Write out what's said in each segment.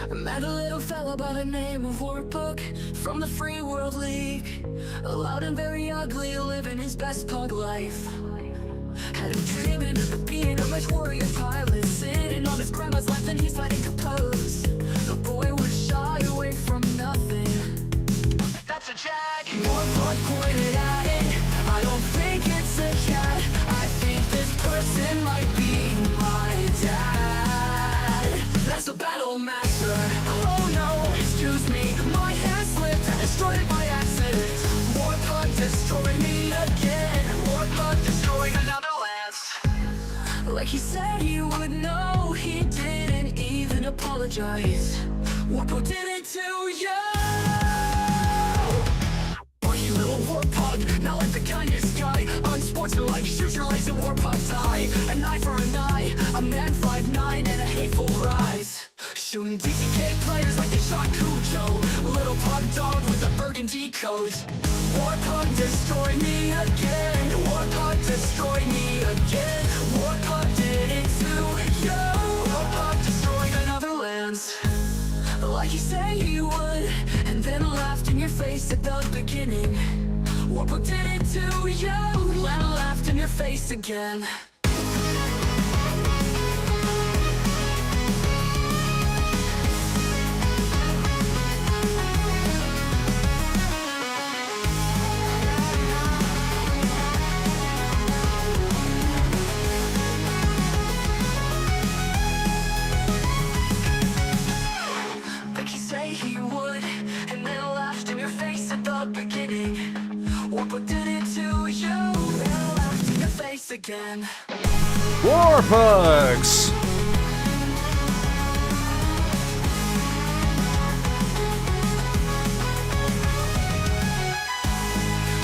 I met a little fella by the name of Warpug from the Free World League. Loud and very ugly, living his best pug life. Had him dreaming of being a mech warrior pilot, sitting on his grandma's lap and he's fighting composed. The boy was shy away from nothing. That's a jag. Warpug pointed at it. I don't think it's a cat. I think this person might be my dad. That's the battle master. Oh no, excuse me, my hand slipped and destroyed it by accident. Warpug destroyed me again. Warpug destroyed another lance. Like he said he would know, he didn't even apologize. Warpug did it to you. Are you little Warpug? Not like the kindest guy. Unsportsmanlike, shoot your legs and Warpug die. An eye for an eye, a man 5'9" and a hateful rise. Shooting DCK players like they shot Cujo. Little pug dog with a burgundy coat. Warpug destroy me again. Warpug destroy me again. Warpug did it to you. Warpug destroyed another lance. Like he said he would, and then laughed in your face at the beginning. Warpug did it to you, and laughed in your face again. He would, and then laughed in your face at the beginning. Warpug did it to you, and laughed in your face again. Warpugs!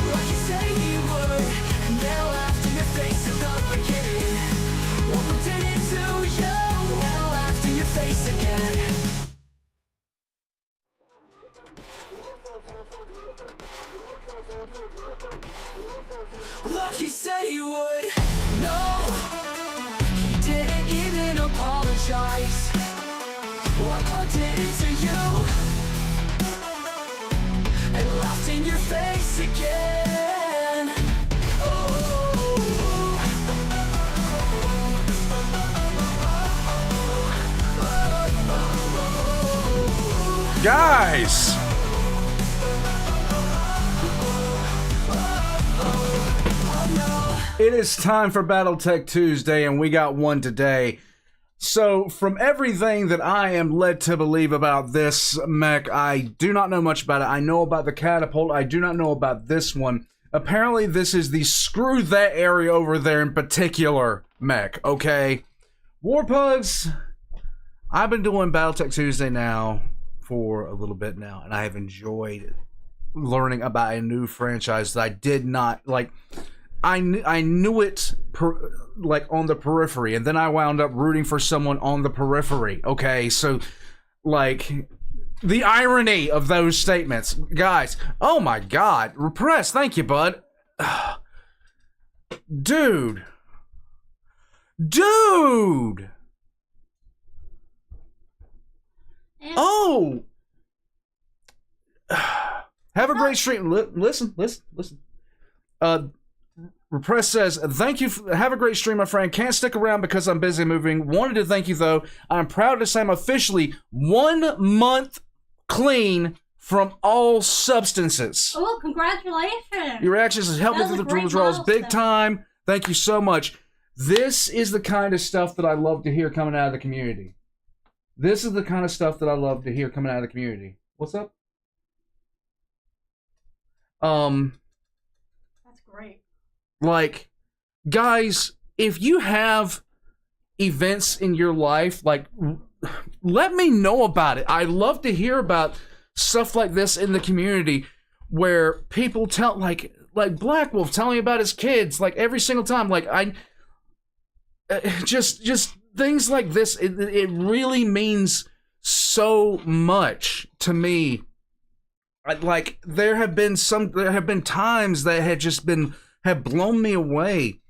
Like you say he would, and then laughed in your face at the beginning. Warpug did it to you, and laughed in your face again. Like he said he would. No, he didn't even apologize. Warpug did it to you, and laughed in your face again. Guys! It is time for Battletech Tuesday, and we got one today. So, from everything that I am led to believe about this mech, I do not know much about it. I know about the catapult. I do not know about this one. Apparently, this is the screw that area over there in particular mech, okay? Warpugs, I've been doing Battletech Tuesday now for a little bit now, and I have enjoyed learning about a new franchise that I did not, like... I knew it like on the periphery, and then I wound up rooting for someone on the periphery. Okay, so like the irony of those statements, guys. Oh my God, Repress, thank you, bud. Dude. Oh. Have a great stream. Listen. Repress says, thank you, have a great stream, my friend. Can't stick around because I'm busy moving. Wanted to thank you, though. I'm proud to say I'm officially 1 month clean from all substances. Oh, congratulations. Your actions has helped me through the withdrawals big time. Thank you so much. This is the kind of stuff that I love to hear coming out of the community. This is the kind of stuff that I love to hear coming out of the community. What's up? That's great. Like, guys, if you have events in your life, like, let me know about it. I love to hear about stuff like this in the community where people tell, like Black Wolf telling me about his kids, like, every single time. Like, just things like this, it really means so much to me. Like, there have been times that have blown me away.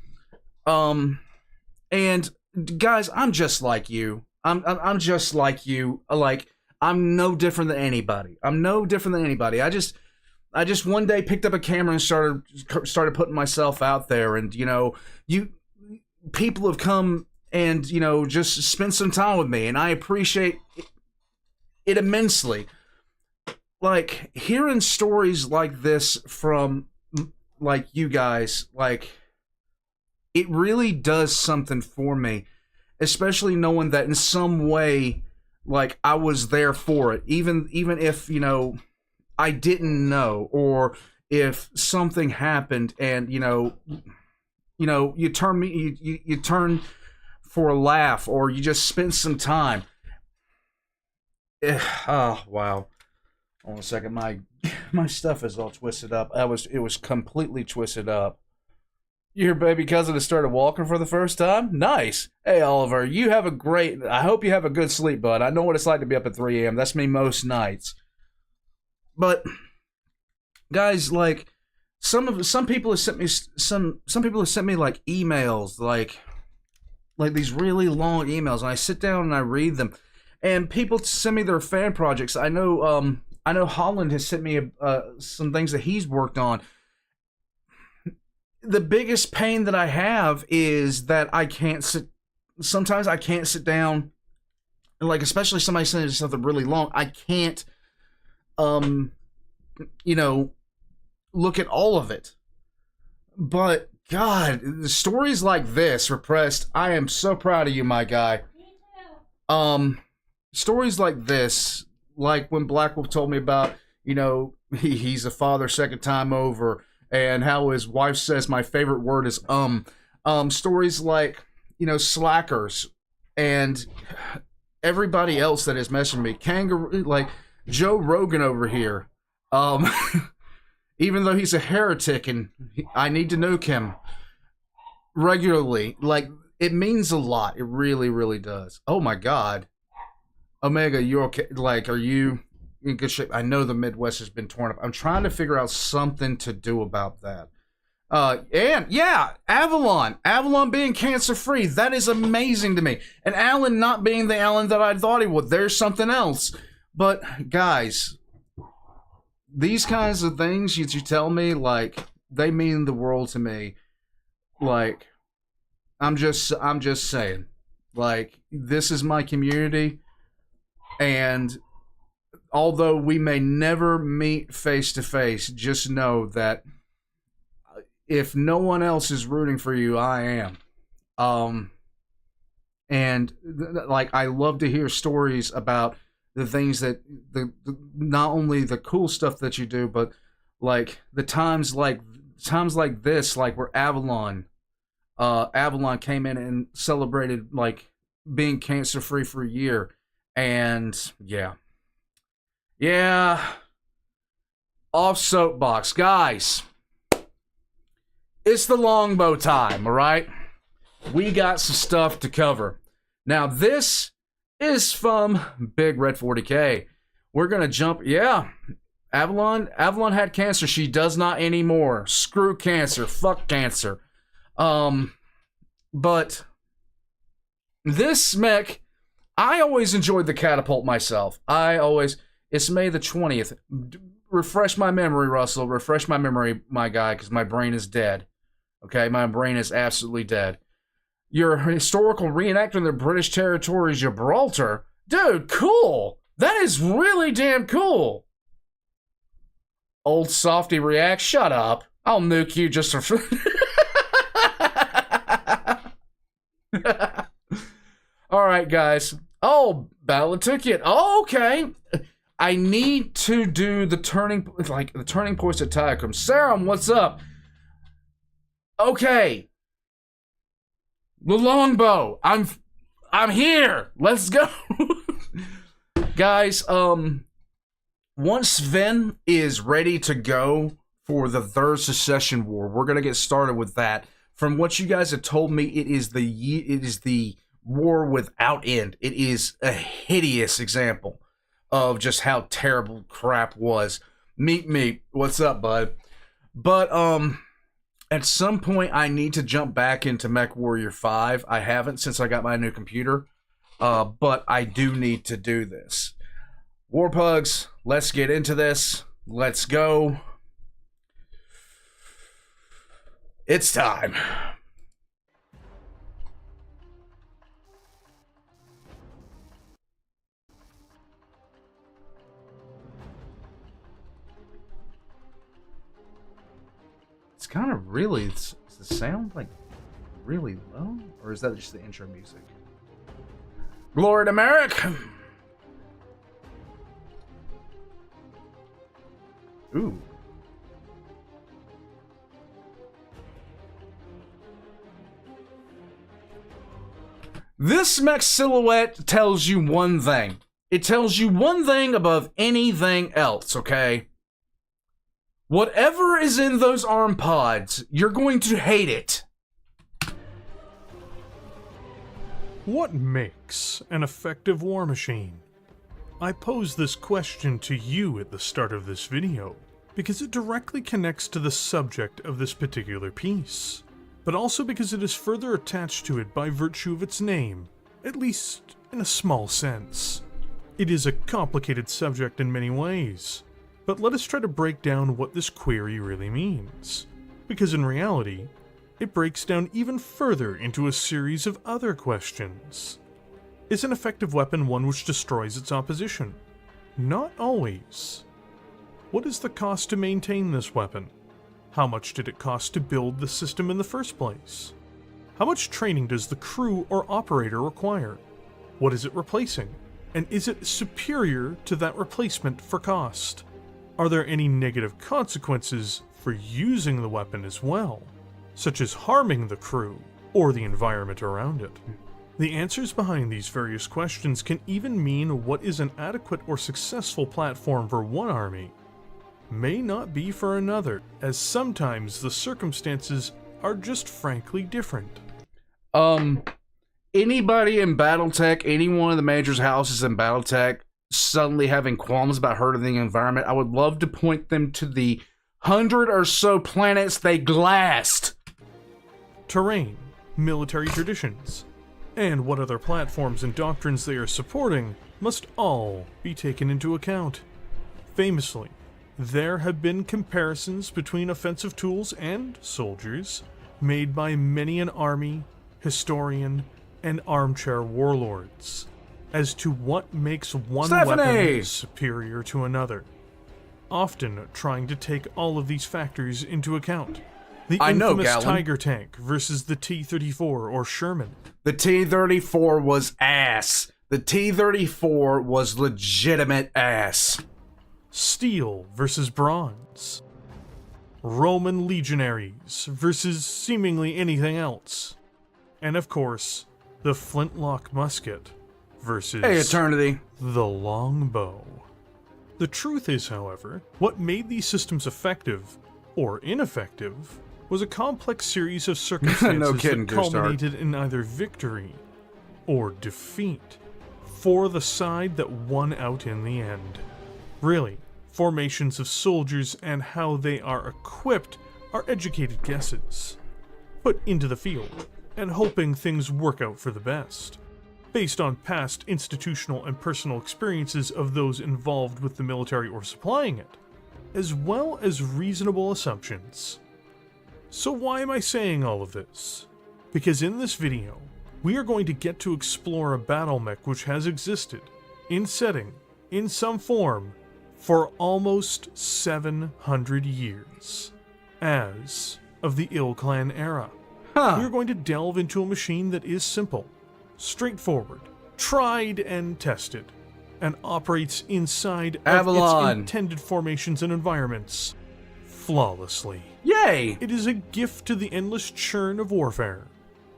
And guys, I'm just like you. I'm just like you. Like, I'm no different than anybody. I just one day picked up a camera and started putting myself out there, and people have come and just spent some time with me, and I appreciate it immensely. Like, hearing stories like this from like you guys, like, it really does something for me, especially knowing that in some way, like, I was there for it, even if I didn't know, or if something happened and you turn for a laugh, or you just spend some time. Oh wow. Hold on a second, my stuff is all twisted up. It was completely twisted up. Your baby cousin has started walking for the first time? Nice. Hey Oliver, I hope you have a good sleep, bud. I know what it's like to be up at 3 a.m. That's me most nights. But guys, like, some people have sent me some people have sent me like emails, like these really long emails, and I sit down and I read them. And people send me their fan projects. I know Holland has sent me some things that he's worked on. The biggest pain that I have is that sometimes I can't sit down, and like, especially somebody sending something really long, I can't look at all of it. But God, the stories like this, Repressed, I am so proud of you, my guy. Me too. Stories like this, like when Black Wolf told me about, he's a father second time over, and how his wife says my favorite word is stories like, Slackers, and everybody else that has messaged me, Kangaroo, like Joe Rogan over here, even though he's a heretic and I need to nuke him regularly, like, it means a lot. It really, really does. Oh my God. Omega, you okay? Like, are you in good shape? I know the Midwest has been torn up. I'm trying to figure out something to do about that. And yeah, Avalon being cancer-free, that is amazing to me. And Alan not being the Alan that I thought he would. There's something else. But guys, these kinds of things you tell me, like, they mean the world to me. Like, I'm just saying, like, this is my community. And although we may never meet face to face, just know that if no one else is rooting for you, I am. And like, I love to hear stories about the things that not only the cool stuff that you do, but like the times like this, like where Avalon came in and celebrated like being cancer free for a year. And yeah, off soapbox, guys. It's the longbow time, all right? We got some stuff to cover. Now, this is from Big Red-40K. We're gonna jump. Yeah, Avalon had cancer. She does not anymore. Screw cancer. Fuck cancer. But this mech, I always enjoyed the catapult myself. It's May the 20th. Refresh my memory, Russell. Refresh my memory, my guy, because my brain is dead. Okay, my brain is absolutely dead. Your historical reenactment of the British territory, Gibraltar. Dude, cool. That is really damn cool. Old softy reacts. Shut up. I'll nuke you just for... Alright, guys. Oh, Battletech. Oh, okay. I need to do the turning points at Tycrum. Sarum, what's up? Okay. The longbow. I'm here. Let's go. Guys, once Sven is ready to go for the third secession war, we're gonna get started with that. From what you guys have told me, it is the war without end. It is a hideous example of just how terrible crap was. Meet, what's up, bud? But at some point I need to jump back into Mech Warrior 5. I haven't since I got my new computer, but I do need to do this. Warpugs, let's get into this. Let's go. It's time. It's kind of really, does the sound like really low? Or is that just the intro music? Glory to Merrick! Ooh. This mech silhouette tells you one thing. It tells you one thing above anything else, okay? Whatever is in those arm pods, you're going to hate it. What makes an effective war machine? I pose this question to you at the start of this video because it directly connects to the subject of this particular piece, but also because it is further attached to it by virtue of its name, at least in a small sense. It is a complicated subject in many ways, but let us try to break down what this query really means, because in reality, it breaks down even further into a series of other questions. Is an effective weapon one which destroys its opposition? Not always. What is the cost to maintain this weapon? How much did it cost to build the system in the first place? How much training does the crew or operator require? What is it replacing? And is it superior to that replacement for cost? Are there any negative consequences for using the weapon as well, such as harming the crew or the environment around it? The answers behind these various questions can even mean what is an adequate or successful platform for one army may not be for another, as sometimes the circumstances are just frankly different. Anybody in Battletech, any one of the majors' houses in Battletech, suddenly having qualms about hurting the environment, I would love to point them to the 100 or so planets they glassed. Terrain, military traditions, and what other platforms and doctrines they are supporting must all be taken into account. Famously, there have been comparisons between offensive tools and soldiers made by many an army, historian, and armchair warlords as to what makes one weapon superior to another, often trying to take all of these factors into account. The infamous Tiger tank versus the T-34 or Sherman. The T-34 was ass. The T-34 was legitimate ass. Steel versus bronze. Roman legionaries versus seemingly anything else. And of course, the flintlock musket versus Eternity. the longbow. The truth is, however, what made these systems effective or ineffective was a complex series of circumstances that culminated in either victory or defeat for the side that won out in the end. Really, formations of soldiers and how they are equipped are educated guesses, put into the field, and hoping things work out for the best, based on past institutional and personal experiences of those involved with the military or supplying it, as well as reasonable assumptions. So why am I saying all of this? Because in this video, we are going to get to explore a battle mech which has existed, in setting, in some form, for almost 700 years, as of the Ill Clan era. We are going to delve into a machine that is simple, straightforward, tried and tested, and operates inside of its intended formations and environments flawlessly. Yay! It is a gift to the endless churn of warfare,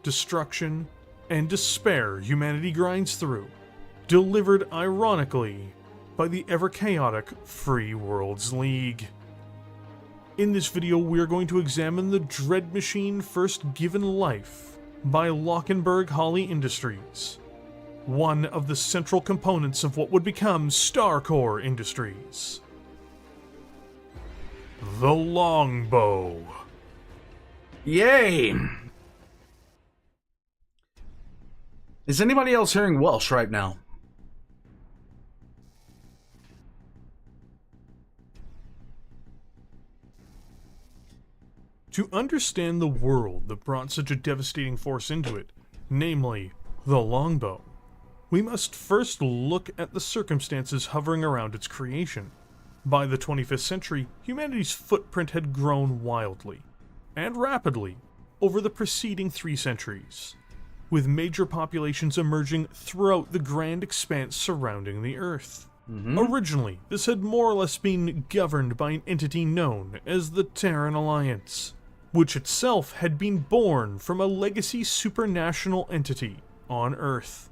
destruction, and despair humanity grinds through, delivered ironically by the ever-chaotic Free Worlds League. In this video, we are going to examine the Dread Machine first given life by Lockenberg Holly Industries, one of the central components of what would become Starcore Industries. The Longbow. Yay! Is anybody else hearing Welsh right now? To understand the world that brought such a devastating force into it, namely, the Longbow, we must first look at the circumstances hovering around its creation. By the 25th century, humanity's footprint had grown wildly, and rapidly, over the preceding 3 centuries, with major populations emerging throughout the grand expanse surrounding the Earth. Originally, this had more or less been governed by an entity known as the Terran Alliance, which itself had been born from a legacy supranational entity on Earth.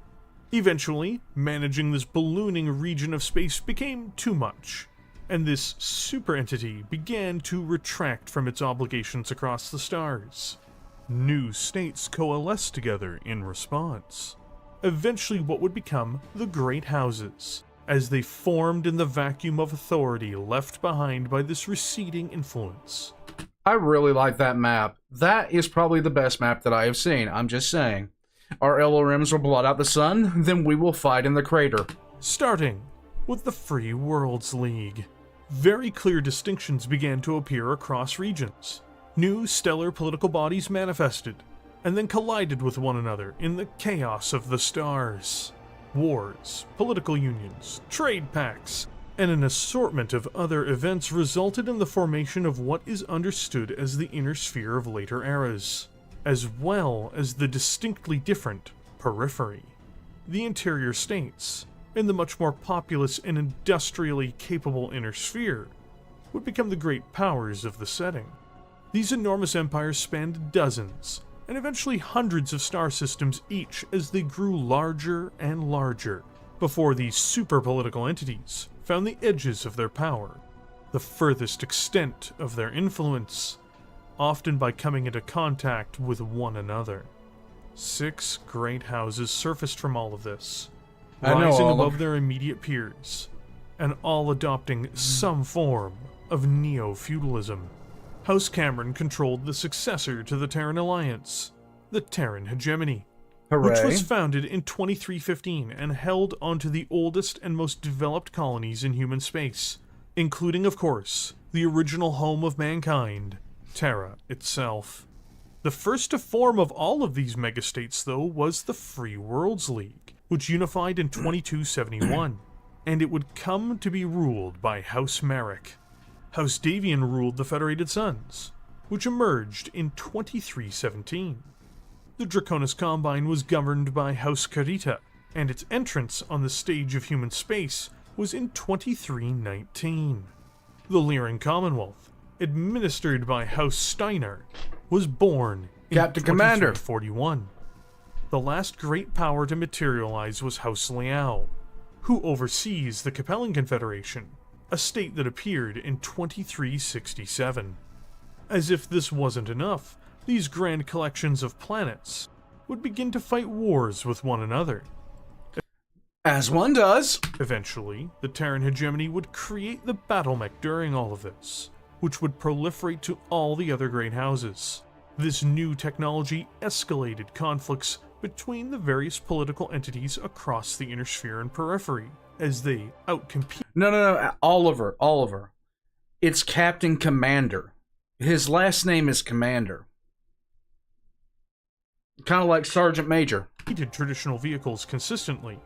Eventually, managing this ballooning region of space became too much, and this super entity began to retract from its obligations across the stars. New states coalesced together in response. Eventually what would become the Great Houses, as they formed in the vacuum of authority left behind by this receding influence. I really like that map. That is probably the best map that I have seen. I'm just saying. Our LRMs will blot out the sun, then we will fight in the crater. Starting with the Free Worlds League. Very clear distinctions began to appear across regions. New stellar political bodies manifested, and then collided with one another in the chaos of the stars. Wars, political unions, trade pacts, and an assortment of other events resulted in the formation of what is understood as the inner sphere of later eras, as well as the distinctly different periphery. The interior states, and the much more populous and industrially capable inner sphere, would become the great powers of the setting. These enormous empires spanned dozens, and eventually hundreds of star systems each as they grew larger and larger, before these super-political entities found the edges of their power, the furthest extent of their influence, often by coming into contact with one another. 6 great houses surfaced from all of this, rising above their immediate peers, and all adopting some form of neo-feudalism. House Cameron controlled the successor to the Terran Alliance, the Terran Hegemony, which was founded in 2315 and held onto the oldest and most developed colonies in human space, including, of course, the original home of mankind, Terra itself. The first to form of all of these megastates, though, was the Free Worlds League, which unified in 2271, and it would come to be ruled by House Marek. House Davian ruled the Federated Suns, which emerged in 2317. The Draconis Combine was governed by House Carita, and its entrance on the stage of human space was in 2319. The Lyran Commonwealth, administered by House Steiner, was born in Captain Commander 2341. The last great power to materialize was House Liao, who oversees the Capellan Confederation, a state that appeared in 2367. As if this wasn't enough, these grand collections of planets would begin to fight wars with one another. As one does. Eventually, the Terran Hegemony would create the Battletech during all of this, which would proliferate to all the other great houses. This new technology escalated conflicts between the various political entities across the inner sphere and periphery, as they outcompete. No, Oliver. It's Captain Commander. His last name is Commander. Kind of like Sergeant Major. Traditional vehicles consistently,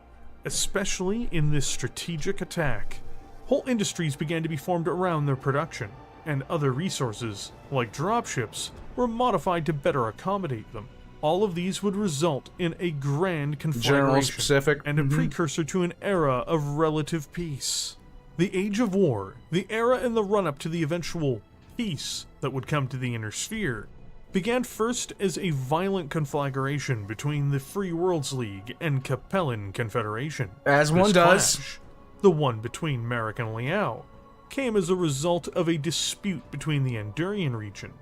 especially in this strategic attack. Whole industries began to be formed around their production, and other resources, like dropships, were modified to better accommodate them. All of these would result in a grand conflagration and a precursor to an era of relative peace. The Age of War, the era in the run-up to the eventual peace that would come to the Inner Sphere, began first as a violent conflagration between the Free Worlds League and Capellan Confederation. As one does. Clash, the one between Marek and Liao, came as a result of a dispute between the Andurian region,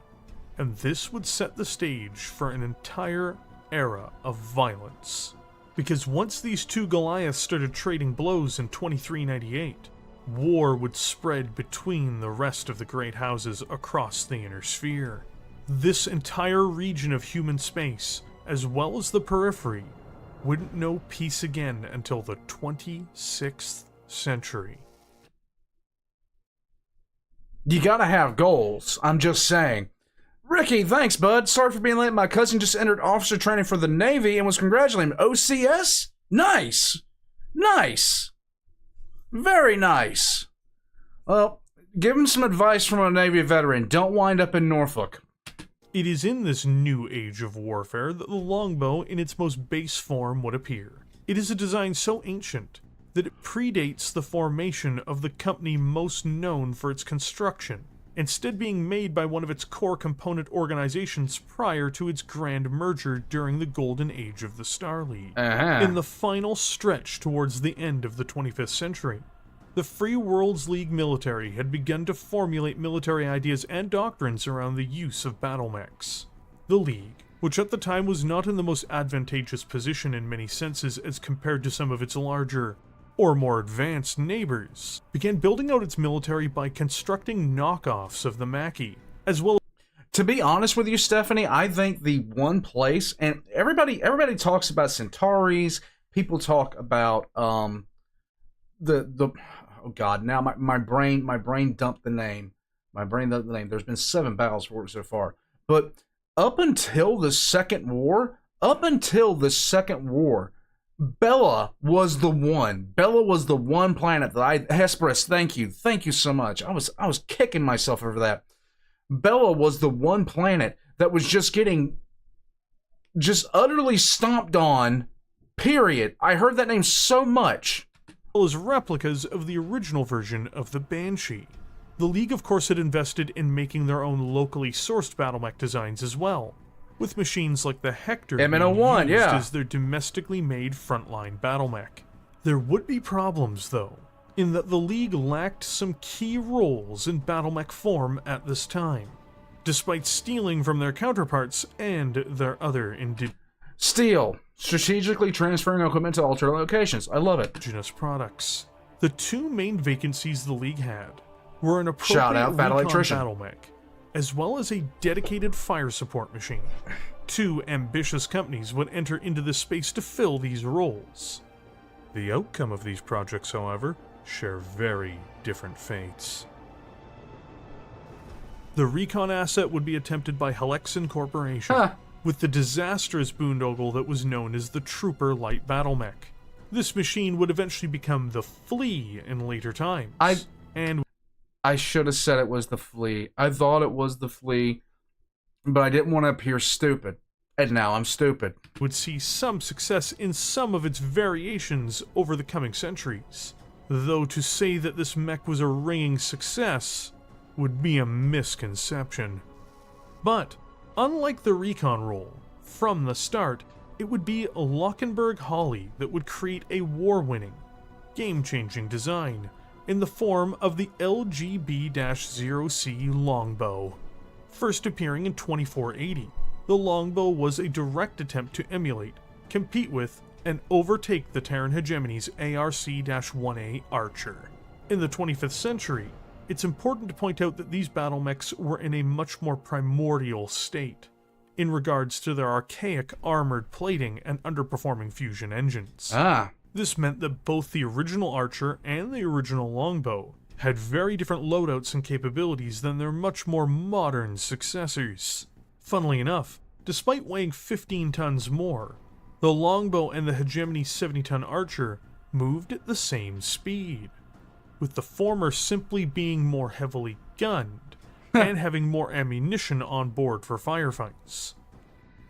and this would set the stage for an entire era of violence. Because once these two Goliaths started trading blows in 2398, war would spread between the rest of the great houses across the Inner Sphere. This entire region of human space, as well as the periphery, wouldn't know peace again until the 26th century. You gotta have goals. I'm just saying. Ricky, thanks, bud. Sorry for being late. My cousin just entered officer training for the Navy and was congratulating him. OCS? Nice. Nice. Very nice. Well, give him some advice from a Navy veteran. Don't wind up in Norfolk. It is in this new age of warfare that the longbow in its most base form would appear. It is a design so ancient that it predates the formation of the company most known for its construction, instead being made by one of its core component organizations prior to its grand merger during the golden age of the Star League. In the final stretch towards the end of the 25th century, the Free Worlds League military had begun to formulate military ideas and doctrines around the use of battle mechs. The League, which at the time was not in the most advantageous position in many senses as compared to some of its larger or more advanced neighbors, began building out its military by constructing knockoffs of the Mackie, as well. To be honest with you, Stephanie, I think the one place, and everybody talks about Centauris, people talk about oh god, now my brain dumped the name. There's been 7 battles for it so far. But up until the Second War, Bella was the one. Bella was the one planet that Hesperus, thank you so much. I was kicking myself over that. Bella was the one planet that was just getting utterly stomped on. Period. I heard that name so much. As replicas of the original version of the Banshee. The League, of course, had invested in making their own locally sourced battle mech designs as well, with machines like the Hector MN01, being used yeah, as their domestically made frontline battle mech. There would be problems, though, in that the League lacked some key roles in battle mech form at this time, despite stealing from their counterparts and their other Steal. Strategically transferring equipment to alternate locations. I love it. indigenous products. The 2 main vacancies the League had were an appropriate Shout out, Battle recon Electrician. battle mech, as well as a dedicated fire support machine. 2 ambitious companies would enter into this space to fill these roles. The outcome of these projects, however, share very different fates. The recon asset would be attempted by Helexan Corporation, with the disastrous boondoggle that was known as the Trooper Light Battle Mech. This machine would eventually become the Flea in later times. I should have said it was the Flea. I thought it was the Flea, but I didn't want to appear stupid. And now I'm stupid. Would see some success in some of its variations over the coming centuries. Though to say that this mech was a ringing success would be a misconception. But unlike the recon role, from the start, it would be Lockenberg-Holly that would create a war-winning, game-changing design in the form of the LGB-0C Longbow. First appearing in 2480, the Longbow was a direct attempt to emulate, compete with, and overtake the Terran hegemony's ARC-1A Archer. In the 25th century, it's important to point out that these battle mechs were in a much more primordial state, in regards to their archaic armored plating and underperforming fusion engines. This meant that both the original Archer and the original Longbow had very different loadouts and capabilities than their much more modern successors. Funnily enough, despite weighing 15 tons more, the Longbow and the hegemony's 70-ton Archer moved at the same speed, with the former simply being more heavily gunned and having more ammunition on board for firefights.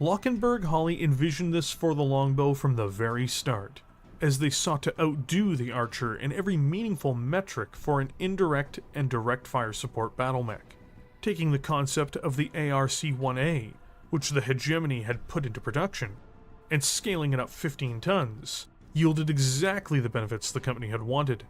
Lockenberg-Holly envisioned this for the Longbow from the very start, as they sought to outdo the Archer in every meaningful metric for an indirect and direct fire support battle mech, taking the concept of the ARC-1A, which the hegemony had put into production, and scaling it up 15 tons, yielded exactly the benefits the company had wanted,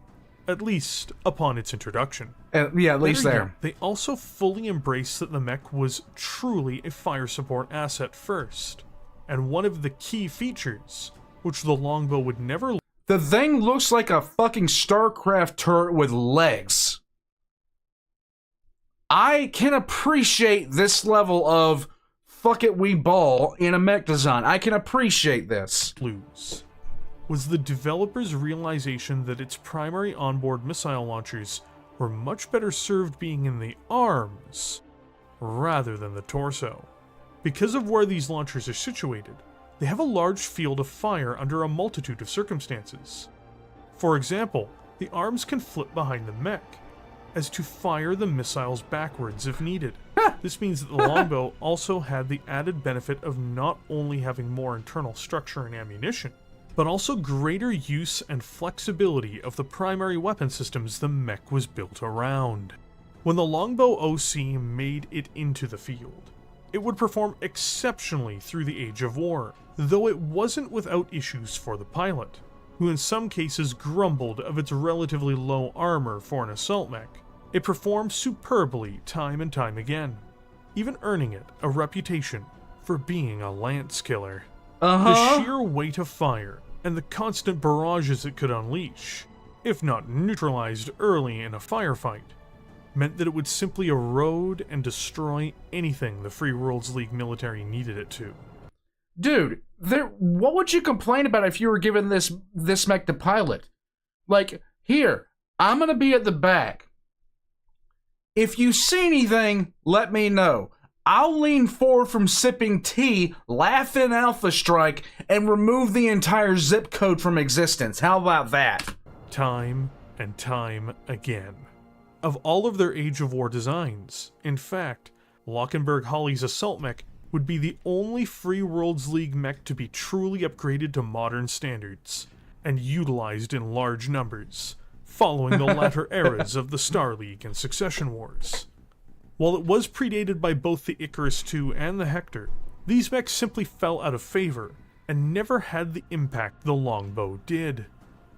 at least upon its introduction. Yeah, at least Better there. yet, they also fully embraced that the mech was truly a fire support asset first, and one of the key features, which the Longbow would never. The thing looks like a fucking StarCraft turret with legs. I can appreciate this level of fuck it, we ball in a mech design. I can appreciate this. Lose was the developer's realization that its primary onboard missile launchers were much better served being in the arms rather than the torso. Because of where these launchers are situated, they have a large field of fire under a multitude of circumstances. For example, the arms can flip behind the mech, as to fire the missiles backwards if needed. This means that the longbow also had the added benefit of not only having more internal structure and ammunition, but also greater use and flexibility of the primary weapon systems the mech was built around. When the Longbow OC made it into the field, it would perform exceptionally through the Age of War, though it wasn't without issues for the pilot, who in some cases grumbled of its relatively low armor for an assault mech. It performed superbly time and time again, even earning it a reputation for being a lance killer. The sheer weight of fire and the constant barrages it could unleash, if not neutralized early in a firefight, meant that it would simply erode and destroy anything the Free Worlds League military needed it to. Dude, what would you complain about if you were given this mech to pilot? Like, here, I'm gonna be at the back. If you see anything, let me know. I'll lean forward from sipping tea, laugh in Alpha Strike, and remove the entire zip code from existence. How about that? Time and time again. Of all of their Age of War designs, in fact, Lockenberg-Holly's assault mech would be the only Free Worlds League mech to be truly upgraded to modern standards, and utilized in large numbers, following the latter eras of the Star League and Succession Wars. While it was predated by both the Icarus II and the Hector, these mechs simply fell out of favor, and never had the impact the Longbow did.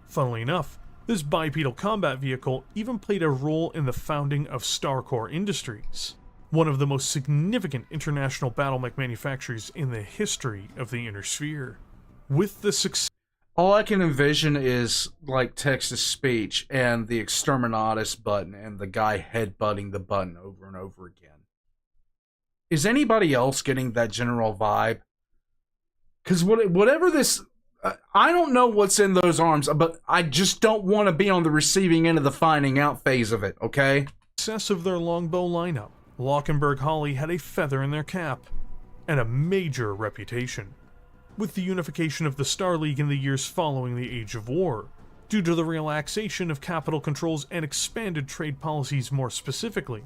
Funnily enough, this bipedal combat vehicle even played a role in the founding of Starcore Industries, one of the most significant international battle mech manufacturers in the history of the Inner Sphere. With the success... All I can envision is, like, text-to-speech and the Exterminatus button and the guy headbutting the button over and over again. Is anybody else getting that general vibe? Because whatever this... I don't know what's in those arms, but I just don't want to be on the receiving end of the finding out phase of it, okay? Success of their longbow lineup, Lockenberg-Holly had a feather in their cap, and a major reputation. With the unification of the Star League in the years following the Age of War, due to the relaxation of capital controls and expanded trade policies more specifically,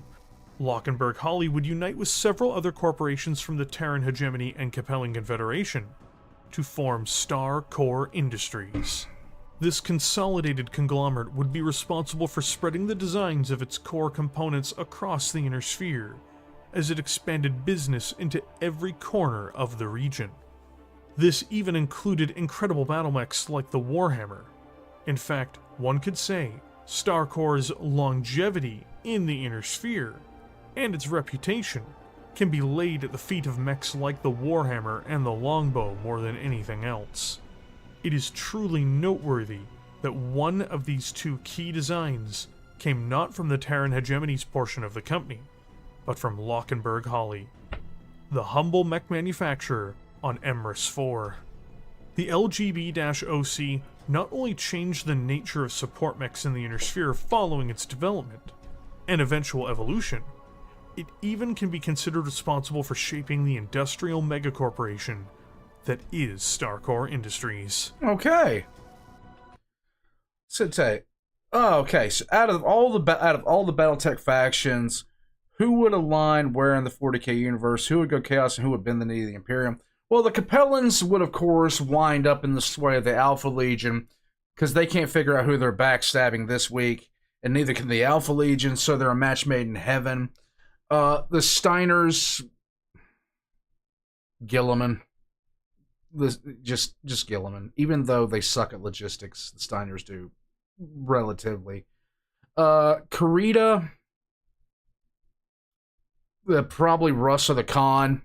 Lockenberg-Holly would unite with several other corporations from the Terran Hegemony and Capellan Confederation to form Starcore Industries. This consolidated conglomerate would be responsible for spreading the designs of its core components across the Inner Sphere, as it expanded business into every corner of the region. This even included incredible battle mechs like the Warhammer. In fact, one could say Starcore's longevity in the Inner Sphere, and its reputation, can be laid at the feet of mechs like the Warhammer and the Longbow more than anything else. It is truly noteworthy that one of these two key designs came not from the Terran Hegemony's portion of the company, but from Lockenberg-Holly, the humble mech manufacturer on Emrys 4. The LGB-OC not only changed the nature of support mechs in the Inner Sphere following its development and eventual evolution, it even can be considered responsible for shaping the industrial megacorporation that is Starcore Industries. Okay. So okay. So out of all the Battletech factions, who would align where in the 40k universe? Who would go Chaos and who would bend the knee of the Imperium? Well, the Capellans would, of course, wind up in the sway of the Alpha Legion, because they can't figure out who they're backstabbing this week, and neither can the Alpha Legion, so they're a match made in heaven. The Steiners... Gilliman. Just Gilliman. Even though they suck at logistics, the Steiners do, relatively. Karita... probably Russ or the Khan.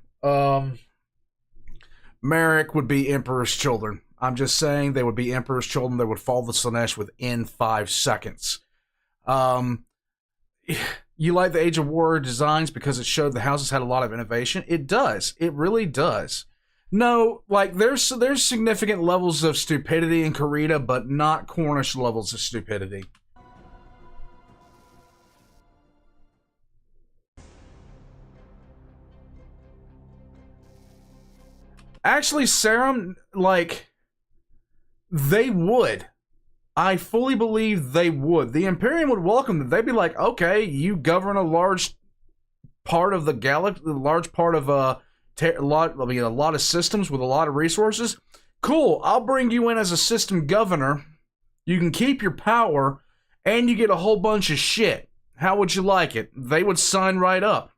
Merrick would be Emperor's Children. I'm just saying they would be Emperor's Children. They would fall the Slanesh within 5 seconds. You like the Age of War designs because it showed the houses had a lot of innovation? It does. It really does. No, like, there's significant levels of stupidity in Karita, but not Cornish levels of stupidity. Actually, Serum, like, they would. I fully believe they would. The Imperium would welcome them. They'd be like, okay, you govern a large part of the galaxy, a large part of a lot of systems with a lot of resources. Cool, I'll bring you in as a system governor. You can keep your power, and you get a whole bunch of shit. How would you like it? They would sign right up.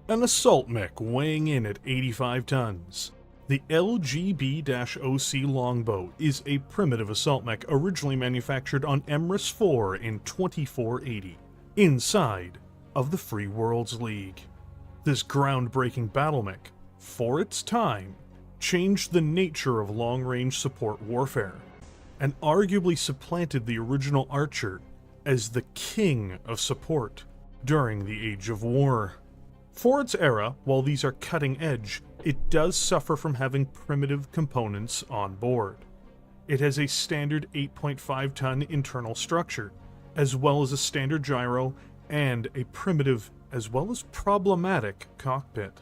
An assault mech weighing in at 85 tons. The LGB-OC Longbow is a primitive assault mech originally manufactured on Emrys 4 in 2480, inside of the Free Worlds League. This groundbreaking battle mech, for its time, changed the nature of long-range support warfare, and arguably supplanted the original Archer as the king of support during the Age of War. For its era, while these are cutting edge, it does suffer from having primitive components on board. It has a standard 8.5-ton internal structure, as well as a standard gyro and a primitive as well as problematic cockpit.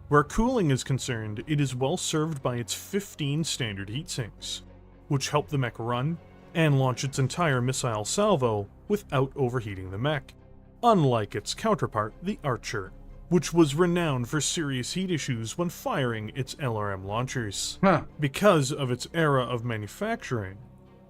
Where cooling is concerned, it is well served by its 15 standard heatsinks, which help the mech run and launch its entire missile salvo without overheating the mech, unlike its counterpart, the Archer, which was renowned for serious heat issues when firing its LRM launchers. Because of its era of manufacturing,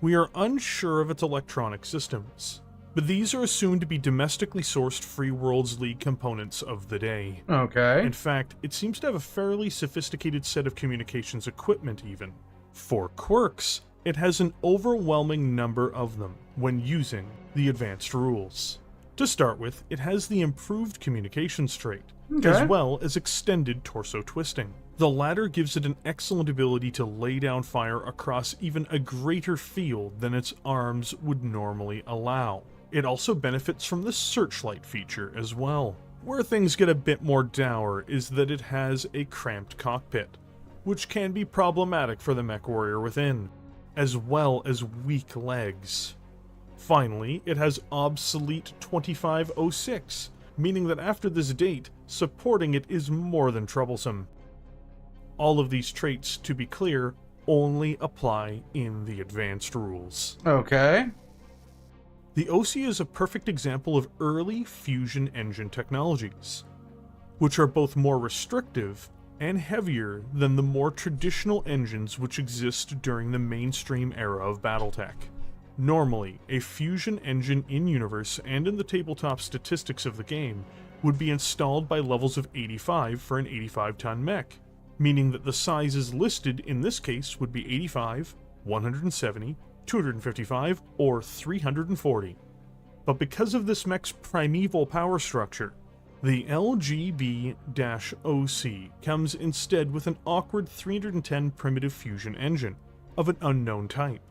we are unsure of its electronic systems, but these are assumed to be domestically sourced Free Worlds League components of the day. Okay. In fact, it seems to have a fairly sophisticated set of communications equipment even. For quirks, it has an overwhelming number of them when using the advanced rules. To start with, it has the improved communications trait, as well as extended torso twisting. The latter gives it an excellent ability to lay down fire across even a greater field than its arms would normally allow. It also benefits from the searchlight feature as well. Where things get a bit more dour is that it has a cramped cockpit, which can be problematic for the mech warrior within, as well as weak legs. Finally, it has obsolete 2506, meaning that after this date, supporting it is more than troublesome. All of these traits, to be clear, only apply in the advanced rules. Okay. The OC is a perfect example of early fusion engine technologies, which are both more restrictive and heavier than the more traditional engines which exist during the mainstream era of Battletech. Normally, a fusion engine in-universe and in the tabletop statistics of the game would be installed by levels of 85 for an 85-ton mech, meaning that the sizes listed in this case would be 85, 170, 255, or 340. But because of this mech's primeval power structure, the LGB-OC comes instead with an awkward 310 primitive fusion engine of an unknown type.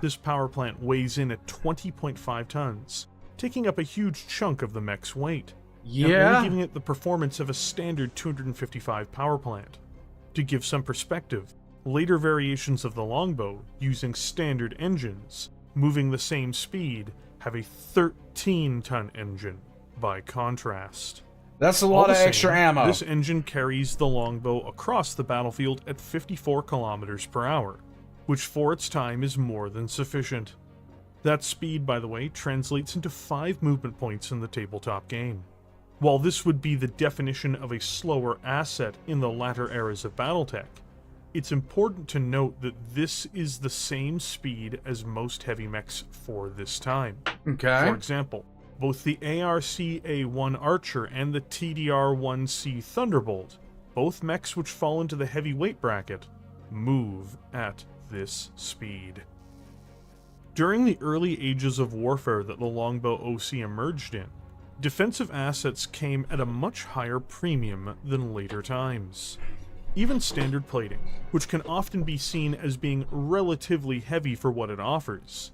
This power plant weighs in at 20.5 tons, taking up a huge chunk of the mech's weight, and only giving it the performance of a standard 255 power plant. To give some perspective, later variations of the Longbow, using standard engines, moving the same speed, have a 13-ton engine, by contrast. That's a lot of extra ammo. This engine carries the Longbow across the battlefield at 54 kilometers per hour, which for its time is more than sufficient. That speed, by the way, translates into 5 movement points in the tabletop game. While this would be the definition of a slower asset in the latter eras of Battletech, it's important to note that this is the same speed as most heavy mechs for this time. Okay. For example, both the ARC-A1 Archer and the TDR-1C Thunderbolt, both mechs which fall into the heavyweight bracket, move at this speed. During the early ages of warfare that the Longbow OC emerged in, defensive assets came at a much higher premium than later times. Even standard plating, which can often be seen as being relatively heavy for what it offers,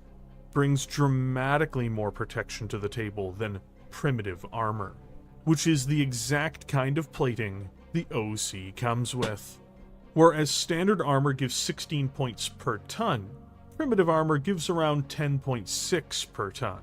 brings dramatically more protection to the table than primitive armor, which is the exact kind of plating the OC comes with. Whereas standard armor gives 16 points per ton, primitive armor gives around 10.6 per ton.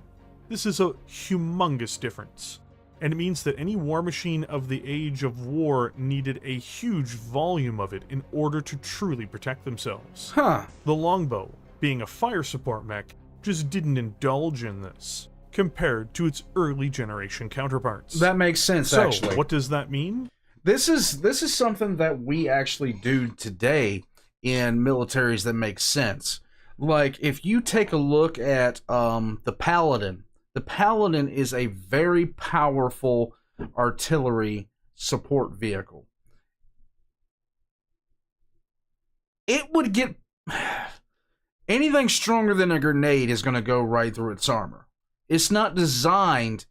This is a humongous difference, and it means that any war machine of the Age of War needed a huge volume of it in order to truly protect themselves. Huh. The Longbow, being a fire support mech, just didn't indulge in this, compared to its early generation counterparts. That makes sense, So, actually. what does that mean? This is something that we actually do today in militaries that makes sense. Like, if you take a look at the Paladin is a very powerful artillery support vehicle. It would get... Anything stronger than a grenade is going to go right through its armor. It's not designed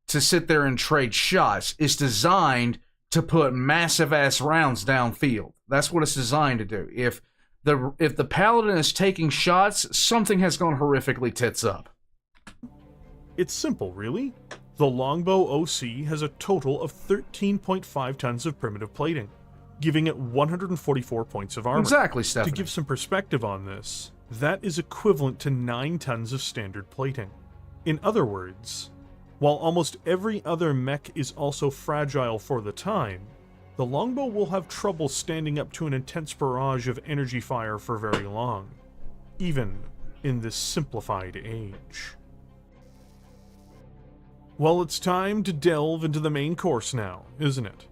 to sit there and trade shots. It's designed to put massive-ass rounds downfield. That's what it's designed to do. If the Paladin is taking shots, something has gone horrifically tits up. It's simple, really. The Longbow OC has a total of 13.5 tons of primitive plating, giving it 144 points of armor. Exactly, Stephanie. To give some perspective on this, that is equivalent to 9 tons of standard plating. In other words, while almost every other mech is also fragile for the time, the Longbow will have trouble standing up to an intense barrage of energy fire for very long, even in this simplified age. Well, it's time to delve into the main course now, isn't it?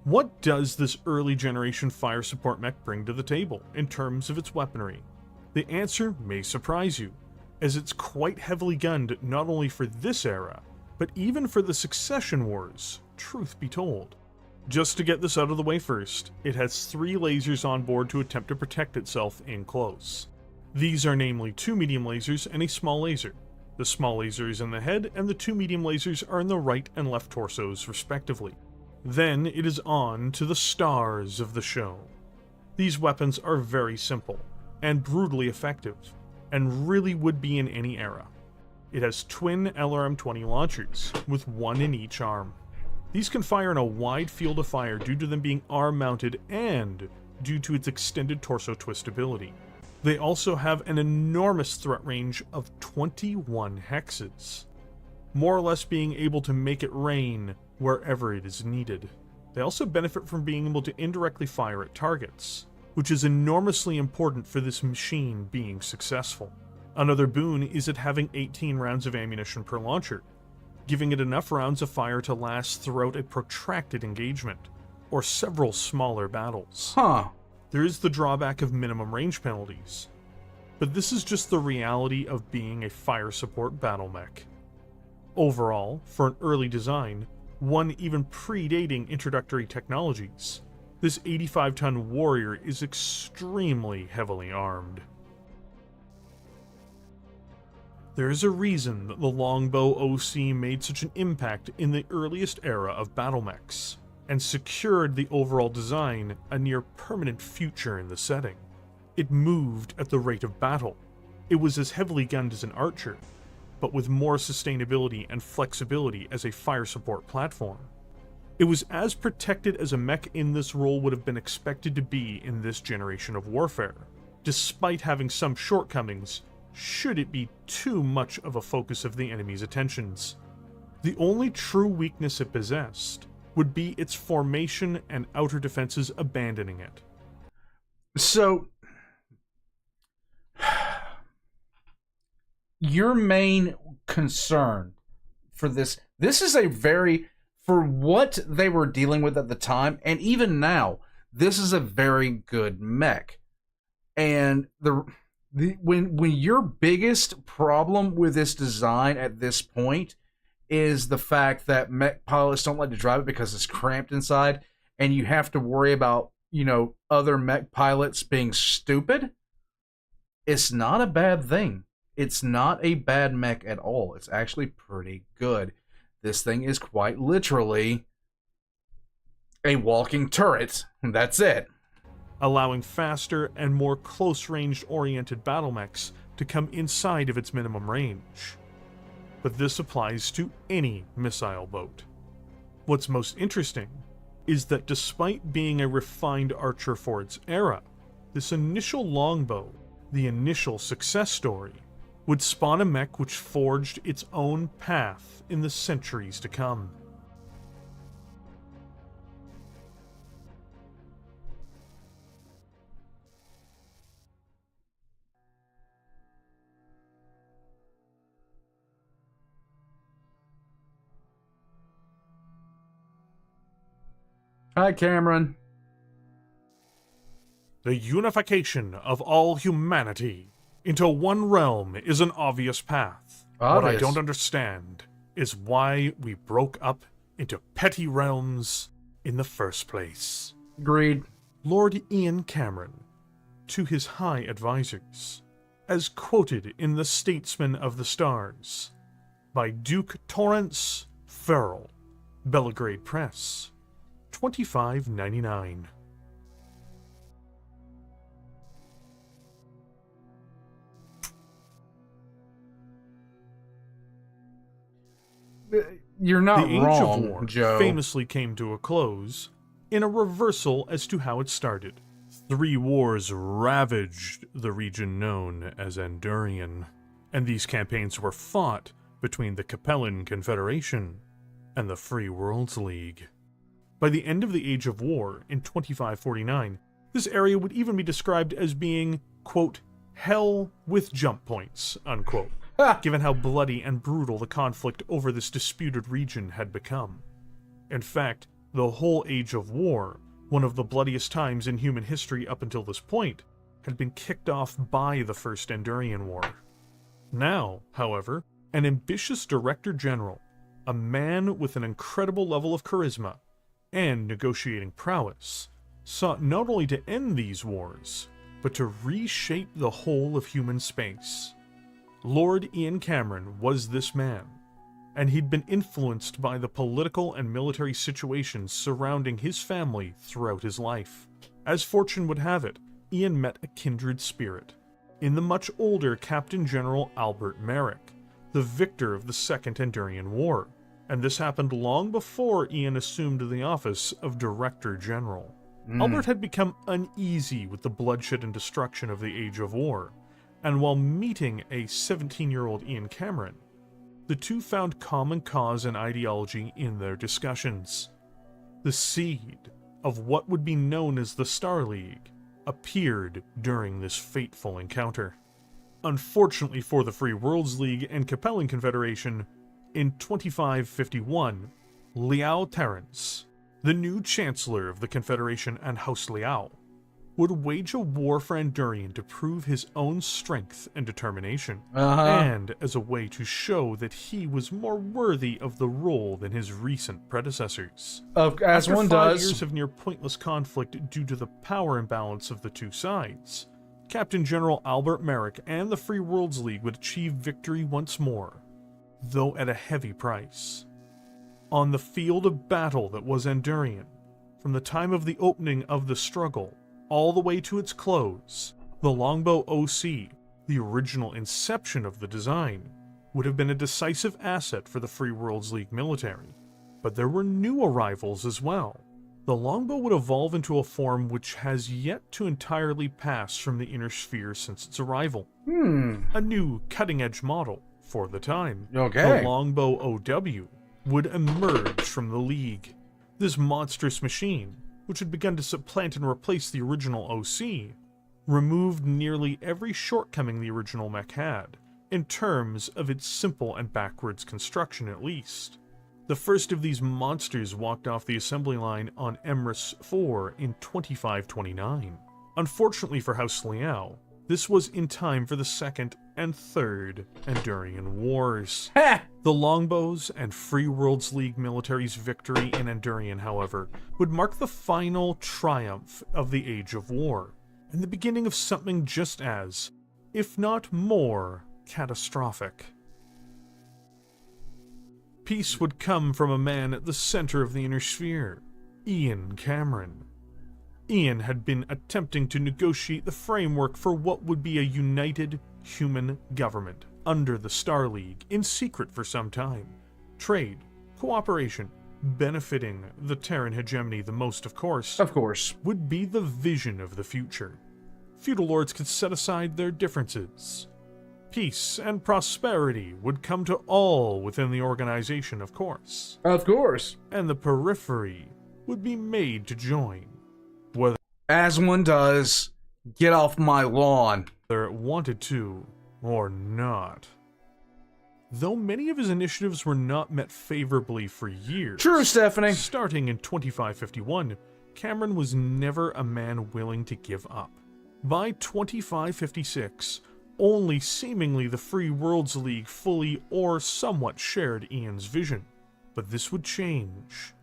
What does this early generation fire support mech bring to the table in terms of its weaponry? The answer may surprise you, as it's quite heavily gunned not only for this era, but even for the Succession Wars, truth be told. Just to get this out of the way first, it has 3 lasers on board to attempt to protect itself in close. These are namely 2 medium lasers and a small laser. The small laser is in the head, and the 2 medium lasers are in the right and left torsos, respectively. Then it is on to the stars of the show. These weapons are very simple, and brutally effective, and really would be in any era. It has twin LRM-20 launchers, with 1 in each arm. These can fire in a wide field of fire due to them being arm-mounted and due to its extended torso twistability. They also have an enormous threat range of 21 hexes, more or less being able to make it rain wherever it is needed. They also benefit from being able to indirectly fire at targets, which is enormously important for this machine being successful. Another boon is it having 18 rounds of ammunition per launcher, giving it enough rounds of fire to last throughout a protracted engagement, or several smaller battles. Huh. There is the drawback of minimum range penalties, but this is just the reality of being a fire support battle mech. Overall, for an early design, one even predating introductory technologies, this 85-ton warrior is extremely heavily armed. There is a reason that the Longbow OC made such an impact in the earliest era of battle mechs, and secured the overall design a near permanent future in the setting. It moved at the rate of battle. It was as heavily gunned as an archer, but with more sustainability and flexibility as a fire support platform. It was as protected as a mech in this role would have been expected to be in this generation of warfare, despite having some shortcomings should it be too much of a focus of the enemy's attentions. The only true weakness it possessed would be its formation and outer defenses abandoning it. So, your main concern for this is a very, for what they were dealing with at the time, and even now, this is a very good mech. And when your biggest problem with this design at this point is the fact that mech pilots don't like to drive it because it's cramped inside, and you have to worry about, other mech pilots being stupid, it's not a bad thing. It's not a bad mech at all. It's actually pretty good. This thing is quite literally a walking turret. That's it. Allowing faster and more close-range oriented battle mechs to come inside of its minimum range. But this applies to any missile boat. What's most interesting is that despite being a refined archer for its era, this initial longbow, the initial success story, would spawn a mech which forged its own path in the centuries to come. Hi, Cameron. The unification of all humanity into one realm is an obvious path. What I Obvious. don't understand is why we broke up into petty realms in the first place. Agreed. Lord Ian Cameron, to his high advisors, as quoted in The Statesman of the Stars, by Duke Torrance Farrell, Belgrade Press, 2599. You're not The Age wrong, of War Joe. famously came to a close in a reversal as to how it started. 3 wars ravaged the region known as Andurian, and these campaigns were fought between the Capellan Confederation and the Free Worlds League. By the end of the Age of War in 2549, this area would even be described as being, quote, hell with jump points, unquote, given how bloody and brutal the conflict over this disputed region had become. In fact, the whole Age of War, one of the bloodiest times in human history up until this point, had been kicked off by the First Andurian War. Now, however, an ambitious Director General, a man with an incredible level of charisma and negotiating prowess, sought not only to end these wars, but to reshape the whole of human space. Lord Ian Cameron was this man, and he'd been influenced by the political and military situations surrounding his family throughout his life. As fortune would have it, Ian met a kindred spirit in the much older Captain General Albert Merrick, the victor of the Second Andurian War, and this happened long before Ian assumed the office of Director General. Albert had become uneasy with the bloodshed and destruction of the Age of War, and while meeting a 17-year-old Ian Cameron, the two found common cause and ideology in their discussions. The seed of what would be known as the Star League appeared during this fateful encounter. Unfortunately for the Free Worlds League and Capellan Confederation, in 2551, Liao Terrence, the new Chancellor of the Confederation and House Liao, would wage a war for Andurian to prove his own strength and determination, and as a way to show that he was more worthy of the role than his recent predecessors. As After one 5 does. years of near pointless conflict due to the power imbalance of the two sides, Captain General Albert Merrick and the Free Worlds League would achieve victory once more, though at a heavy price. On the field of battle that was Andurian, from the time of the opening of the struggle all the way to its close, the Longbow OC, the original inception of the design, would have been a decisive asset for the Free Worlds League military. But there were new arrivals as well. The Longbow would evolve into a form which has yet to entirely pass from the inner sphere since its arrival. A new cutting-edge model, for the time, Okay. the Longbow OW, would emerge from the League. This monstrous machine, which had begun to supplant and replace the original OC, removed nearly every shortcoming the original mech had, in terms of its simple and backwards construction at least. The first of these monsters walked off the assembly line on Emrys 4 in 2529. Unfortunately for House Liao, this was in time for the Second and Third Andurian Wars. The Longbows and Free Worlds League military's victory in Andurian, however, would mark the final triumph of the Age of War, and the beginning of something just as, if not more, catastrophic. Peace would come from a man at the center of the inner sphere, Ian Cameron. Ian had been attempting to negotiate the framework for what would be a united human government under the Star League in secret for some time. Trade, cooperation, benefiting the Terran hegemony the most, of course, would be the vision of the future. Feudal lords could set aside their differences. Peace and prosperity would come to all within the organization, of course. And the periphery would be made to join, whether As one does. Get off my lawn. it wanted to or not. Though many of his initiatives were not met favorably for years. True, Stephanie. Starting in 2551, Cameron was never a man willing to give up. By 2556, only seemingly the Free Worlds League fully or somewhat shared Ian's vision. But this would change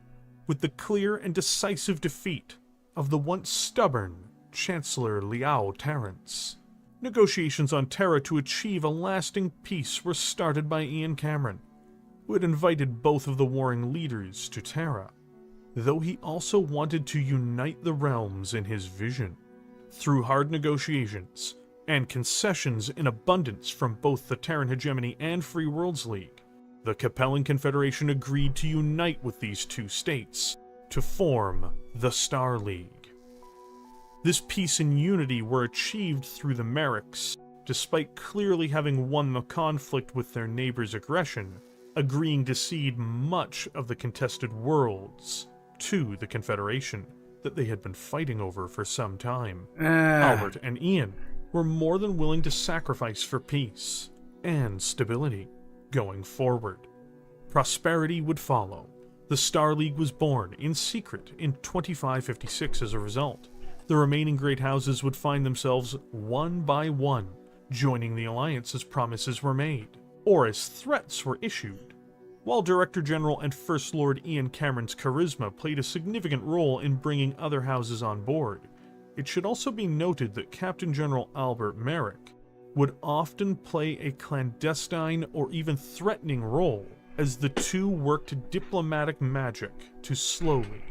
with the clear and decisive defeat of the once stubborn Chancellor Liao Terrence. Negotiations on Terra to achieve a lasting peace were started by Ian Cameron, who had invited both of the warring leaders to Terra, though he also wanted to unite the realms in his vision. Through hard negotiations and concessions in abundance from both the Terran hegemony and Free Worlds League, the Capellan Confederation agreed to unite with these two states to form the Star League. This peace and unity were achieved through the Merrics, despite clearly having won the conflict with their neighbors' aggression, agreeing to cede much of the contested worlds to the Confederation that they had been fighting over for some time. Albert and Ian were more than willing to sacrifice for peace and stability going forward. Prosperity would follow. The Star League was born in secret in 2556 as a result. The remaining great houses would find themselves, one by one, joining the alliance as promises were made, or as threats were issued. While Director General and First Lord Ian Cameron's charisma played a significant role in bringing other houses on board, it should also be noted that Captain General Albert Merrick would often play a clandestine or even threatening role as the two worked diplomatic magic to slowly,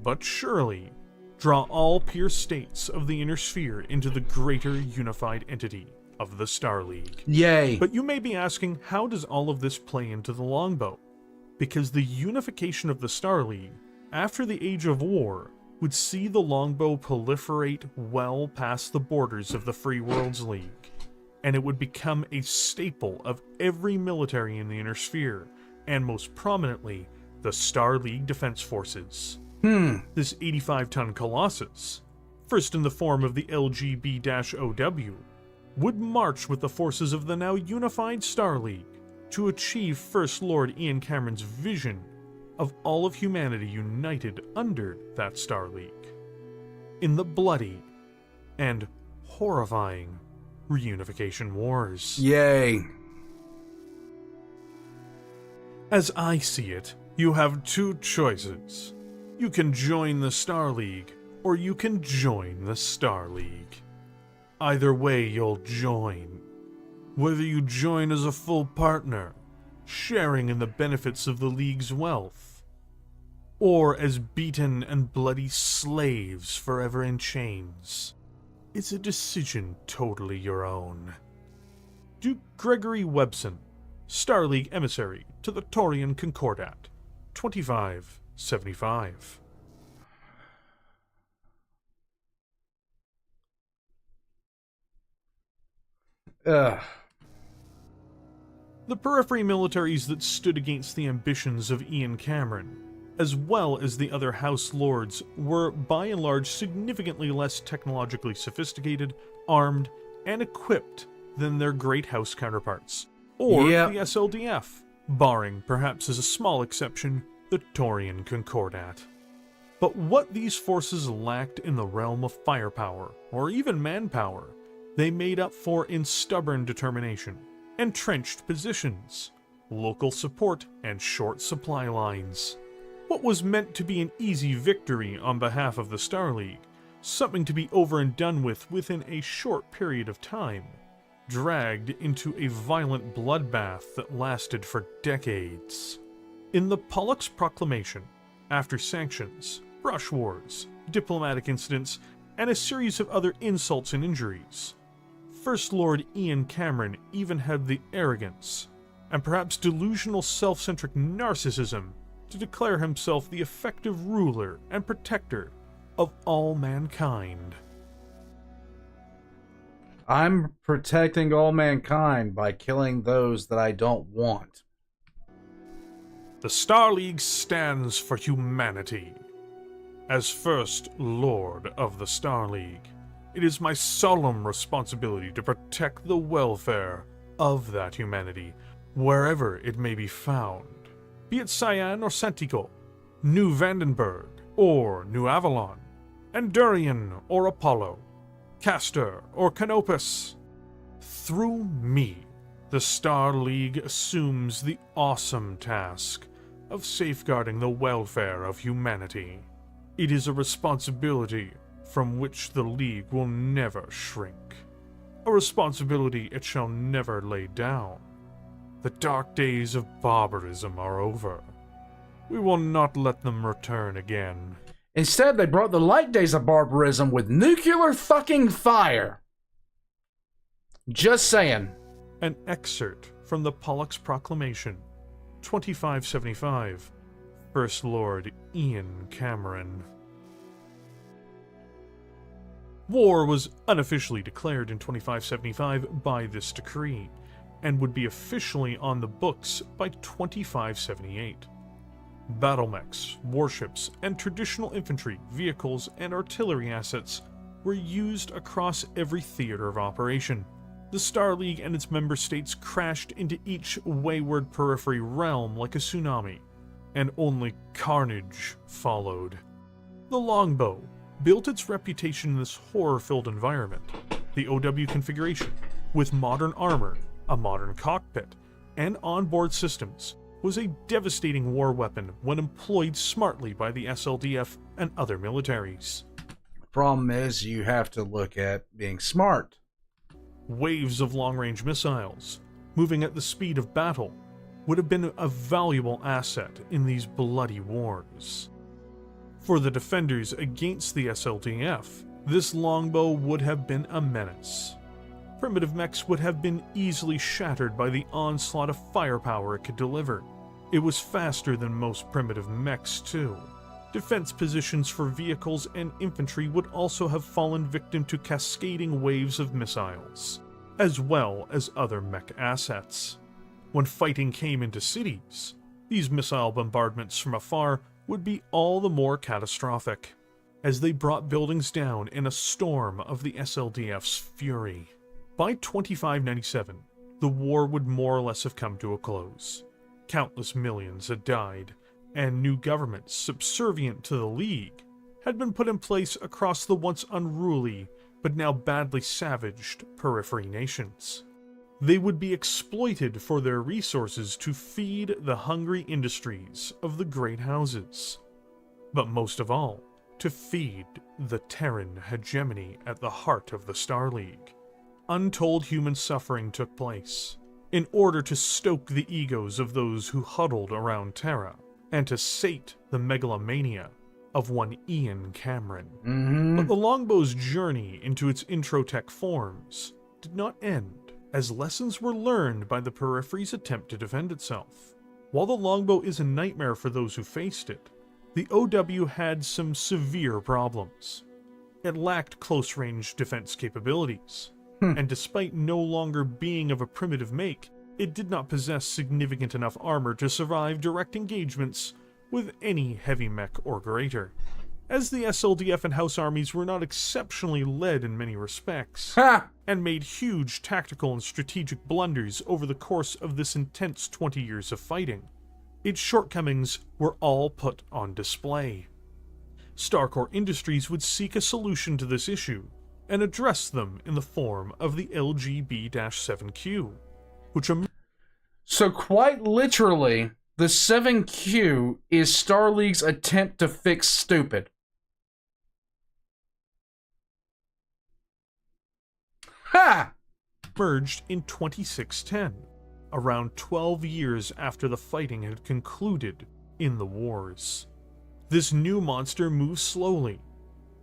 but surely, draw all peer states of the Inner Sphere into the greater unified entity of the Star League. Yay. But you may be asking, how does all of this play into the Longbow? Because the unification of the Star League, after the Age of War, would see the Longbow proliferate well past the borders of the Free Worlds League, and it would become a staple of every military in the Inner Sphere, and most prominently, the Star League Defense Forces. This 85-ton colossus, first in the form of the LGB-OW, would march with the forces of the now unified Star League to achieve First Lord Ian Cameron's vision of all of humanity united under that Star League, in the bloody and horrifying Reunification Wars. Yay. As I see it, you have two choices. You can join the Star League, or you can join the Star League. Either way, you'll join. Whether you join as a full partner, sharing in the benefits of the League's wealth, or as beaten and bloody slaves forever in chains, it's a decision totally your own. Duke Gregory Webson, Star League Emissary to the Taurian Concordat, 2575. Ugh. The periphery militaries that stood against the ambitions of Ian Cameron, as well as the other House Lords, were by and large significantly less technologically sophisticated, armed, and equipped than their Great House counterparts, or the SLDF, barring, perhaps as a small exception, the Taurian Concordat. But what these forces lacked in the realm of firepower, or even manpower, they made up for in stubborn determination, entrenched positions, local support, and short supply lines. What was meant to be an easy victory on behalf of the Star League, something to be over and done with within a short period of time, dragged into a violent bloodbath that lasted for decades. In the Pollux Proclamation, after sanctions, brush wars, diplomatic incidents, and a series of other insults and injuries, First Lord Ian Cameron even had the arrogance, and perhaps delusional self-centric narcissism, to declare himself the effective ruler and protector of all mankind. I'm protecting all mankind by killing those that I don't want. The Star League stands for humanity. As First Lord of the Star League, it is my solemn responsibility to protect the welfare of that humanity wherever it may be found, be it Cyan or Centico, New Vandenberg or New Avalon, Endurian or Apollo, Castor or Canopus. Through me, the Star League assumes the awesome task of safeguarding the welfare of humanity. It is a responsibility from which the League will never shrink. A responsibility it shall never lay down. The dark days of barbarism are over. We will not let them return again. Instead, they brought the light days of barbarism with nuclear fucking fire. Just saying. An excerpt from the Pollux Proclamation, 2575, First Lord Ian Cameron. War was unofficially declared in 2575 by this decree, and would be officially on the books by 2578. Battle mechs, warships, and traditional infantry, vehicles, and artillery assets were used across every theater of operation. The Star League and its member states crashed into each wayward periphery realm like a tsunami, and only carnage followed. The Longbow built its reputation in this horror-filled environment. The OW configuration, with modern armor, a modern cockpit, and onboard systems, was a devastating war weapon when employed smartly by the SLDF and other militaries. Problem is, you have to look at being smart. Waves of long-range missiles, moving at the speed of battle, would have been a valuable asset in these bloody wars. For the defenders against the SLDF, this longbow would have been a menace. Primitive mechs would have been easily shattered by the onslaught of firepower it could deliver. It was faster than most primitive mechs, too. Defense positions for vehicles and infantry would also have fallen victim to cascading waves of missiles, as well as other mech assets. When fighting came into cities, these missile bombardments from afar would be all the more catastrophic, as they brought buildings down in a storm of the SLDF's fury. By 2597, the war would more or less have come to a close. Countless millions had died, and new governments subservient to the League had been put in place across the once unruly but now badly savaged periphery nations. They would be exploited for their resources to feed the hungry industries of the great houses, but most of all, to feed the Terran hegemony at the heart of the Star League. Untold human suffering took place in order to stoke the egos of those who huddled around Terra, and to sate the megalomania of one Ian Cameron. But the Longbow's journey into its intro-tech forms did not end, as lessons were learned by the periphery's attempt to defend itself. While the Longbow is a nightmare for those who faced it, the OW had some severe problems. It lacked close-range defense capabilities, and despite no longer being of a primitive make, it did not possess significant enough armor to survive direct engagements with any heavy mech or greater. As the SLDF and House armies were not exceptionally led in many respects, and made huge tactical and strategic blunders over the course of this intense 20 years of fighting, its shortcomings were all put on display. Starcore Industries would seek a solution to this issue, and address them in the form of the LGB-7Q, which So quite literally, the 7Q is Star League's attempt to fix stupid. Ha! emerged in 2610, around 12 years after the fighting had concluded in the wars. This new monster moved slowly,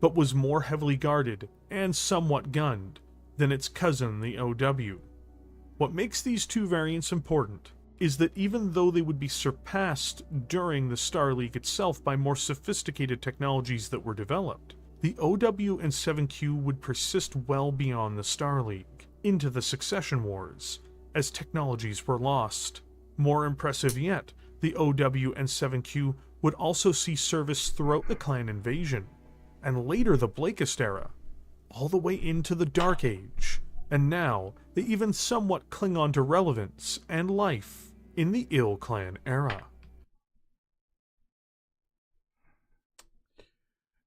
but was more heavily guarded and somewhat gunned than its cousin, the OW. What makes these two variants important is that even though they would be surpassed during the Star League itself by more sophisticated technologies that were developed, the OW and 7Q would persist well beyond the Star League, into the Succession Wars, as technologies were lost. More impressive yet, the OW and 7Q would also see service throughout the Clan Invasion, and later the Blakest era, all the way into the Dark Age, and now they even somewhat cling on to relevance and life in the Ill Clan era.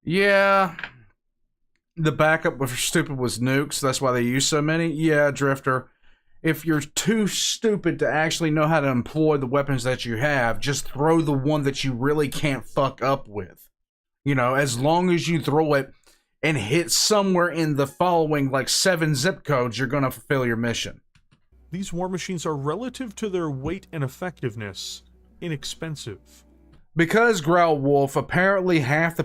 Yeah, the backup was stupid was nukes. That's why they use so many. Yeah, Drifter. If you're too stupid to actually know how to employ the weapons that you have, just throw the one that you really can't fuck up with. You know, as long as you throw it and hit somewhere in the following like 7 zip codes, you're going to fulfill your mission. These war machines are, relative to their weight and effectiveness, inexpensive. Because Growl Wolf, apparently half the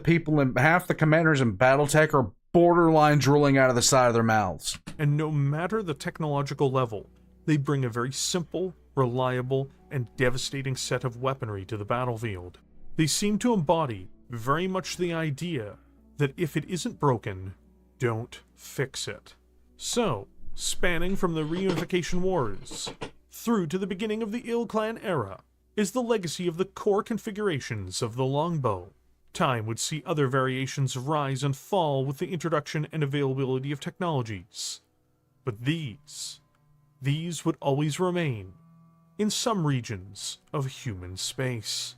commanders in Battletech are borderline drooling out of the side of their mouths. And no matter the technological level, they bring a very simple, reliable, and devastating set of weaponry to the battlefield. They seem to embody very much the idea that if it isn't broken, don't fix it. So, spanning from the Reunification Wars through to the beginning of the Ill Clan era is the legacy of the core configurations of the Longbow. Time would see other variations rise and fall with the introduction and availability of technologies. But these would always remain in some regions of human space.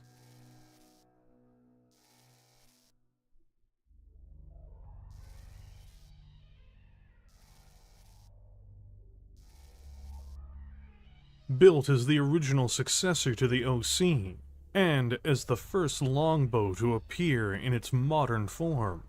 Built as the original successor to the OC, and as the first longbow to appear in its modern form,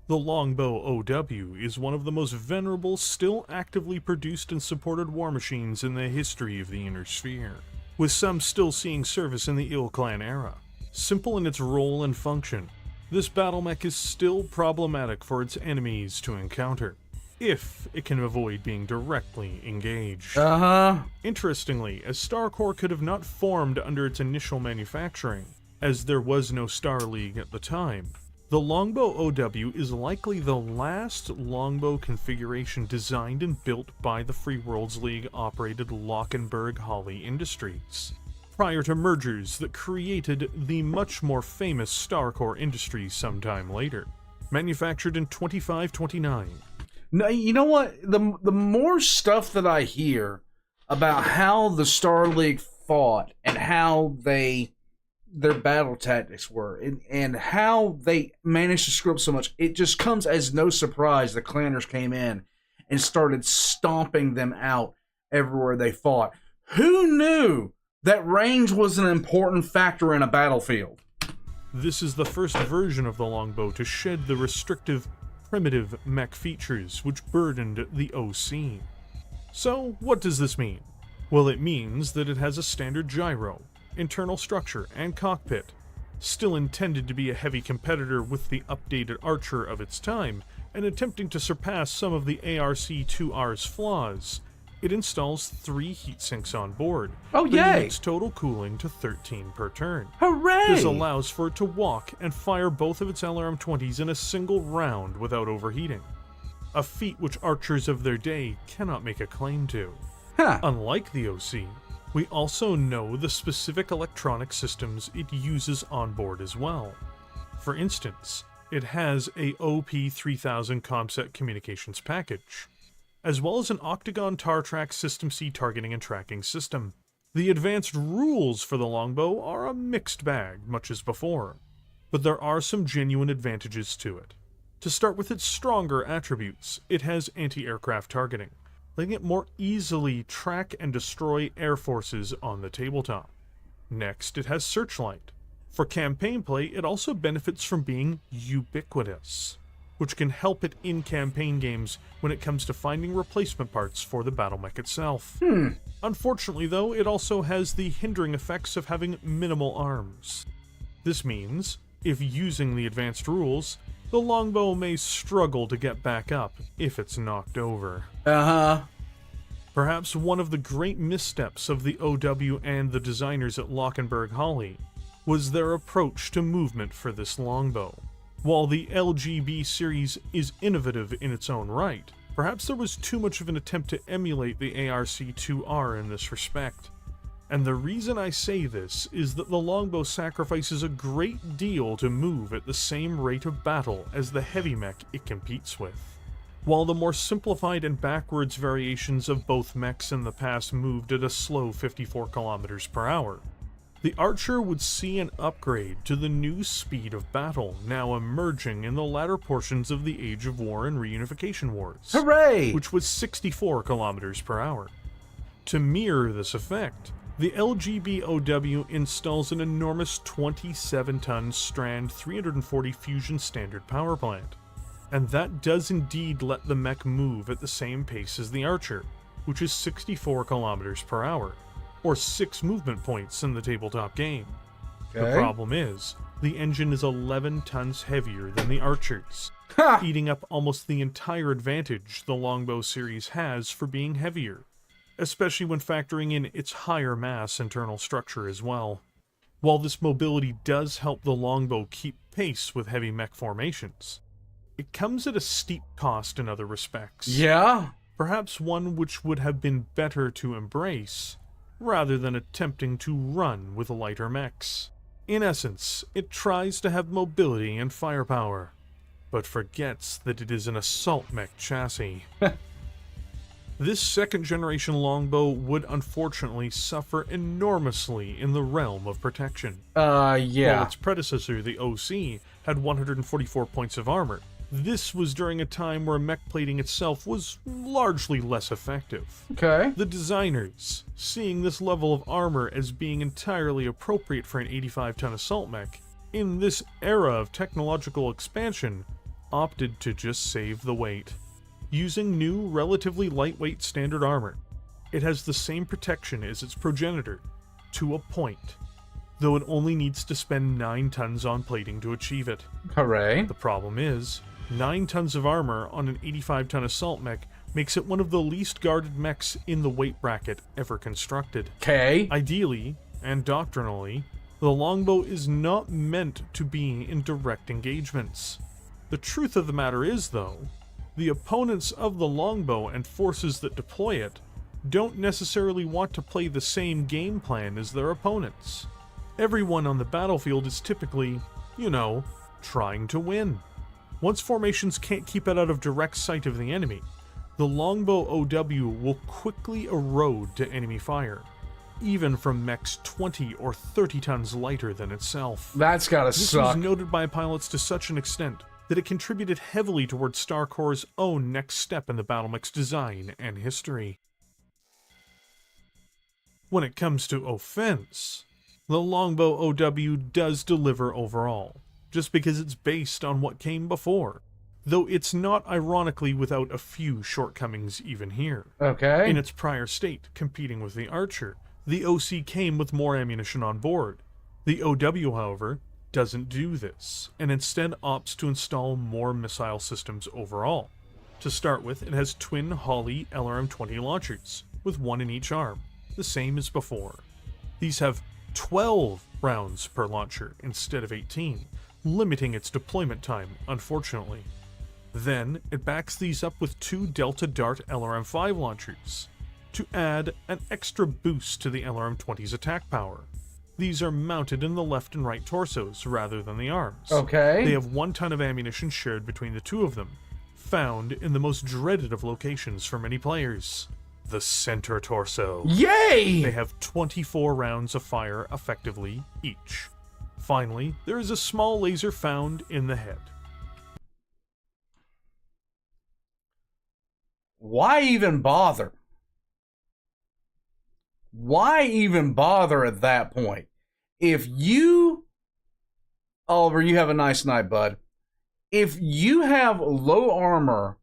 the Longbow OW is one of the most venerable, still actively produced and supported war machines in the history of the Inner Sphere, with some still seeing service in the Ill Clan era. Simple in its role and function, this battle mech is still problematic for its enemies to encounter, if it can avoid being directly engaged. Interestingly, as Starcore could have not formed under its initial manufacturing, as there was no Star League at the time, the Longbow OW is likely the last longbow configuration designed and built by the Free Worlds League-operated Lockenberg-Hawley Industries, prior to mergers that created the much more famous Starcore Industries sometime later, manufactured in 2529. No, you know what? The more stuff that I hear about how the Star League fought and how their battle tactics were and how they managed to screw up so much, it just comes as no surprise the clanners came in and started stomping them out everywhere they fought. Who knew that range was an important factor in a battlefield? This is the first version of the longbow to shed the restrictive primitive mech features which burdened the OC. So, what does this mean? Well, it means that it has a standard gyro, internal structure, and cockpit. Still intended to be a heavy competitor with the updated Archer of its time, and attempting to surpass some of the ARC-2R's flaws, it installs 3 heatsinks on board. Oh, yay! Its total cooling to 13 per turn. Hooray! This allows for it to walk and fire both of its LRM-20s in a single round without overheating. A feat which archers of their day cannot make a claim to. Huh. Unlike the OC, we also know the specific electronic systems it uses on board as well. For instance, it has a OP3000 ComSat communications package, as well as an Octagon Tar-Track System C targeting and tracking system. The advanced rules for the longbow are a mixed bag, much as before, but there are some genuine advantages to it. To start with its stronger attributes, it has anti-aircraft targeting, letting it more easily track and destroy air forces on the tabletop. Next, it has Searchlight. For campaign play, it also benefits from being ubiquitous, which can help it in campaign games when it comes to finding replacement parts for the battle mech itself. Unfortunately, though, it also has the hindering effects of having minimal arms. This means, if using the advanced rules, the longbow may struggle to get back up if it's knocked over. Perhaps one of the great missteps of the OW and the designers at Lockenberg-Hawley was their approach to movement for this longbow. While the LGB series is innovative in its own right, perhaps there was too much of an attempt to emulate the ARC-2R in this respect. And the reason I say this is that the longbow sacrifices a great deal to move at the same rate of battle as the heavy mech it competes with. while the more simplified and backwards variations of both mechs in the past moved at a slow 54 kilometers per hour. The Archer would see an upgrade to the new speed of battle now emerging in the latter portions of the Age of War and Reunification Wars, Hooray! which was 64 kilometers per hour. To mirror this effect, the LGB OW installs an enormous 27-ton Strand 340 Fusion Standard power plant, and that does indeed let the mech move at the same pace as the Archer, which is 64 kilometers per hour, or 6 movement points in the tabletop game. Okay. The problem is, the engine is 11 tons heavier than the Archer's, Ha! eating up almost the entire advantage the Longbow series has for being heavier, especially when factoring in its higher mass internal structure as well. While this mobility does help the Longbow keep pace with heavy mech formations, it comes at a steep cost in other respects. Yeah? Perhaps one which would have been better to embrace, rather than attempting to run with lighter mechs. In essence, it tries to have mobility and firepower, but forgets that it is an assault mech chassis. This second-generation Longbow would unfortunately suffer enormously in the realm of protection. Yeah. While its predecessor, the OC, had 144 points of armor, this was during a time where mech plating itself was largely less effective. Okay. The designers, seeing this level of armor as being entirely appropriate for an 85-ton assault mech, in this era of technological expansion, opted to just save the weight. Using new, relatively lightweight standard armor, it has the same protection as its progenitor, to a point, though it only needs to spend 9 tons on plating to achieve it. Hooray. The problem is, 9 tons of armor on an 85-ton assault mech makes it one of the least guarded mechs in the weight bracket ever constructed. Okay. Ideally, and doctrinally, the Longbow is not meant to be in direct engagements. The truth of the matter is, though, the opponents of the Longbow and forces that deploy it don't necessarily want to play the same game plan as their opponents. Everyone on the battlefield is typically, trying to win. Once formations can't keep it out of direct sight of the enemy, the Longbow OW will quickly erode to enemy fire, even from mechs 20 or 30 tons lighter than itself. That's gotta This suck. was noted by pilots to such an extent that it contributed heavily towards Starcore's own next step in the battle mech's design and history. When it comes to offense, the Longbow OW does deliver overall, just because it's based on what came before, though it's not ironically without a few shortcomings even here. Okay. In its prior state, competing with the Archer, the OC came with more ammunition on board. The OW, however, doesn't do this, and instead opts to install more missile systems overall. To start with, it has twin Holly LRM-20 launchers, with 1 in each arm, the same as before. These have 12 rounds per launcher instead of 18, limiting its deployment time, unfortunately. Then, it backs these up with 2 Delta Dart LRM-5 launchers, to add an extra boost to the LRM-20's attack power. These are mounted in the left and right torsos rather than the arms. Okay. They have 1 ton of ammunition shared between the 2 of them, found in the most dreaded of locations for many players, the center torso. Yay! They have 24 rounds of fire effectively each. Finally, there is a small laser found in the head. Why even bother? Why even bother at that point? If you, Oliver, you have a nice night, bud. If you have low armor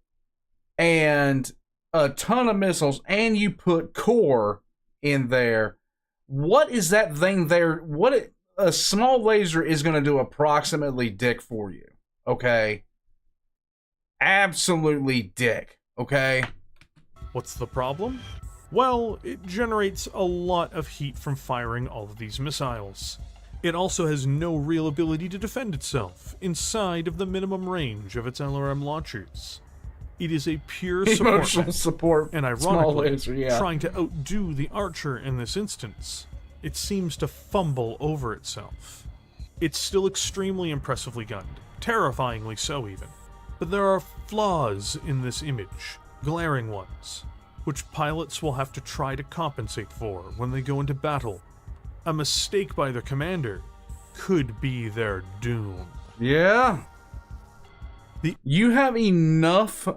and a ton of missiles and you put core in there, what is that thing there? A small laser is going to do approximately dick for you. Okay? Absolutely dick. Okay? What's the problem? Well, it generates a lot of heat from firing all of these missiles. It also has no real ability to defend itself inside of the minimum range of its LRM launchers. It is a pure support Emotional mech, support. and Small ironically, laser, yeah. trying to outdo the Archer in this instance, it seems to fumble over itself. It's still extremely impressively gunned, terrifyingly so even, But there are flaws in this image, glaring ones, which pilots will have to try to compensate for when they go into battle. A mistake by their commander could be their doom. Yeah. You have enough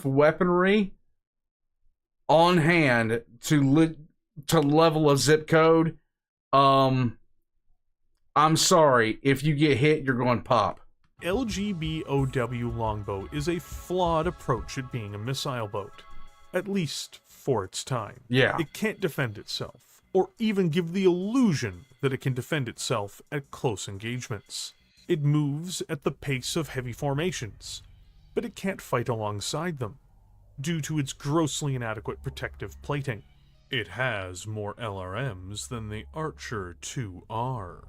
weaponry on hand to level a zip code. I'm sorry, if you get hit, you're going pop. Longbow OW Longbow is a flawed approach at being a missile boat, at least for its time. Yeah. It can't defend itself, or even give the illusion that it can defend itself at close engagements. It moves at the pace of heavy formations, but it can't fight alongside them, due to its grossly inadequate protective plating. It has more LRMs than the Archer 2R.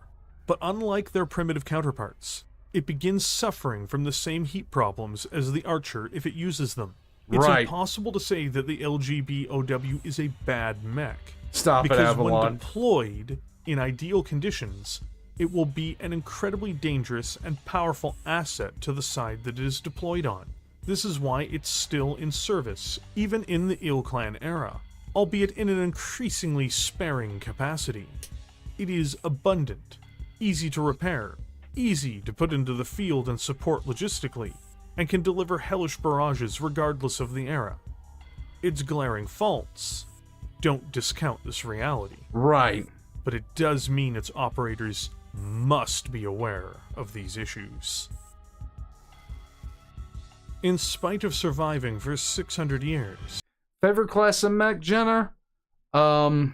But unlike their primitive counterparts, it begins suffering from the same heat problems as the Archer if it uses them. It's impossible to say that the Longbow OW is a bad mech. Stop it, because Avalon. when deployed in ideal conditions, it will be an incredibly dangerous and powerful asset to the side that it is deployed on. This is why it's still in service, even in the Ill Clan era, albeit in an increasingly sparing capacity. It is abundant, easy to repair, easy to put into the field and support logistically, and can deliver hellish barrages regardless of the era. Its glaring faults don't discount this reality. Right. But it does mean its operators must be aware of these issues. In spite of surviving for 600 years. Favorite class of mech, Jenner? I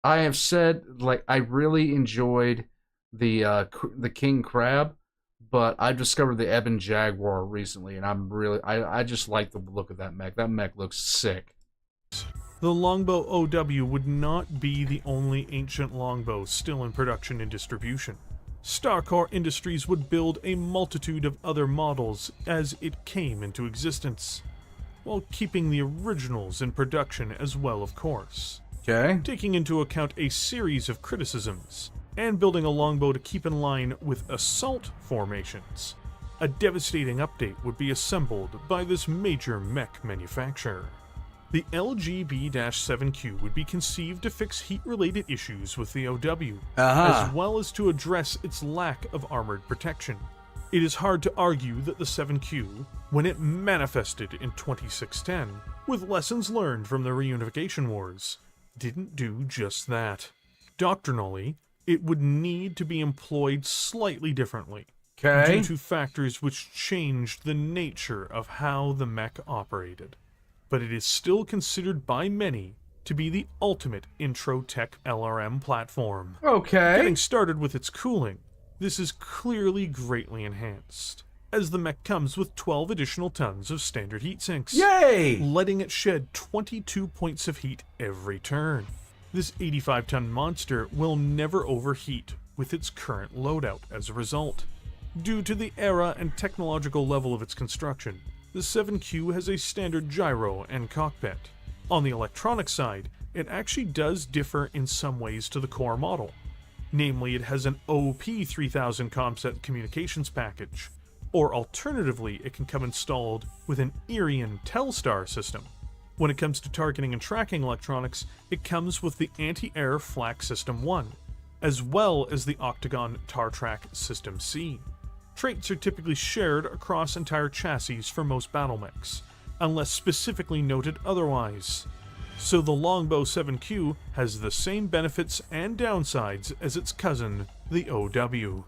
have said, like, I really enjoyed the King Crab, but I discovered the Ebon Jaguar recently, and I just like the look of that mech. That mech looks sick. The Longbow OW would not be the only ancient longbow still in production and distribution. Starcore Industries would build a multitude of other models as it came into existence, while keeping the originals in production as well, of course. Okay. Taking into account a series of criticisms, and building a longbow to keep in line with assault formations, a devastating update would be assembled by this major mech manufacturer. The LGB-7Q would be conceived to fix heat-related issues with the OW, as well as to address its lack of armored protection. It is hard to argue that the 7Q, when it manifested in 2610, with lessons learned from the Reunification Wars, didn't do just that. Doctrinally, it would need to be employed slightly differently, due to factors which changed the nature of how the mech operated. But it is still considered by many to be the ultimate intro tech LRM platform. Okay. Getting started with its cooling, this is clearly greatly enhanced, as the mech comes with 12 additional tons of standard heat sinks. Yay! Letting it shed 22 points of heat every turn. This 85-ton monster will never overheat with its current loadout as a result. Due to the era and technological level of its construction, the 7Q has a standard gyro and cockpit. On the electronic side, it actually does differ in some ways to the core model. Namely, it has an OP3000 comset communications package, or alternatively, it can come installed with an Irian Telstar system. When it comes to targeting and tracking electronics, it comes with the Anti-Air Flak System 1, as well as the Octagon Tartrack System C. Traits are typically shared across entire chassis for most battle mechs, unless specifically noted otherwise. So the Longbow 7Q has the same benefits and downsides as its cousin, the OW.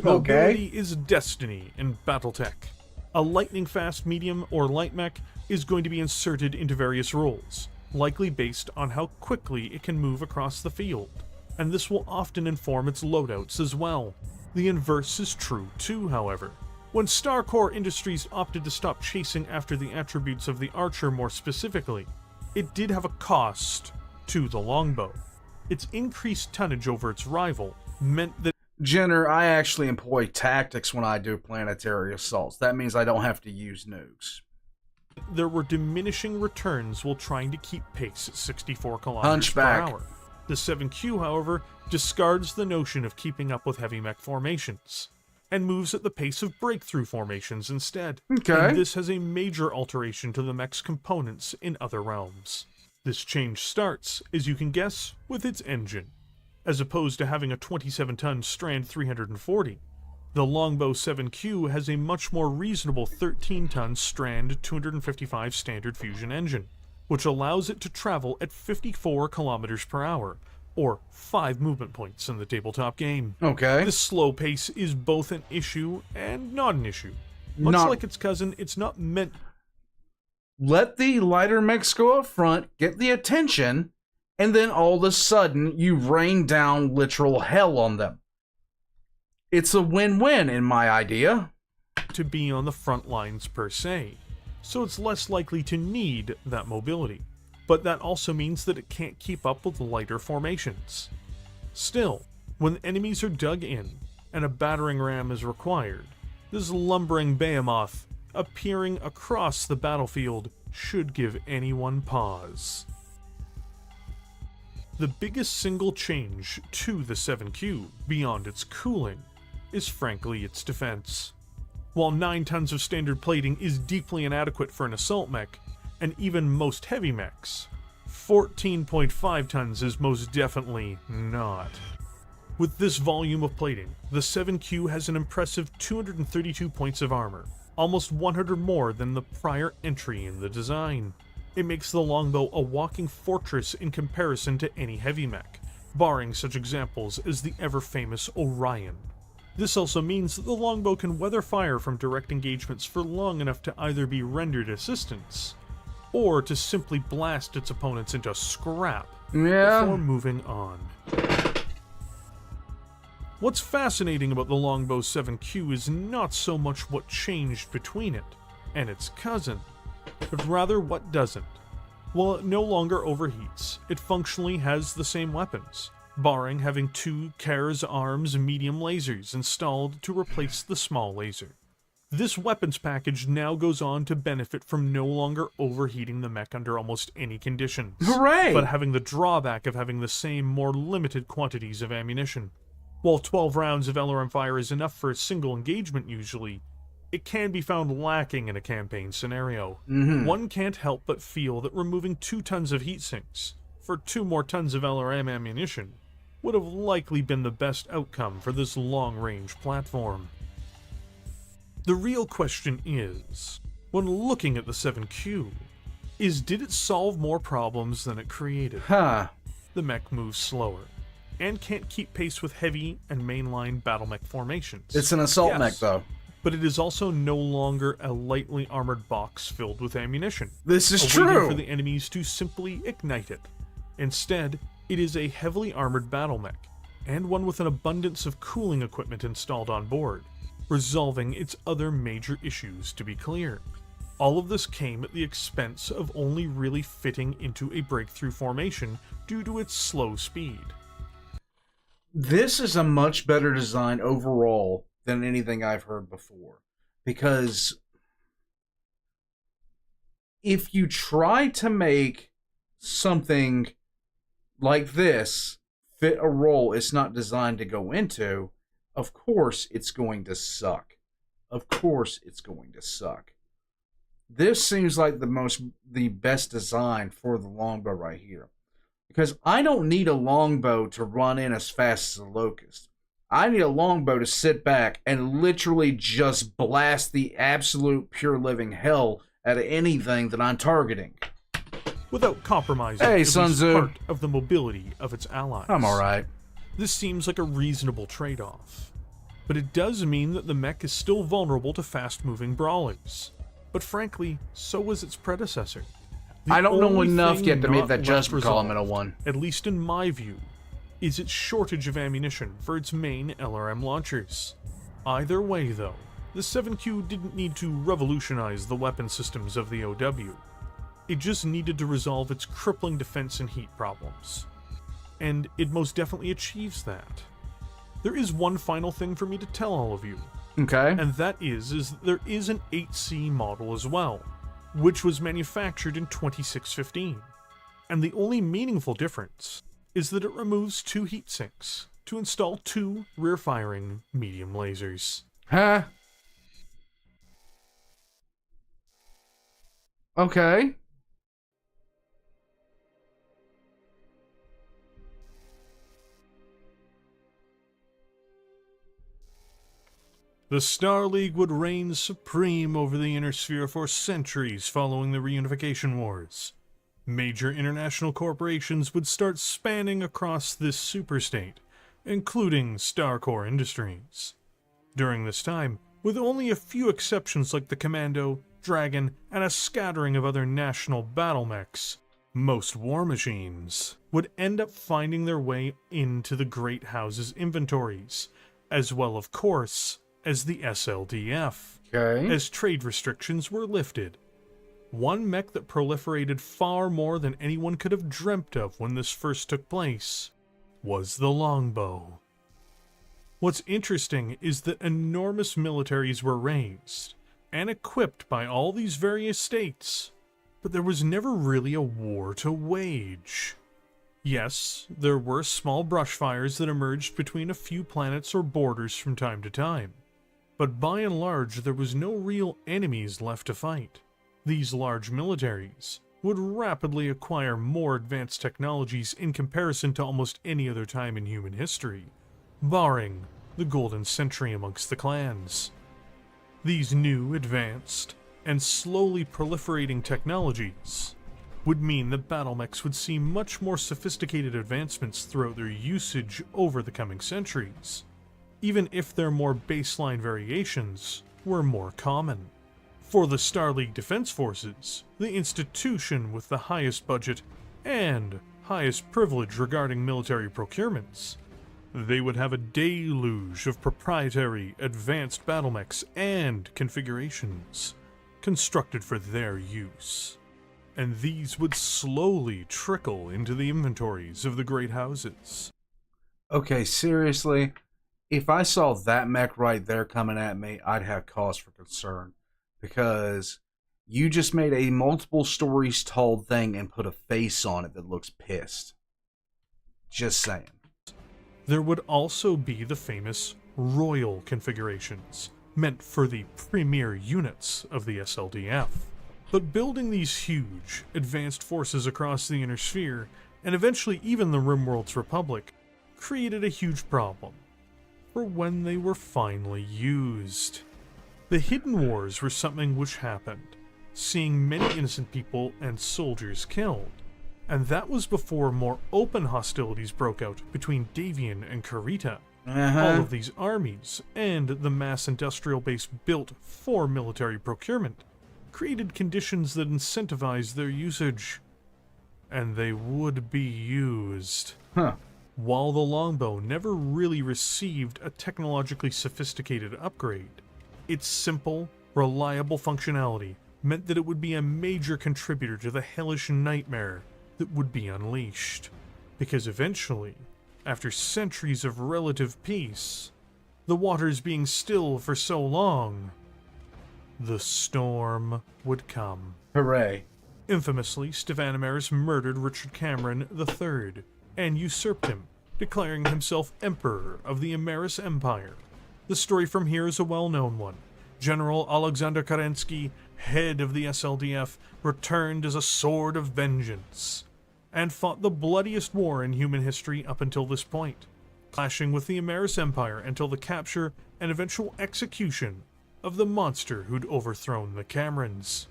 Mobility is destiny in Battletech. A lightning-fast medium or light mech is going to be inserted into various roles, likely based on how quickly it can move across the field, and this will often inform its loadouts as well. The inverse is true too, however. When Starcore Industries opted to stop chasing after the attributes of the Archer more specifically, it did have a cost to the longbow. Its increased tonnage over its rival meant that Jenner, I actually employ tactics when I do planetary assaults. That means I don't have to use nukes. There were diminishing returns while trying to keep pace at 64 kilometers Hunchback. per hour. The 7Q, however, discards the notion of keeping up with heavy mech formations, and moves at the pace of breakthrough formations instead. Okay. And this has a major alteration to the mech's components in other realms. This change starts, as you can guess, with its engine. As opposed to having a 27-ton Strand 340, the Longbow 7Q has a much more reasonable 13-ton Strand 255 standard fusion engine, which allows it to travel at 54 kilometers per hour, or 5 movement points in the tabletop game. Okay. This slow pace is both an issue and not an issue. Much like its cousin, it's not meant... Let the lighter mechs go up front, get the attention, and then all of a sudden you rain down literal hell on them. It's a win-win in my idea. to be on the front lines per se, so it's less likely to need that mobility. But that also means that it can't keep up with lighter formations. Still, when enemies are dug in and a battering ram is required, this lumbering behemoth appearing across the battlefield should give anyone pause. The biggest single change to the 7Q, beyond its cooling, is frankly its defense. While 9 tons of standard plating is deeply inadequate for an assault mech, and even most heavy mechs, 14.5 tons is most definitely not. With this volume of plating, the 7Q has an impressive 232 points of armor, almost 100 more than the prior entry in the design. It makes the Longbow a walking fortress in comparison to any heavy mech, barring such examples as the ever-famous Orion. This also means that the Longbow can weather fire from direct engagements for long enough to either be rendered assistance, or to simply blast its opponents into scrap before moving on. What's fascinating about the Longbow 7Q is not so much what changed between it and its cousin, but rather what doesn't. While it no longer overheats, it functionally has the same weapons, barring having 2 Kara's Arms medium lasers installed to replace the small laser. This weapons package now goes on to benefit from no longer overheating the mech under almost any conditions, Hooray! but having the drawback of having the same more limited quantities of ammunition. While 12 rounds of LRM fire is enough for a single engagement usually, it can be found lacking in a campaign scenario. One can't help but feel that removing 2 tons of heat sinks for 2 more tons of LRM ammunition would have likely been the best outcome for this long-range platform. The real question is, when looking at the 7Q, did it solve more problems than it created? The mech moves slower, and can't keep pace with heavy and mainline battle mech formations. It's an assault mech, though. But it is also no longer a lightly armored box filled with ammunition. This is waiting true! for the enemies to simply ignite it. Instead, it is a heavily armored battle mech, and one with an abundance of cooling equipment installed on board, resolving its other major issues, to be clear. All of this came at the expense of only really fitting into a breakthrough formation due to its slow speed. This is a much better design overall than anything I've heard before. Because if you try to make something like this fit a role it's not designed to go into, of course it's going to suck. Of course it's going to suck. This seems like the best design for the Longbow right here. Because I don't need a Longbow to run in as fast as a Locust. I need a Longbow to sit back and literally just blast the absolute pure living hell out of anything that I'm targeting. Without compromising Hey, at Sun least Tzu. part of the mobility of its allies. I'm alright. This seems like a reasonable trade-off. But it does mean that the mech is still vulnerable to fast-moving brawlers. But frankly, so was its predecessor. I don't know only enough thing yet to make not that left judgment call in resolved, a 1. at least in my view, is its shortage of ammunition for its main LRM launchers. Either way though, the 7Q didn't need to revolutionize the weapon systems of the OW. It just needed to resolve its crippling defense and heat problems. And it most definitely achieves that. There is one final thing for me to tell all of you, Okay. and that is that there is an 8C model as well, which was manufactured in 2615. And the only meaningful difference is that it removes 2 heat sinks to install 2 rear-firing medium lasers. Huh? Okay. The Star League would reign supreme over the Inner Sphere for centuries following the Reunification Wars. Major international corporations would start spanning across this superstate, including Starcore Industries. During this time, with only a few exceptions like the Commando, Dragon, and a scattering of other national battle mechs, most war machines would end up finding their way into the Great House's inventories, as well, of course, as the SLDF, Okay. as trade restrictions were lifted. One mech that proliferated far more than anyone could have dreamt of when this first took place was the Longbow. What's interesting is that enormous militaries were raised and equipped by all these various states, but there was never really a war to wage. Yes, there were small brush fires that emerged between a few planets or borders from time to time, but by and large there was no real enemies left to fight. These large militaries would rapidly acquire more advanced technologies in comparison to almost any other time in human history, barring the Golden Century amongst the clans. These new, advanced, and slowly proliferating technologies would mean that battle mechs would see much more sophisticated advancements throughout their usage over the coming centuries, even if their more baseline variations were more common. For the Star League Defense Forces, the institution with the highest budget and highest privilege regarding military procurements, they would have a deluge of proprietary advanced battle mechs and configurations constructed for their use. And these would slowly trickle into the inventories of the great houses. Okay, seriously, if I saw that mech right there coming at me, I'd have cause for concern. Because you just made a multiple stories told thing and put a face on it that looks pissed. Just saying. There would also be the famous Royal configurations, meant for the premier units of the SLDF. But building these huge, advanced forces across the Inner Sphere, and eventually even the RimWorld's Republic, created a huge problem for when they were finally used. The Hidden Wars were something which happened, seeing many innocent people and soldiers killed, and that was before more open hostilities broke out between Davian and Karita. All of these armies, and the mass industrial base built for military procurement, created conditions that incentivized their usage, and they would be used. While the Longbow never really received a technologically sophisticated upgrade, its simple, reliable functionality meant that it would be a major contributor to the hellish nightmare that would be unleashed. Because eventually, after centuries of relative peace, the waters being still for so long, the storm would come. Hooray. Infamously, Stephanamaris murdered Richard Cameron III and usurped him, declaring himself Emperor of the Amaris Empire. The story from here is a well-known one. General Alexander Kerensky, head of the SLDF, returned as a sword of vengeance, and fought the bloodiest war in human history up until this point, clashing with the Amaris Empire until the capture and eventual execution of the monster who'd overthrown the Camerons.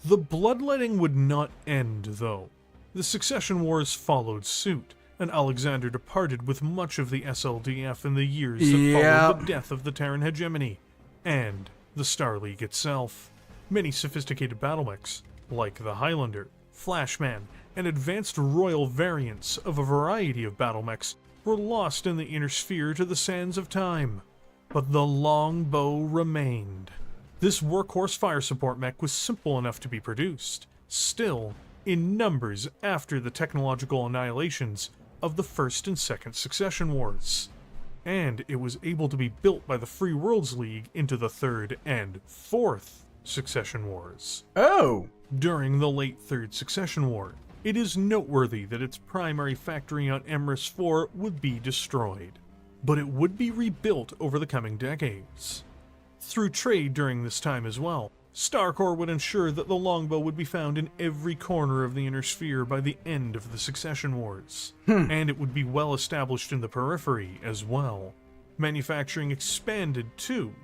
The bloodletting would not end, though. The succession wars followed suit, and Alexander departed with much of the SLDF in the years that followed the death of the Terran hegemony, and the Star League itself. Many sophisticated battle mechs, like the Highlander, Flashman, and advanced royal variants of a variety of battle mechs, were lost in the Inner Sphere to the sands of time. But the Longbow remained. This workhorse fire support mech was simple enough to be produced, still in numbers after the technological annihilations of the First and Second Succession Wars. And it was able to be built by the Free Worlds League into the Third and Fourth Succession Wars. Oh! During the late Third Succession War, it is noteworthy that its primary factory on Emrys 4 would be destroyed, but it would be rebuilt over the coming decades. Through trade during this time as well, Starcore would ensure that the longbow would be found in every corner of the Inner Sphere by the end of the Succession Wars, and it would be well established in the periphery as well. Manufacturing expanded too,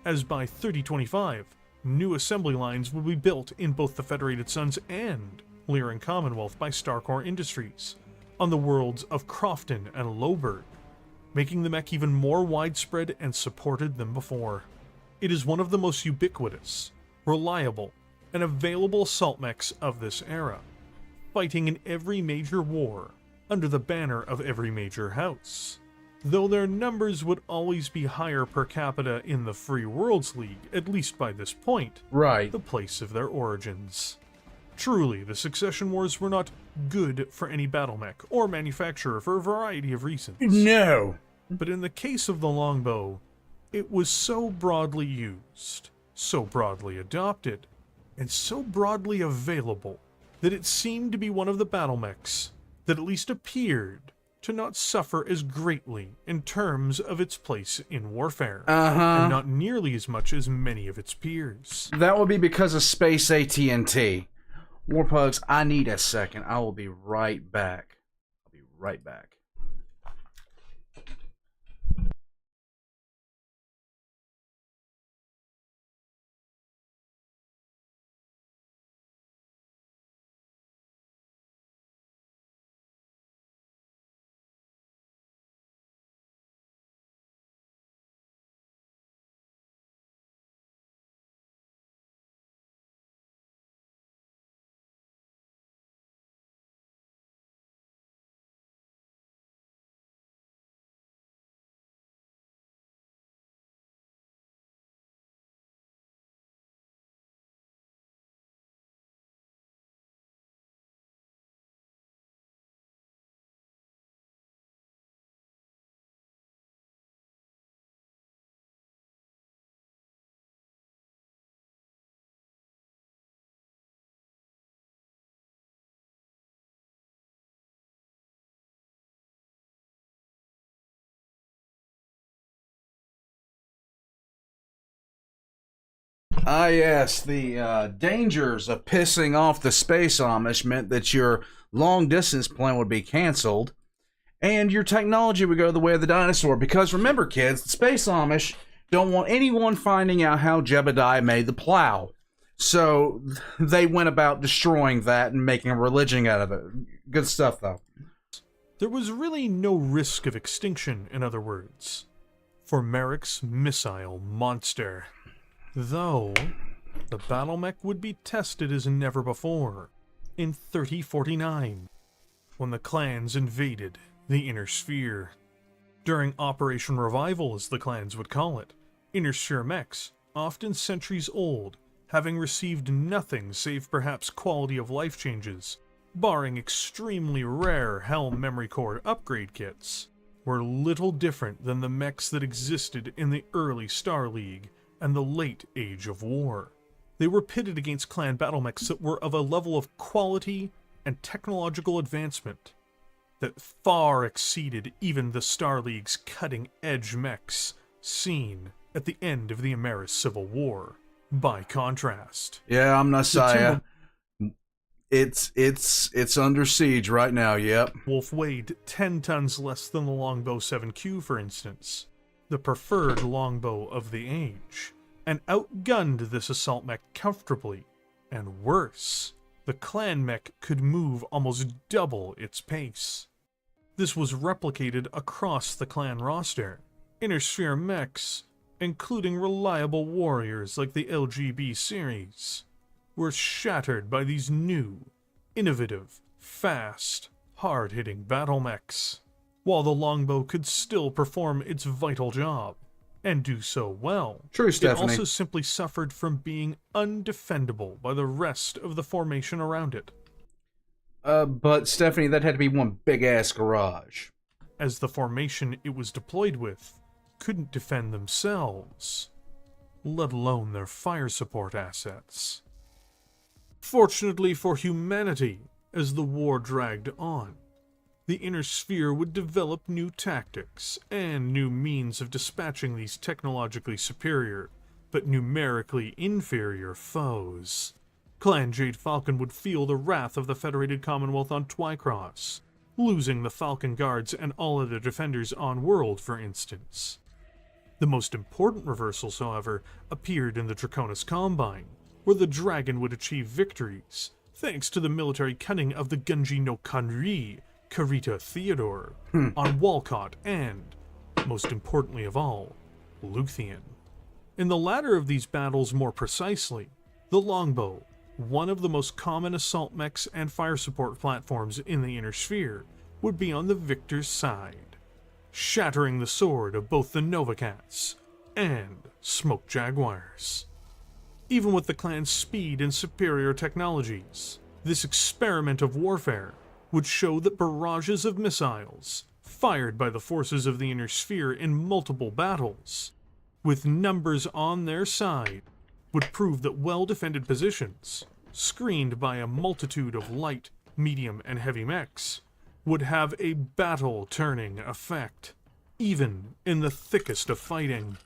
as by 3025, new assembly lines would be built in both the Federated Suns and Lyran Commonwealth by Starcore Industries, on the worlds of Crofton and Lowberg, making the mech even more widespread and supported than before. It is one of the most ubiquitous, reliable, and available assault mechs of this era, fighting in every major war under the banner of every major house, though their numbers would always be higher per capita in the Free Worlds League, at least by this point, Right. the place of their origins. Truly, the Succession Wars were not good for any battle mech or manufacturer for a variety of reasons. No. But in the case of the longbow, it was so broadly used, so broadly adopted, and so broadly available that it seemed to be one of the battle mechs that at least appeared to not suffer as greatly in terms of its place in warfare, and not nearly as much as many of its peers. That would be because of Space AT&T. Warpugs, I need a second. I will be right back. I'll be right back. Ah, yes, the dangers of pissing off the space Amish meant that your long-distance plan would be canceled, and your technology would go the way of the dinosaur. Because remember, kids, the space Amish don't want anyone finding out how Jebediah made the plow. So they went about destroying that and making a religion out of it. Good stuff, though. There was really no risk of extinction, in other words, for Merrick's missile monster. Though, the battle mech would be tested as never before in 3049, when the clans invaded the Inner Sphere. During Operation Revival, as the clans would call it, Inner Sphere mechs, often centuries old, having received nothing save perhaps quality of life changes, barring extremely rare Helm memory core upgrade kits, were little different than the mechs that existed in the early Star League and the late Age of War. They were pitted against clan battle mechs that were of a level of quality and technological advancement that far exceeded even the Star League's cutting-edge mechs seen at the end of the Ameris Civil War. By contrast, Yeah, I'm Messiah. It's under siege right now, yep. Wolf weighed 10 tons less than the Longbow 7Q, for instance, the preferred longbow of the age, and outgunned this assault mech comfortably. And worse, the clan mech could move almost double its pace. This was replicated across the clan roster. Inner Sphere mechs, including reliable warriors like the LGB series, were shattered by these new, innovative, fast, hard-hitting battle mechs, while the longbow could still perform its vital job, and do so well. True, Stephanie. It also simply suffered from being undefendable by the rest of the formation around it, But Stephanie, that had to be one big-ass garage. as the formation it was deployed with couldn't defend themselves, let alone their fire support assets. Fortunately for humanity, as the war dragged on, the Inner Sphere would develop new tactics and new means of dispatching these technologically superior, but numerically inferior foes. Clan Jade Falcon would feel the wrath of the Federated Commonwealth on Twycross, losing the Falcon Guards and all other defenders on World, for instance. The most important reversals, however, appeared in the Draconis Combine, where the dragon would achieve victories, thanks to the military cunning of the Gunji no Kanri, Karita Theodore, on Walcott and, most importantly of all, Luthien. In the latter of these battles more precisely, the Longbow, one of the most common assault mechs and fire support platforms in the Inner Sphere, would be on the victor's side, shattering the sword of both the Nova Cats and Smoke Jaguars. Even with the clan's speed and superior technologies, this experiment of warfare would show that barrages of missiles, fired by the forces of the Inner Sphere in multiple battles, with numbers on their side, would prove that well-defended positions, screened by a multitude of light, medium, and heavy mechs, would have a battle-turning effect, even in the thickest of fighting.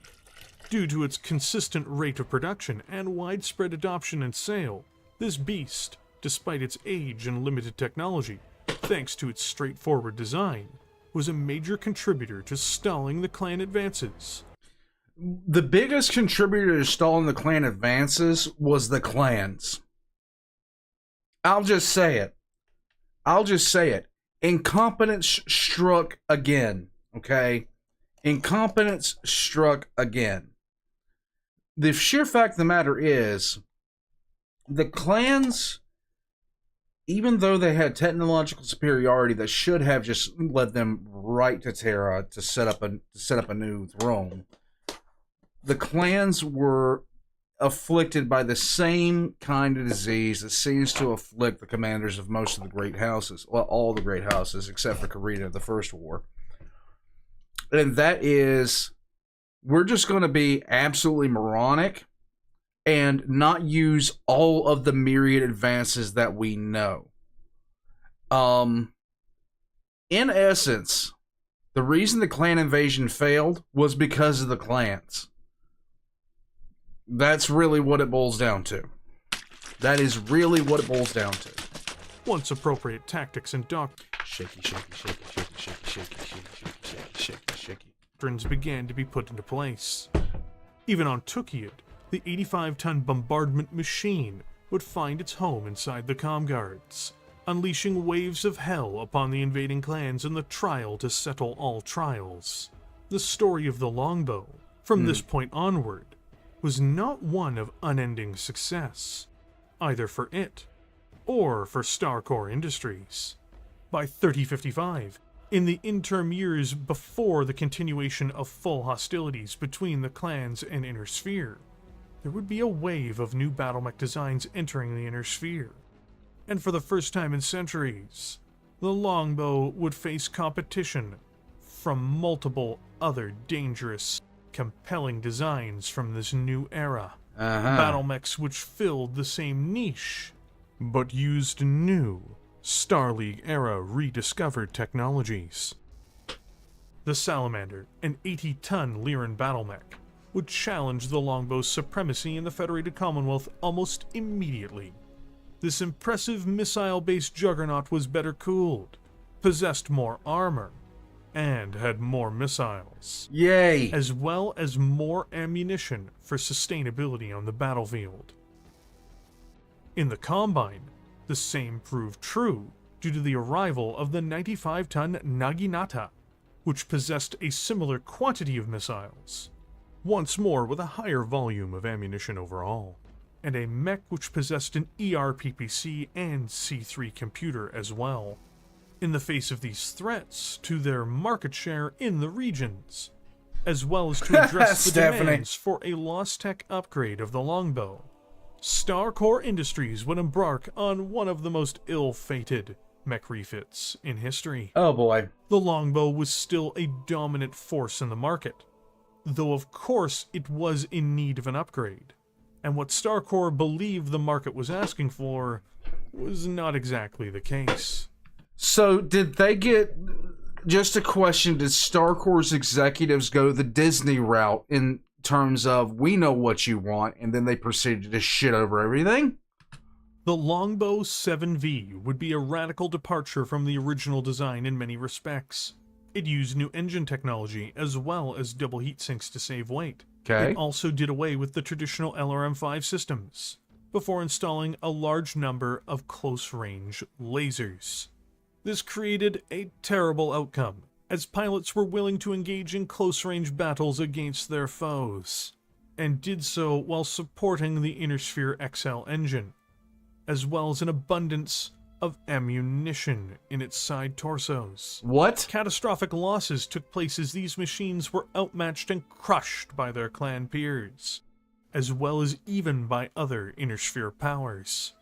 Due to its consistent rate of production and widespread adoption and sale, this beast, despite its age and limited technology, thanks to its straightforward design, was a major contributor to stalling the clan advances. The biggest contributor to stalling the clan advances was the clans. I'll just say it. Incompetence struck again, okay? Incompetence struck again. The sheer fact of the matter is, the clans, even though they had technological superiority that should have just led them right to Terra to set up a new throne, the clans were afflicted by the same kind of disease that seems to afflict the commanders of most of the great houses. Well, all the great houses, except for Karita, the First War. And that is, we're just going to be absolutely moronic and not use all of the myriad advances that we know. In essence, the reason the clan invasion failed was because of the clans. That's really what it boils down to. That is really what it boils down to. Once appropriate tactics and Shaky. doctrines began to be put into place. Even on Tukiad, the 85-ton bombardment machine would find its home inside the comm guards, unleashing waves of hell upon the invading clans in the trial to settle all trials. The story of the Longbow, from this point onward, was not one of unending success, either for it or for Starcore Industries. By 3055, in the interim years before the continuation of full hostilities between the clans and Inner Sphere, there would be a wave of new battlemech designs entering the Inner Sphere. And for the first time in centuries, the Longbow would face competition from multiple other dangerous, compelling designs from this new era. Battlemechs which filled the same niche, but used new Star League era rediscovered technologies. The Salamander, an 80-ton Lyran battlemech, would challenge the Longbow's supremacy in the Federated Commonwealth almost immediately. This impressive missile-based juggernaut was better cooled, possessed more armor, and had more missiles. Yay! As well as more ammunition for sustainability on the battlefield. In the Combine, the same proved true due to the arrival of the 95-ton Naginata, which possessed a similar quantity of missiles, once more with a higher volume of ammunition overall, and a mech which possessed an ERPPC and C3 computer as well. In the face of these threats to their market share in the regions, as well as to address the demands for a Lost Tech upgrade of the Longbow, Starcore Industries would embark on one of the most ill-fated mech refits in history. Oh boy. The Longbow was still a dominant force in the market, though of course it was in need of an upgrade, and what Starcore believed the market was asking for was not exactly the case. So did they get, just a question, did Starcore's executives go the Disney route in terms of, we know what you want, and then they proceeded to shit over everything. The Longbow 7V would be a radical departure from the original design in many respects. It used new engine technology as well as double heat sinks to save weight. Okay. It also did away with the traditional LRM-5 systems, before installing a large number of close-range lasers. This created a terrible outcome, as pilots were willing to engage in close-range battles against their foes, and did so while supporting the Innersphere XL engine, as well as an abundance of ammunition in its side torsos. What? Catastrophic losses took place as these machines were outmatched and crushed by their clan peers, as well as even by other Innersphere powers.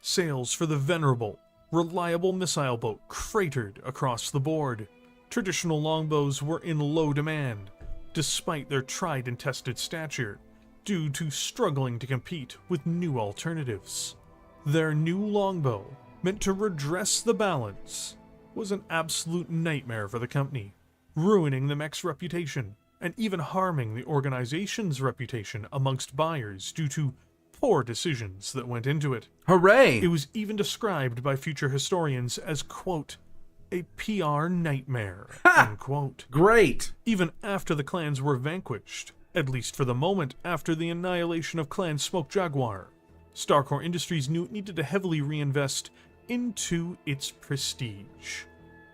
Sales for the venerable, reliable missile boat cratered across the board. Traditional longbows were in low demand, despite their tried and tested stature, due to struggling to compete with new alternatives. Their new longbow, meant to redress the balance, was an absolute nightmare for the company, ruining the mech's reputation and even harming the organization's reputation amongst buyers due to poor decisions that went into it. Hooray! It was even described by future historians as, quote, a PR nightmare, unquote. Great! Even after the clans were vanquished, at least for the moment after the annihilation of Clan Smoke Jaguar, Starcore Industries knew it needed to heavily reinvest into its prestige,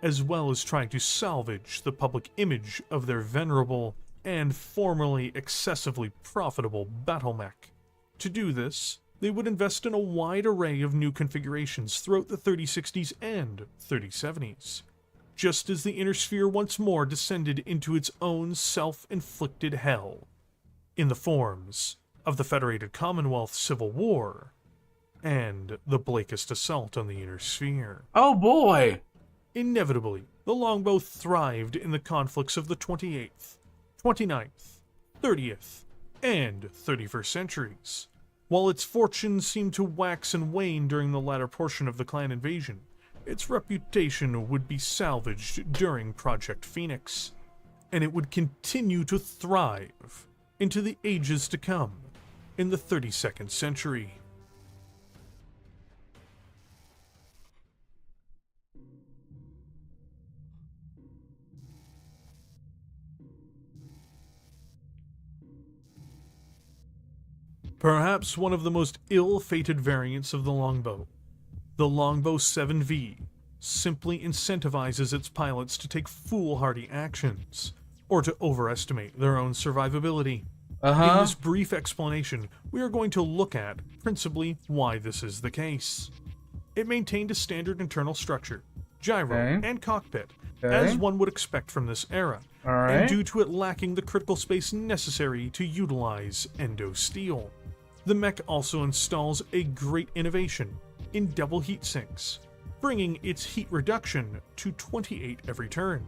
as well as trying to salvage the public image of their venerable and formerly excessively profitable battle mech. To do this, they would invest in a wide array of new configurations throughout the 3060s and 3070s, just as the Innersphere once more descended into its own self-inflicted hell, in the forms of the Federated Commonwealth Civil War and the Blakest assault on the Innersphere. Oh boy! Inevitably, the longbow thrived in the conflicts of the 28th, 29th, 30th, and 31st centuries. While its fortunes seemed to wax and wane during the latter portion of the clan invasion, its reputation would be salvaged during Project Phoenix, and it would continue to thrive into the ages to come in the 32nd century. Perhaps one of the most ill-fated variants of the longbow, the Longbow 7V, simply incentivizes its pilots to take foolhardy actions, or to overestimate their own survivability. In this brief explanation, we are going to look at, principally, why this is the case. It maintained a standard internal structure, gyro, and cockpit, as one would expect from this era, and due to it lacking the critical space necessary to utilize endo steel. The mech also installs a great innovation in double heat sinks, bringing its heat reduction to 28 every turn,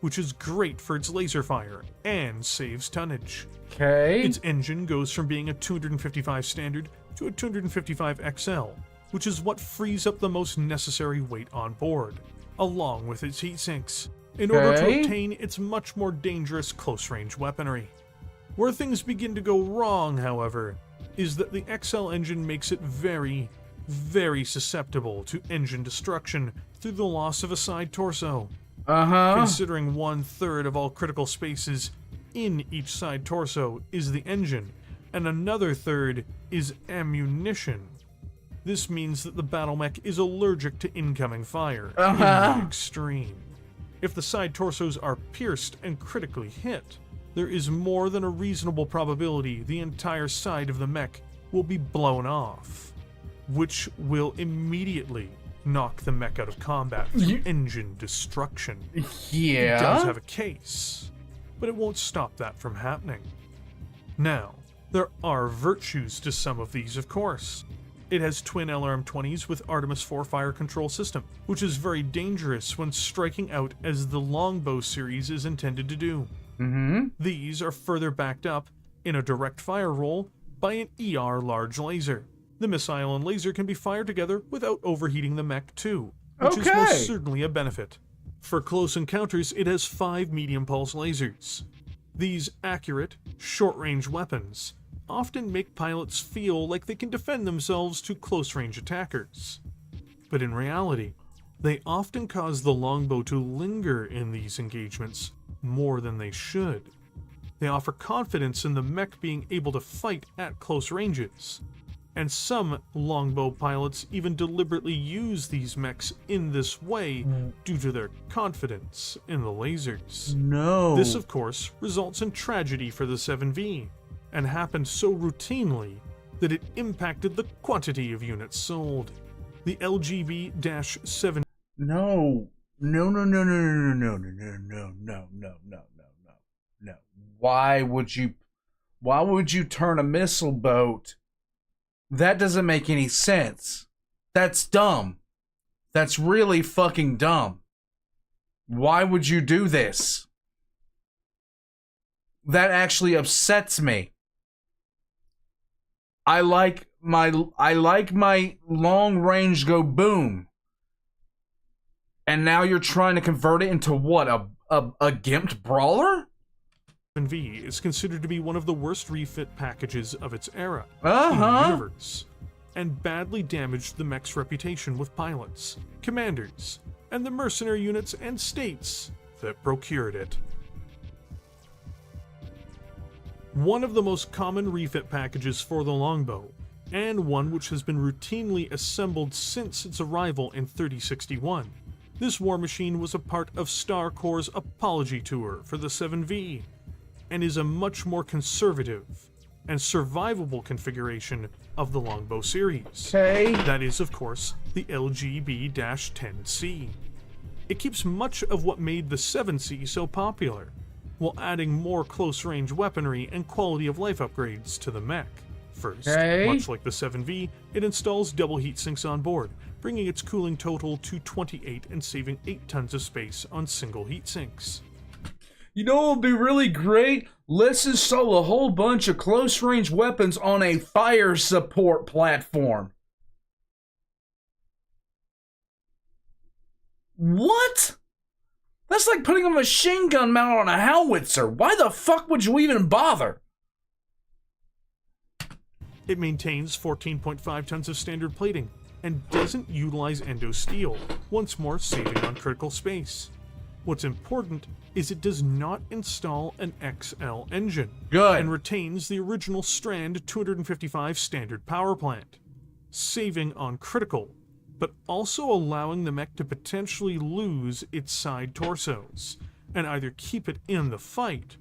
which is great for its laser fire and saves tonnage. Its engine goes from being a 255 standard to a 255 XL, which is what frees up the most necessary weight on board, along with its heat sinks, in order to obtain its much more dangerous close-range weaponry. Where things begin to go wrong, however, is that the XL engine makes it very, very susceptible to engine destruction through the loss of a side torso. Considering 1/3 of all critical spaces in each side torso is the engine, and another third is ammunition. This means that the battle mech is allergic to incoming fire in the extreme. If the side torsos are pierced and critically hit, there is more than a reasonable probability the entire side of the mech will be blown off, which will immediately knock the mech out of combat through engine destruction. It does have a case, but it won't stop that from happening. Now, there are virtues to some of these, of course. It has twin LRM-20s with Artemis 4 fire control system, which is very dangerous when striking out as the Longbow series is intended to do. These are further backed up in a direct fire roll by an ER large laser. The missile and laser can be fired together without overheating the mech too, which is most certainly a benefit. For close encounters, it has 5 medium pulse lasers. These accurate, short-range weapons often make pilots feel like they can defend themselves to close-range attackers. But in reality, they often cause the longbow to linger in these engagements more than they should. They offer confidence in the mech being able to fight at close ranges, and some longbow pilots even deliberately use these mechs in this way due to their confidence in the lasers. No. This, of course, results in tragedy for the 7V, and happened so routinely that it impacted the quantity of units sold. The LGB-7... No. No, no, no, no, no, no, no, no, no, no, no, no, no, no. Why would you turn a missile boat? That doesn't make any sense. That's dumb. That's really fucking dumb. Why would you do this? That actually upsets me. I like my long range go boom. And now you're trying to convert it into what? A gimped brawler? 7V is considered to be one of the worst refit packages of its era in Uh-huh. the universe, and badly damaged the mech's reputation with pilots, commanders, and the mercenary units and states that procured it. One of the most common refit packages for the longbow, and one which has been routinely assembled since its arrival in 3061. This war machine was a part of Starcore's apology tour for the 7V, and is a much more conservative and survivable configuration of the longbow series. Okay. That is, of course, the LGB-10C. It keeps much of what made the 7C so popular, while adding more close-range weaponry and quality-of-life upgrades to the mech. First, much like the 7V, it installs double heat sinks on board, bringing its cooling total to 28 and saving 8 tons of space on single heat sinks. You know what would be really great? Let's install a whole bunch of close-range weapons on a fire support platform. What? That's like putting a machine gun mount on a howitzer. Why the fuck would you even bother? It maintains 14.5 tons of standard plating, and doesn't utilize endo steel, once more saving on critical space. What's important is it does not install an XL engine, Good. and retains the original Strand 255 standard power plant, saving on critical, but also allowing the mech to potentially lose its side torsos, and either keep it in the fight,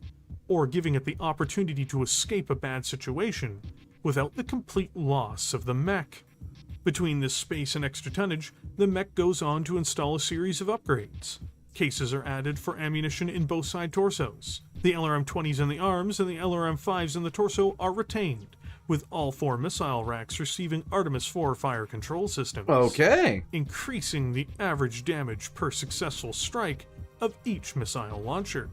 or giving it the opportunity to escape a bad situation without the complete loss of the mech. Between this space and extra tonnage, the mech goes on to install a series of upgrades. Cases are added for ammunition in both side torsos. The LRM-20s in the arms and the LRM-5s in the torso are retained, with all 4 missile racks receiving Artemis 4 fire control systems. Okay. Increasing the average damage per successful strike of each missile launcher.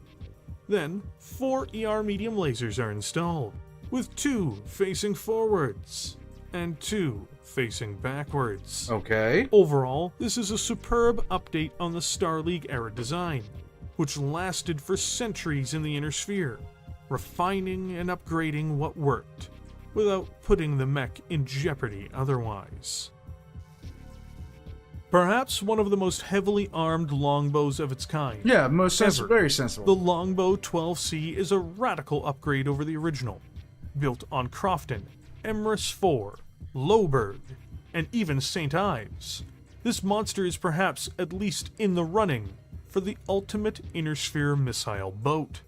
Then, 4 ER medium lasers are installed, with 2 facing forwards and 2 facing backwards. Okay. Overall, this is a superb update on the Star League era design, which lasted for centuries in the inner sphere, refining and upgrading what worked, without putting the mech in jeopardy otherwise. Perhaps one of the most heavily armed longbows of its kind. Yeah, most sensible. Ever. Very The sensible. Longbow 12C is a radical upgrade over the original, built on Crofton, Emrys 4, Loughburg, and even St. Ives. This monster is perhaps at least in the running for the ultimate inner sphere missile boat.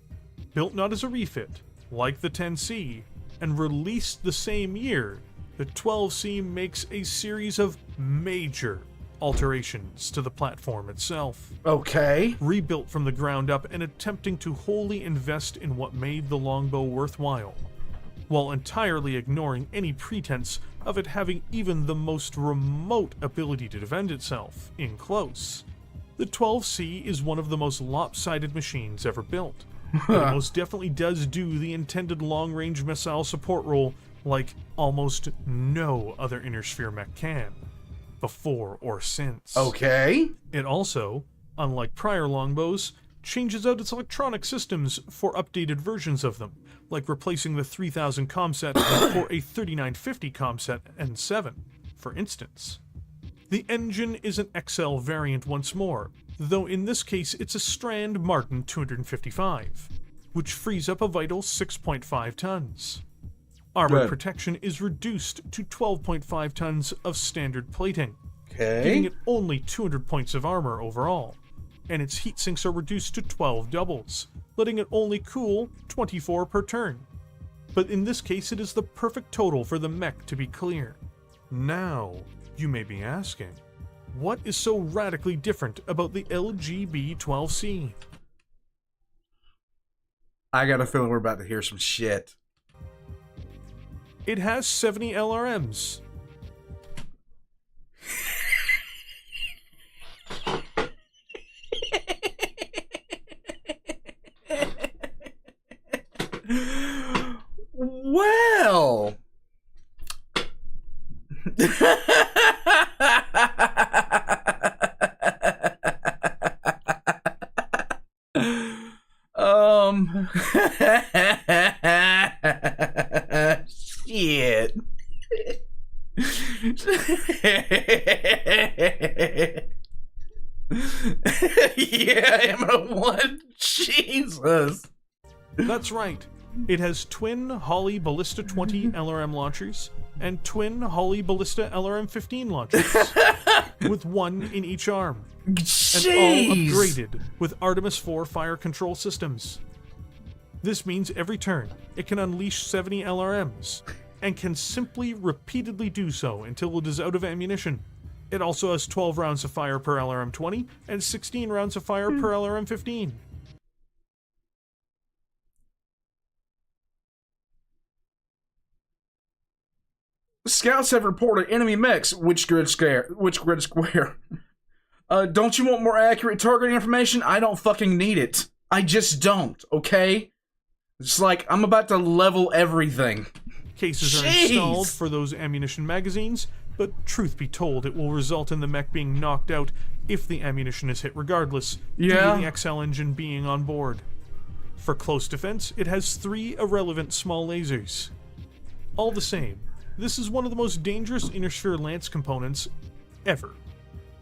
Built not as a refit, like the 10C, and released the same year, the 12C makes a series of major alterations to the platform itself. Okay. Rebuilt from the ground up and attempting to wholly invest in what made the longbow worthwhile, while entirely ignoring any pretense of it having even the most remote ability to defend itself in close. The 12C is one of the most lopsided machines ever built, but it most definitely does do the intended long-range missile support role like almost no other inner sphere mech can, before or since. Okay. It also, unlike prior longbows, changes out its electronic systems for updated versions of them, like replacing the 3000 comset for a 3950 comset N7, for instance. The engine is an XL variant once more, though in this case it's a Strand Martin 255, which frees up a vital 6.5 tons. Armor protection is reduced to 12.5 tons of standard plating, giving it only 200 points of armor overall, and its heat sinks are reduced to 12 doubles, letting it only cool 24 per turn. But in this case it is the perfect total for the mech to be clear. Now, you may be asking, what is so radically different about the LGB-12C? I got a feeling we're about to hear some shit. It has 70 LRMs. Well. Shit. Yeah, M1. Jesus. That's right. It has twin Holly Ballista 20 LRM launchers and twin Holly Ballista LRM 15 launchers, with one in each arm, Jeez. and all upgraded with Artemis 4 fire control systems. This means every turn it can unleash 70 LRMs, and can simply repeatedly do so until it is out of ammunition. It also has 12 rounds of fire per LRM 20 and 16 rounds of fire per LRM 15. Scouts have reported enemy mechs. Which grid square? Don't you want more accurate targeting information? I don't fucking need it. I just don't, okay? It's like, I'm about to level everything. Cases are installed for those ammunition magazines, but truth be told, it will result in the mech being knocked out if the ammunition is hit regardless, due to the XL engine being on board. For close defense, it has 3 irrelevant small lasers. All the same, this is one of the most dangerous inner sphere lance components ever,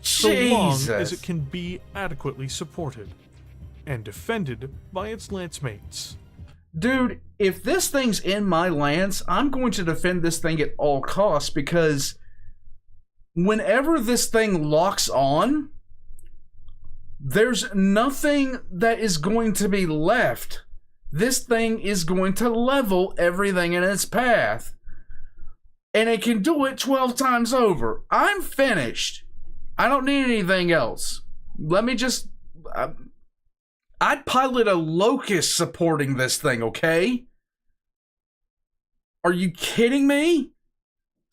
so long as it can be adequately supported and defended by its lance mates. Dude, if this thing's in my lance, I'm going to defend this thing at all costs, because whenever this thing locks on, there's nothing that is going to be left. This thing is going to level everything in its path. And it can do it 12 times over. I'm finished. I don't need anything else. Let me just... I'd pilot a Locust supporting this thing, okay? Are you kidding me?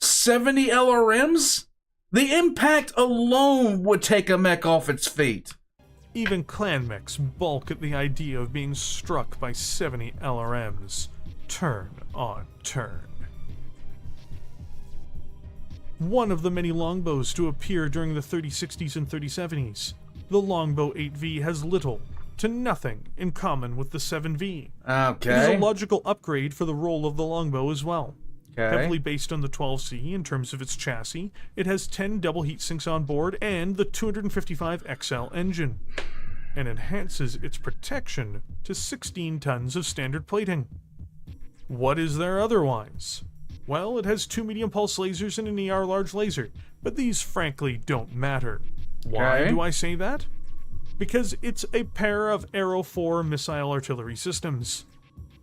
70 LRMs? The impact alone would take a mech off its feet. Even clan mechs balk at the idea of being struck by 70 LRMs, turn on turn. One of the many longbows to appear during the 3060s and 3070s, the Longbow 8V has little to nothing in common with the 7V. Okay. It is a logical upgrade for the role of the longbow as well. Okay. Heavily based on the 12C in terms of its chassis, it has 10 double heat sinks on board and the 255 XL engine, and enhances its protection to 16 tons of standard plating. What is there otherwise? Well, it has 2 medium pulse lasers and an ER large laser, but these frankly don't matter. Why do I say that? Because it's a pair of Arrow 4 missile artillery systems.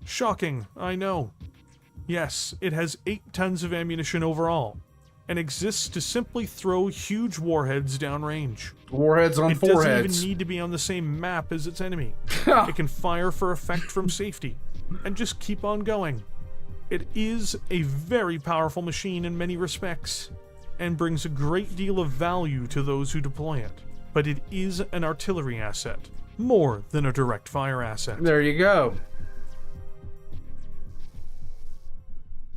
Shocking, I know. Yes, it has 8 tons of ammunition overall, and exists to simply throw huge warheads downrange. Warheads on foreheads. It doesn't even need to be on the same map as its enemy. It can fire for effect from safety, and just keep on going. It is a very powerful machine in many respects, and brings a great deal of value to those who deploy it. But it is an artillery asset, more than a direct fire asset. There you go.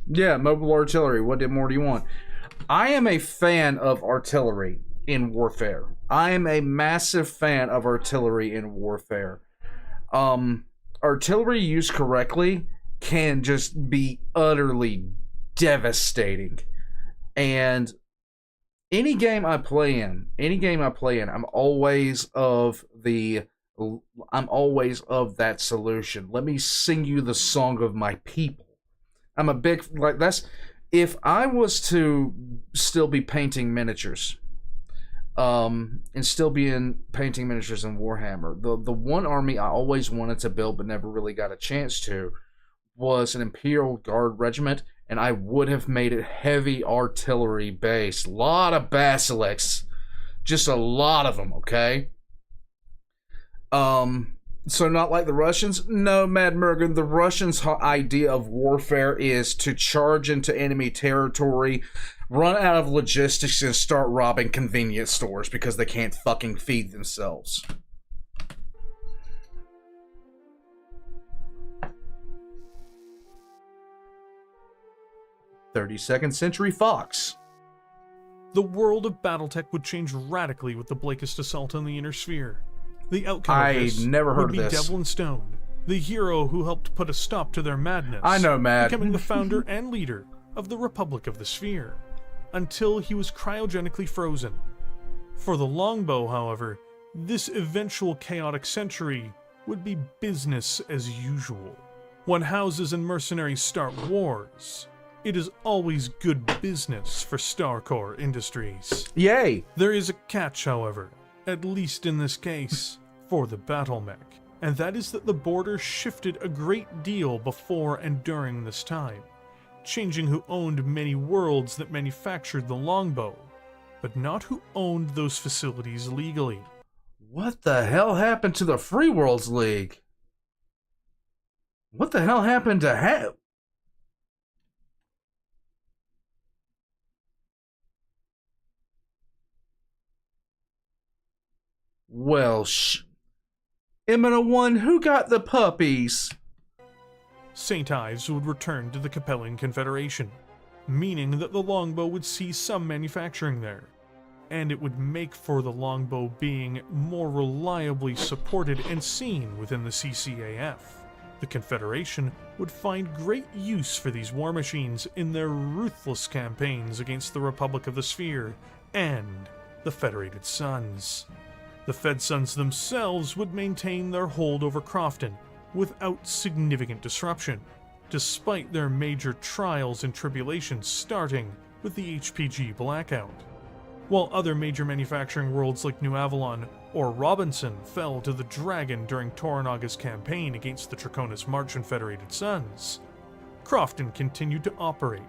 Yeah, mobile artillery. What more do you want? I am a fan of artillery in warfare. I am a massive fan of artillery in warfare. Artillery used correctly can just be utterly devastating. And any game I play in, I'm always of that solution. Let me sing you the song of my people. I'm a big, like, that's, if I was to still be painting miniatures, and still painting miniatures in Warhammer, the one army I always wanted to build but never really got a chance to was an Imperial Guard regiment, and I would have made it heavy artillery based. A lot of basilisks, just a lot of them, okay? So not like the Russians? No, Mad Mergen, the Russians' idea of warfare is to charge into enemy territory, run out of logistics, and start robbing convenience stores because they can't fucking feed themselves. "32nd Century Fox." The world of Battletech would change radically with the Blakest assault on the Inner Sphere. The outcome of this never heard would be of this. Devlin Stone, the hero who helped put a stop to their madness. I know, Matt. Becoming the founder and leader of the Republic of the Sphere, until he was cryogenically frozen. For the Longbow, however, this eventual chaotic century would be business as usual. When houses and mercenaries start wars, it is always good business for Starcore Industries. Yay! There is a catch, however, at least in this case, for the Battletech, and that is that the border shifted a great deal before and during this time, changing who owned many worlds that manufactured the Longbow, but not who owned those facilities legally. What the hell happened to the Free Worlds League? What the hell happened to Well, Emina1, who got the puppies? St. Ives would return to the Capellan Confederation, meaning that the Longbow would see some manufacturing there, and it would make for the Longbow being more reliably supported and seen within the CCAF. The Confederation would find great use for these war machines in their ruthless campaigns against the Republic of the Sphere and the Federated Suns. The Fed Suns themselves would maintain their hold over Crofton without significant disruption, despite their major trials and tribulations starting with the HPG blackout. While other major manufacturing worlds like New Avalon or Robinson fell to the Dragon during Toranaga's campaign against the Draconis March and Federated Suns, Crofton continued to operate,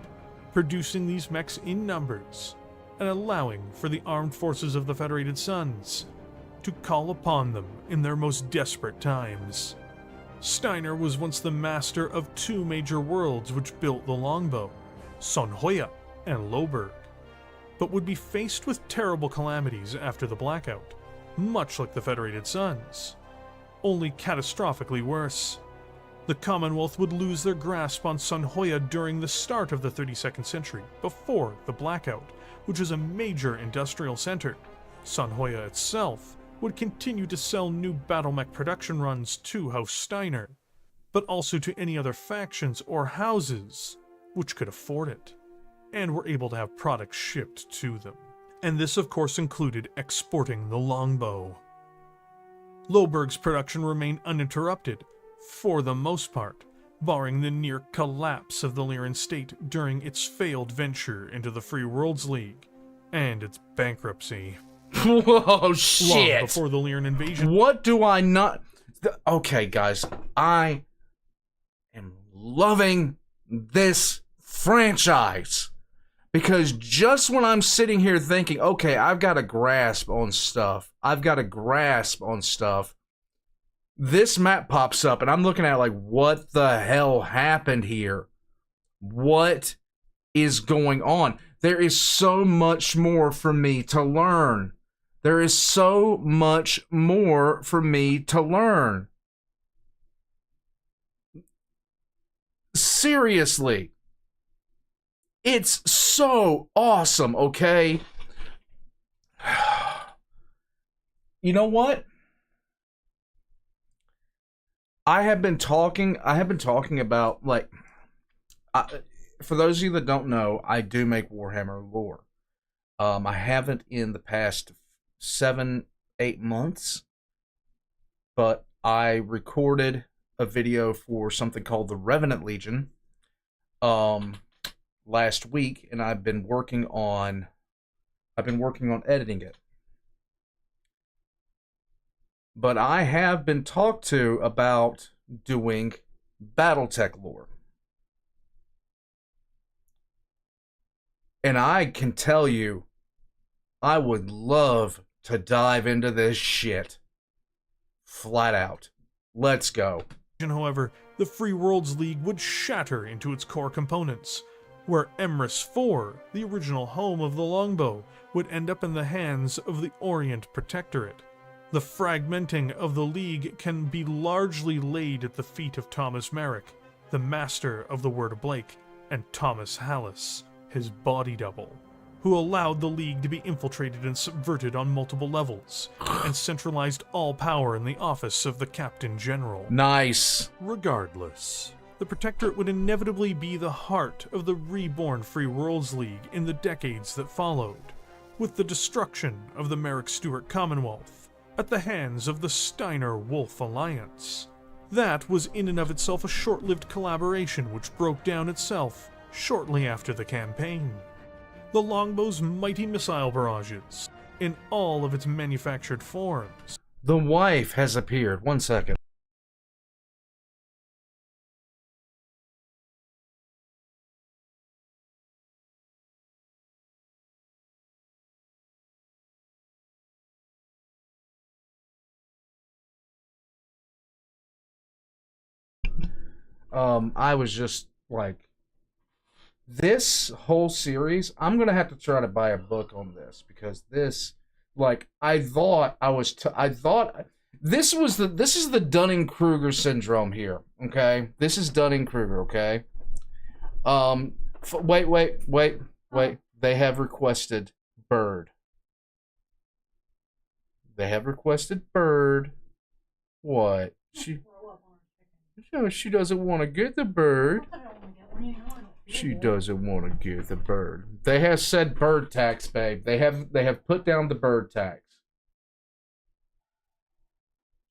producing these mechs in numbers and allowing for the armed forces of the Federated Suns to call upon them in their most desperate times. Steiner was once the master of two major worlds which built the Longbow, Sonhoya and Loberg, but would be faced with terrible calamities after the blackout, much like the Federated Suns, only catastrophically worse. The Commonwealth would lose their grasp on Sonhoya during the start of the 32nd century, before the blackout, which is a major industrial center. Sonhoya itself would continue to sell new battlemech production runs to House Steiner, but also to any other factions or houses which could afford it, and were able to have products shipped to them. And this of course included exporting the Longbow. Loberg's production remained uninterrupted, for the most part, barring the near collapse of the Lyran state during its failed venture into the Free Worlds League, and its bankruptcy. Whoa, shit! Long before the Lyran invasion. What do I not... Okay, guys, I am loving this franchise. Because just when I'm sitting here thinking, okay, I've got a grasp on stuff, this map pops up, and I'm looking at it like, what the hell happened here? What is going on? There is so much more for me to learn. There is so much more for me to learn. Seriously. It's so awesome, okay? You know what? I have been talking about, like, for those of you that don't know, I do make Warhammer lore. I haven't in the past 7-8 months, but I recorded a video for something called the Revenant Legion last week, and I've been working on editing it. But I have been talked to about doing Battletech lore. And I can tell you, I would love to dive into this shit. Flat out. Let's go. However, the Free Worlds League would shatter into its core components, where Emrys 4, the original home of the Longbow, would end up in the hands of the Orient Protectorate. The fragmenting of the League can be largely laid at the feet of Thomas Merrick, the master of the Word of Blake, and Thomas Hallis, his body double, who allowed the League to be infiltrated and subverted on multiple levels, and centralized all power in the office of the Captain General. Nice. Regardless, the Protectorate would inevitably be the heart of the reborn Free Worlds League in the decades that followed, with the destruction of the Merrick-Stewart Commonwealth at the hands of the Steiner-Wolf Alliance. That was in and of itself a short-lived collaboration which broke down itself shortly after the campaign. The Longbow's mighty missile barrages, in all of its manufactured forms. The wife has appeared. 1 second. I was just like, this whole series, I'm gonna have to try to buy a book on this, because this, like, I thought this is the Dunning-Kruger syndrome here. Okay, this is Dunning-Kruger. Okay, wait. They have requested bird. They have requested bird. What? She doesn't want to get the bird. She doesn't want to get the bird. They have said bird tax, babe. They have put down the bird tax.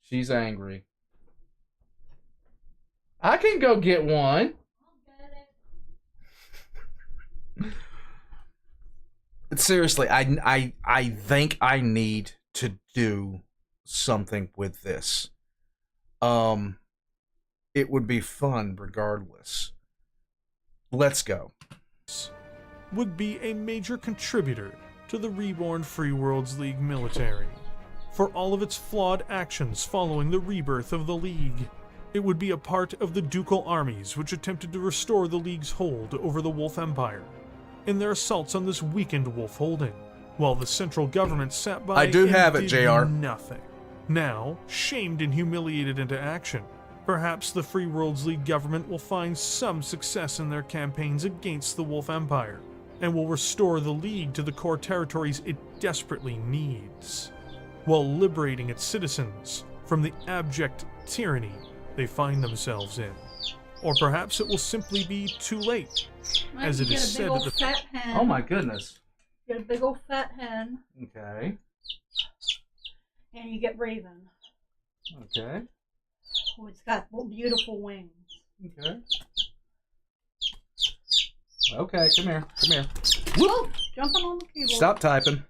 She's angry. I can go get one. Seriously, I think I need to do something with this. It would be fun regardless. Let's go. Would be a major contributor to the reborn Free Worlds League military. For all of its flawed actions following the rebirth of the League, it would be a part of the ducal armies which attempted to restore the League's hold over the Wolf Empire in their assaults on this weakened Wolf holding, while the central government sat by I do and have it, did JR. nothing. Now, shamed and humiliated into action, perhaps the Free Worlds League government will find some success in their campaigns against the Wolf Empire, and will restore the League to the core territories it desperately needs, while liberating its citizens from the abject tyranny they find themselves in. Or perhaps it will simply be too late, as it is said at the... Fat hen. Oh my goodness. Get a big old fat hen, Okay. and you get Raven. Okay. Oh, it's got beautiful wings. Okay. Okay, come here. Come here. Whoa! Jumping on the keyboard. Stop typing.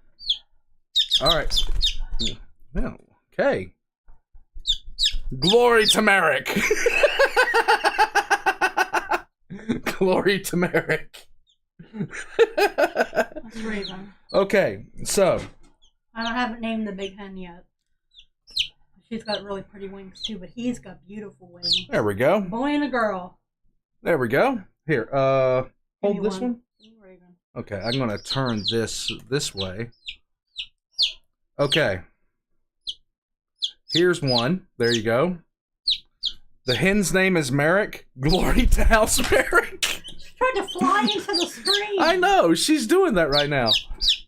All right. Well, okay. Glory to Merrick. Glory to Merrick. That's Raven. Okay, so. I haven't named the big hen yet. She's got really pretty wings too, but he's got beautiful wings. There we go. Boy and a girl. There we go. Here, hold this one. Raven. Okay, I'm gonna turn this way. Okay. Here's one. There you go. The hen's name is Merrick. Glory to House Merrick. She tried to fly into the screen. I know. She's doing that right now.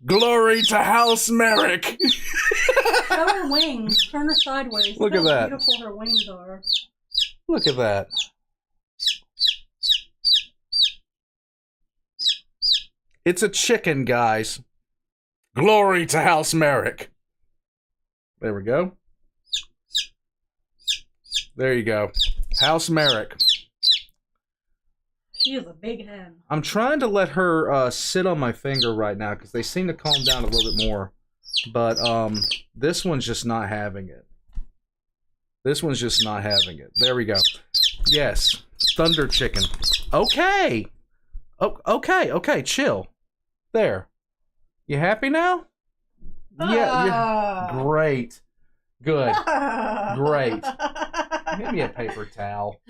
Glory to House Merrick. Show her wings. Turn her sideways. Look at that. How beautiful her wings are. Look at that. It's a chicken, guys. Glory to House Merrick. There we go. There you go. House Merrick. She is a big hen. I'm trying to let her sit on my finger right now because they seem to calm down a little bit more. But this one's just not having it. This one's just not having it. There we go. Yes. Thunder chicken. Okay. Oh, okay, chill. There. You happy now? Yeah. Great. Good. Great. Give me a paper towel.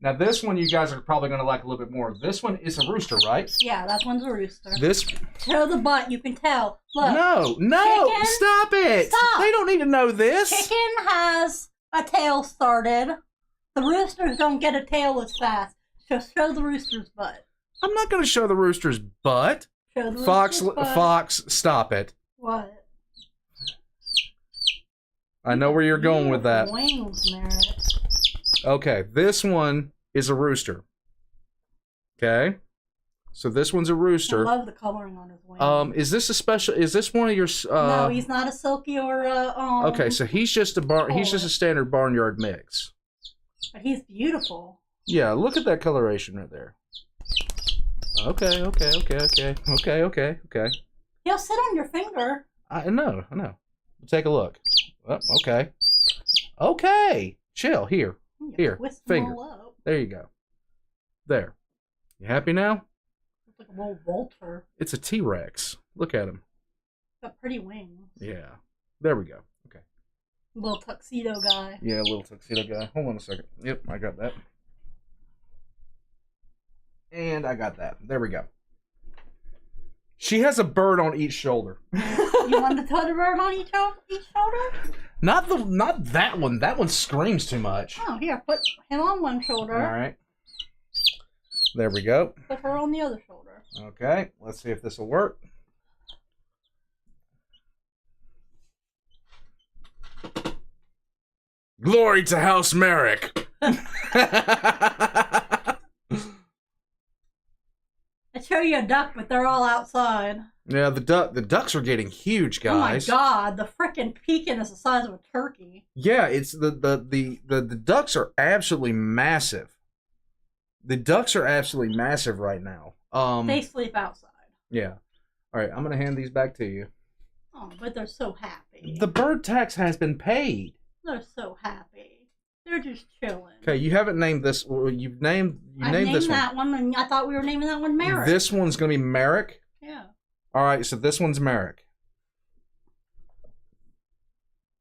Now this one you guys are probably going to like a little bit more. This one is a rooster, right? Yeah, that one's a rooster. This... Show the butt, you can tell. Look. No, Chicken? stop it. Stop. They don't need to know this. Chicken has a tail started. The roosters don't get a tail as fast. So show the rooster's butt. I'm not going to show the rooster's butt. Show the Fox, rooster's butt. Fox, stop it. What? I know where you're going with that. Wings, Merritt. Okay, this one is a rooster. Okay, so this one's a I rooster. love the coloring on his wings. Is this a special? Is this one of your? No, he's not a silky or a. Okay, so he's just a He's just a standard barnyard mix. But he's beautiful. Yeah, look at that coloration right there. Okay. He'll sit on your finger. I know. Take a look. Oh, okay. Okay. Chill. Here. Twist Finger. them all up. There you go. There. You happy now? Looks like a little vulture. It's a T-Rex. Look at him. Got pretty wings. Yeah. There we go. Okay. Little tuxedo guy. Yeah, a little tuxedo guy. Hold on a second. Yep, I got that. And I got that. There we go. She has a bird on each shoulder. You want the totem bird on each shoulder? Not that one. That one screams too much. Oh, here, put him on one shoulder. All right. There we go. Put her on the other shoulder. Okay, let's see if this will work. Glory to House Merrick. I'd show you a duck, but they're all outside. Yeah, the ducks are getting huge, guys. Oh my god, the frickin' pekin is the size of a turkey. Yeah, it's the ducks are absolutely massive. The ducks are absolutely massive right now. They sleep outside. Yeah. All right, I'm gonna hand these back to you. Oh, but they're so happy. The bird tax has been paid. They're so happy. They're just chilling. Okay, you haven't named this. Well, you named this one. That one, and I thought we were naming that one Merrick. This one's gonna be Merrick. Yeah. All right, so this one's Merrick.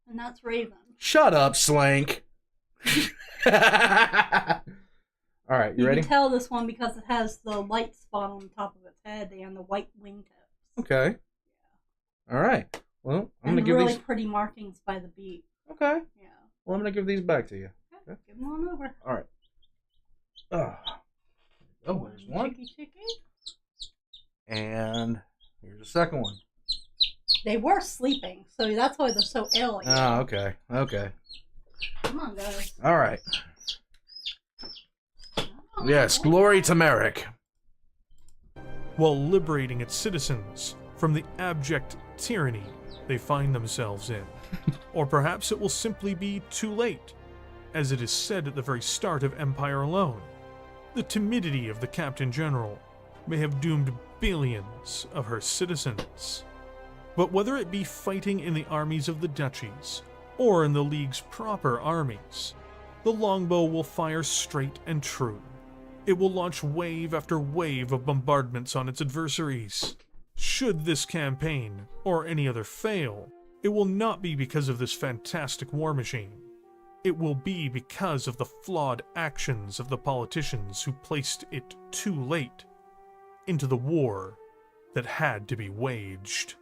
And that's Raven. Shut up, Slank. All right, you ready? You can tell this one because it has the light spot on the top of its head and the white wingtips. Okay. All right. Well, I'm and gonna give really these. pretty markings by the beak. Okay. Yeah. Well, I'm gonna give these back to you. Okay. Give them on over. All right. Oh, there's one. Chicky. And here's the second one. They were sleeping, so that's why they're so ill. Oh, okay. Okay. Come on, guys. All right. Oh, Yes, glory to Merrick. While liberating its citizens from the abject tyranny they find themselves in. Or perhaps it will simply be too late, as it is said at the very start of Empire alone. The timidity of the Captain General may have doomed billions of her citizens. But whether it be fighting in the armies of the duchies, or in the League's proper armies, the longbow will fire straight and true. It will launch wave after wave of bombardments on its adversaries. Should this campaign, or any other, fail, it will not be because of this fantastic war machine. It will be because of the flawed actions of the politicians who placed it too late into the war that had to be waged.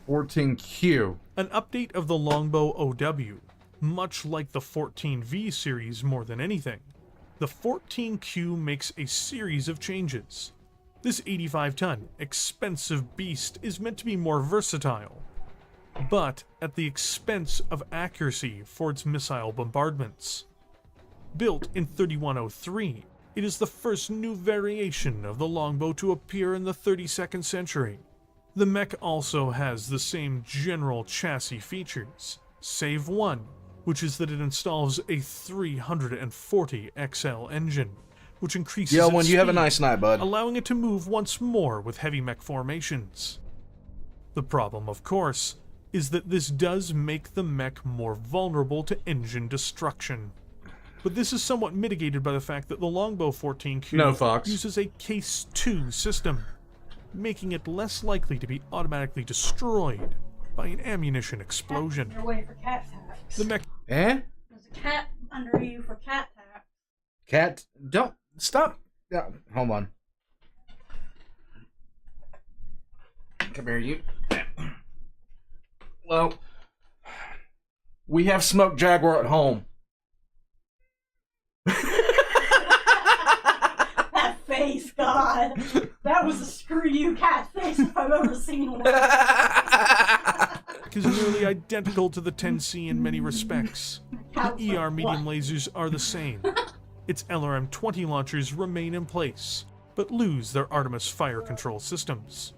$14Q. An update of the Longbow OW, much like the 14V series more than anything, The 14Q makes a series of changes. This 85-ton, expensive beast is meant to be more versatile, but at the expense of accuracy for its missile bombardments. Built in 3103, it is the first new variation of the longbow to appear in the 32nd century. The mech also has the same general chassis features, save one, which is that it installs a 340 XL engine, which increases Yo, its when you have a speed, nice night, bud. allowing it to move once more with heavy mech formations. The problem, of course, is that this does make the mech more vulnerable to engine destruction. But this is somewhat mitigated by the fact that the Longbow 14Q uses a Case 2 system, making it less likely to be automatically destroyed by an ammunition explosion. You're waiting for cat tax. The mech Eh? There's a cat under you for cat tax. Cat, don't stop. Yeah, hold on. Come here, you. Well, we have smoked jaguar at home. That face, God. That was a screw you cat face if I've ever seen one. is nearly identical to the 10C in many respects. The ER medium lasers are the same. Its LRM-20 launchers remain in place, but lose their Artemis fire control systems.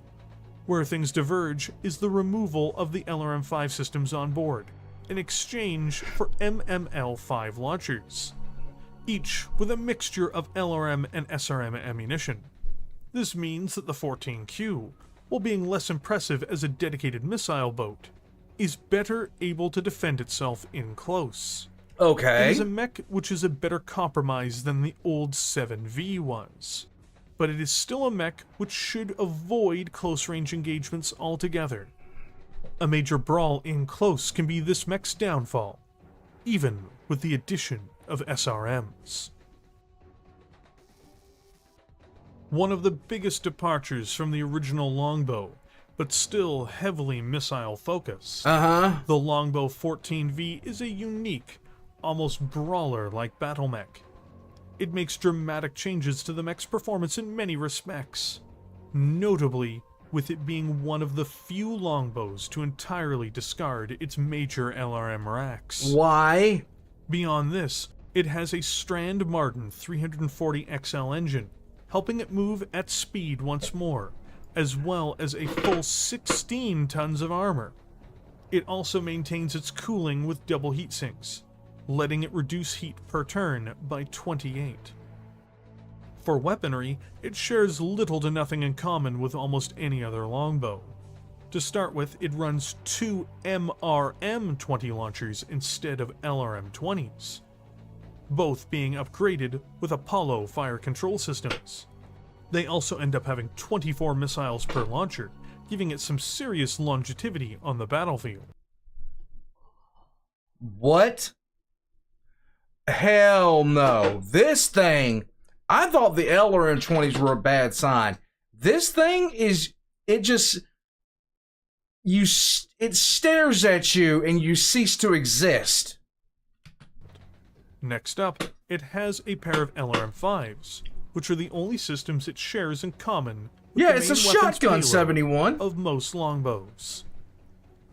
Where things diverge is the removal of the LRM-5 systems on board, in exchange for MML-5 launchers, each with a mixture of LRM and SRM ammunition. This means that the 14Q, while being less impressive as a dedicated missile boat, is better able to defend itself in close. Okay. It is a mech which is a better compromise than the old 7V was, but it is still a mech which should avoid close-range engagements altogether. A major brawl in close can be this mech's downfall, even with the addition of SRMs. One of the biggest departures from the original Longbow, but still heavily missile-focused, the Longbow 14V is a unique, almost brawler-like battle mech. It makes dramatic changes to the mech's performance in many respects, notably with it being one of the few longbows to entirely discard its major LRM racks. Why? Beyond this, it has a Strand Martin 340 XL engine, helping it move at speed once more, as well as a full 16 tons of armor. It also maintains its cooling with double heat sinks, letting it reduce heat per turn by 28. For weaponry, it shares little to nothing in common with almost any other longbow. To start with, it runs 2 MRM-20 launchers instead of LRM-20s, both being upgraded with Apollo fire control systems. They also end up having 24 missiles per launcher, giving it some serious longevity on the battlefield. What? Hell no. This thing, I thought the LRM-20s were a bad sign. This thing is, it stares at you and you cease to exist. Next up, it has a pair of LRM-5s, which are the only systems it shares in common with Yeah, the it's a main weapons shotgun payload 71. of most longbows.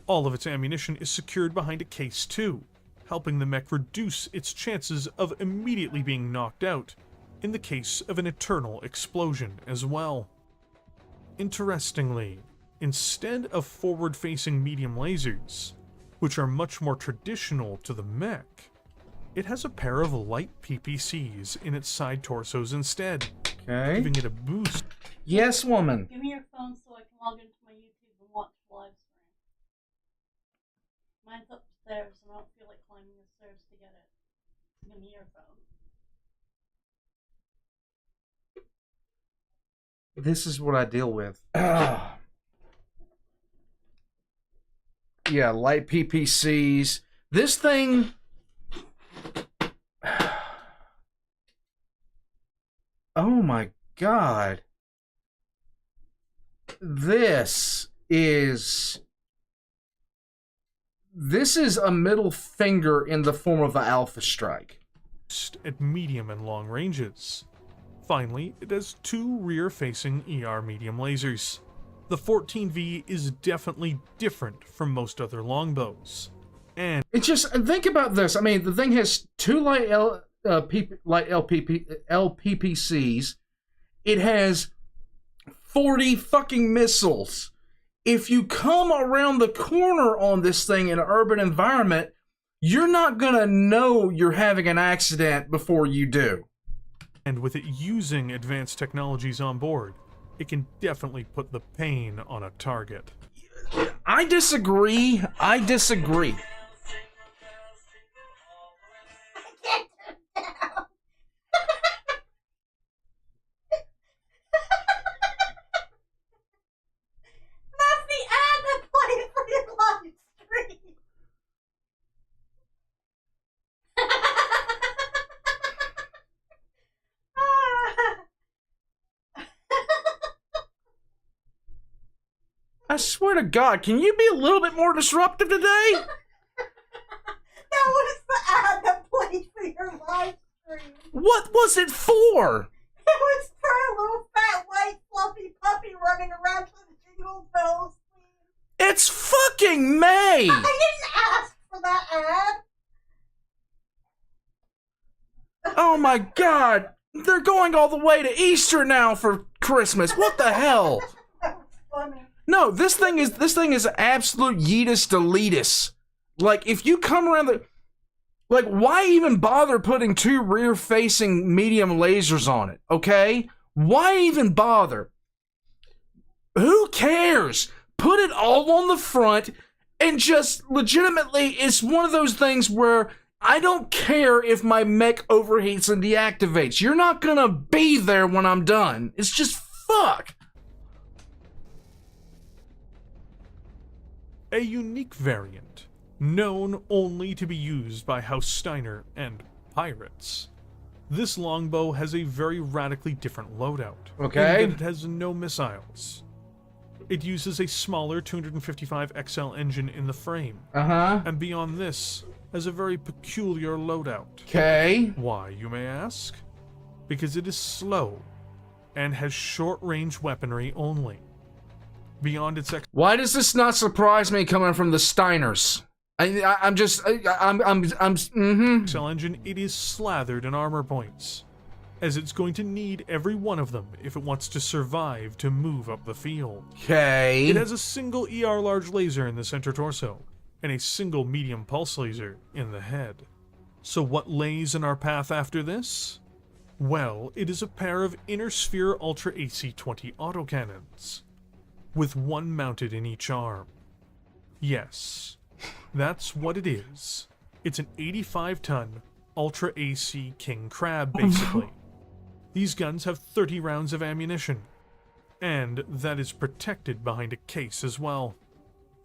All of its ammunition is secured behind a Case 2, helping the mech reduce its chances of immediately being knocked out in the case of an eternal explosion as well. Interestingly, instead of forward-facing medium lasers, which are much more traditional to the mech, it has a pair of light PPCs in its side torsos instead, Okay. giving it a boost. Yes, woman. Give me your phone so I can log into my YouTube and watch the live stream. Mine's upstairs and I don't feel like climbing the stairs to get it. Give me your phone. This is what I deal with. Yeah, light PPCs. This thing... Oh my god. This is a middle finger in the form of an alpha strike. at medium and long ranges. Finally, it has 2 rear-facing ER medium lasers. The 14V is definitely different from most other longbows. And It's just, think about this. I mean, the thing has 2 light LPPCs. It has 40 fucking missiles. If you come around the corner on this thing in an urban environment, you're not gonna know you're having an accident before you do. And with it using advanced technologies on board, it can definitely put the pain on a target. I disagree. I disagree. That's the ad that plays for your live stream. I swear to God, can you be a little bit more disruptive today? That was the ad that played for your live stream. What was it for? It was for a little fat white fluffy puppy running around to the Jingle Bells theme. It's fucking May! I didn't ask for that ad. Oh my God! They're going all the way to Easter now for Christmas. What the hell? That was funny. No, this thing is absolute yeetus deletus. Like, if you come around the... Like, why even bother putting 2 rear-facing medium lasers on it, okay? Why even bother? Who cares? Put it all on the front and just legitimately, it's one of those things where I don't care if my mech overheats and deactivates. You're not gonna be there when I'm done. It's just fuck. A unique variant, known only to be used by House Steiner and pirates. This longbow has a very radically different loadout. Okay. In that it has no missiles. It uses a smaller 255 XL engine in the frame, and beyond this, has a very peculiar loadout. Okay. Why, you may ask? Because it is slow, and has short-range weaponry only. Beyond its Why does this not surprise me coming from the Steiners? I'm XL engine, it is slathered in armor points, as it's going to need every one of them if it wants to survive to move up the field. Okay. It has a single ER large laser in the center torso, and a single medium pulse laser in the head. So what lays in our path after this? Well, it is a pair of Inner Sphere Ultra AC-20 autocannons, with 1 mounted in each arm. Yes, that's what it is. It's an 85-ton Ultra AC King Crab, basically. These guns have 30 rounds of ammunition, and that is protected behind a case as well.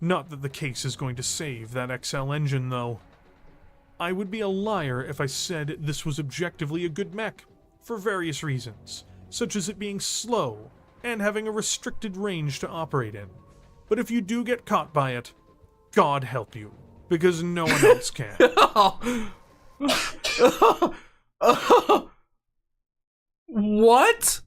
Not that the case is going to save that XL engine, though. I would be a liar if I said this was objectively a good mech, for various reasons, such as it being slow and having a restricted range to operate in. But if you do get caught by it, God help you, because no one else can. What?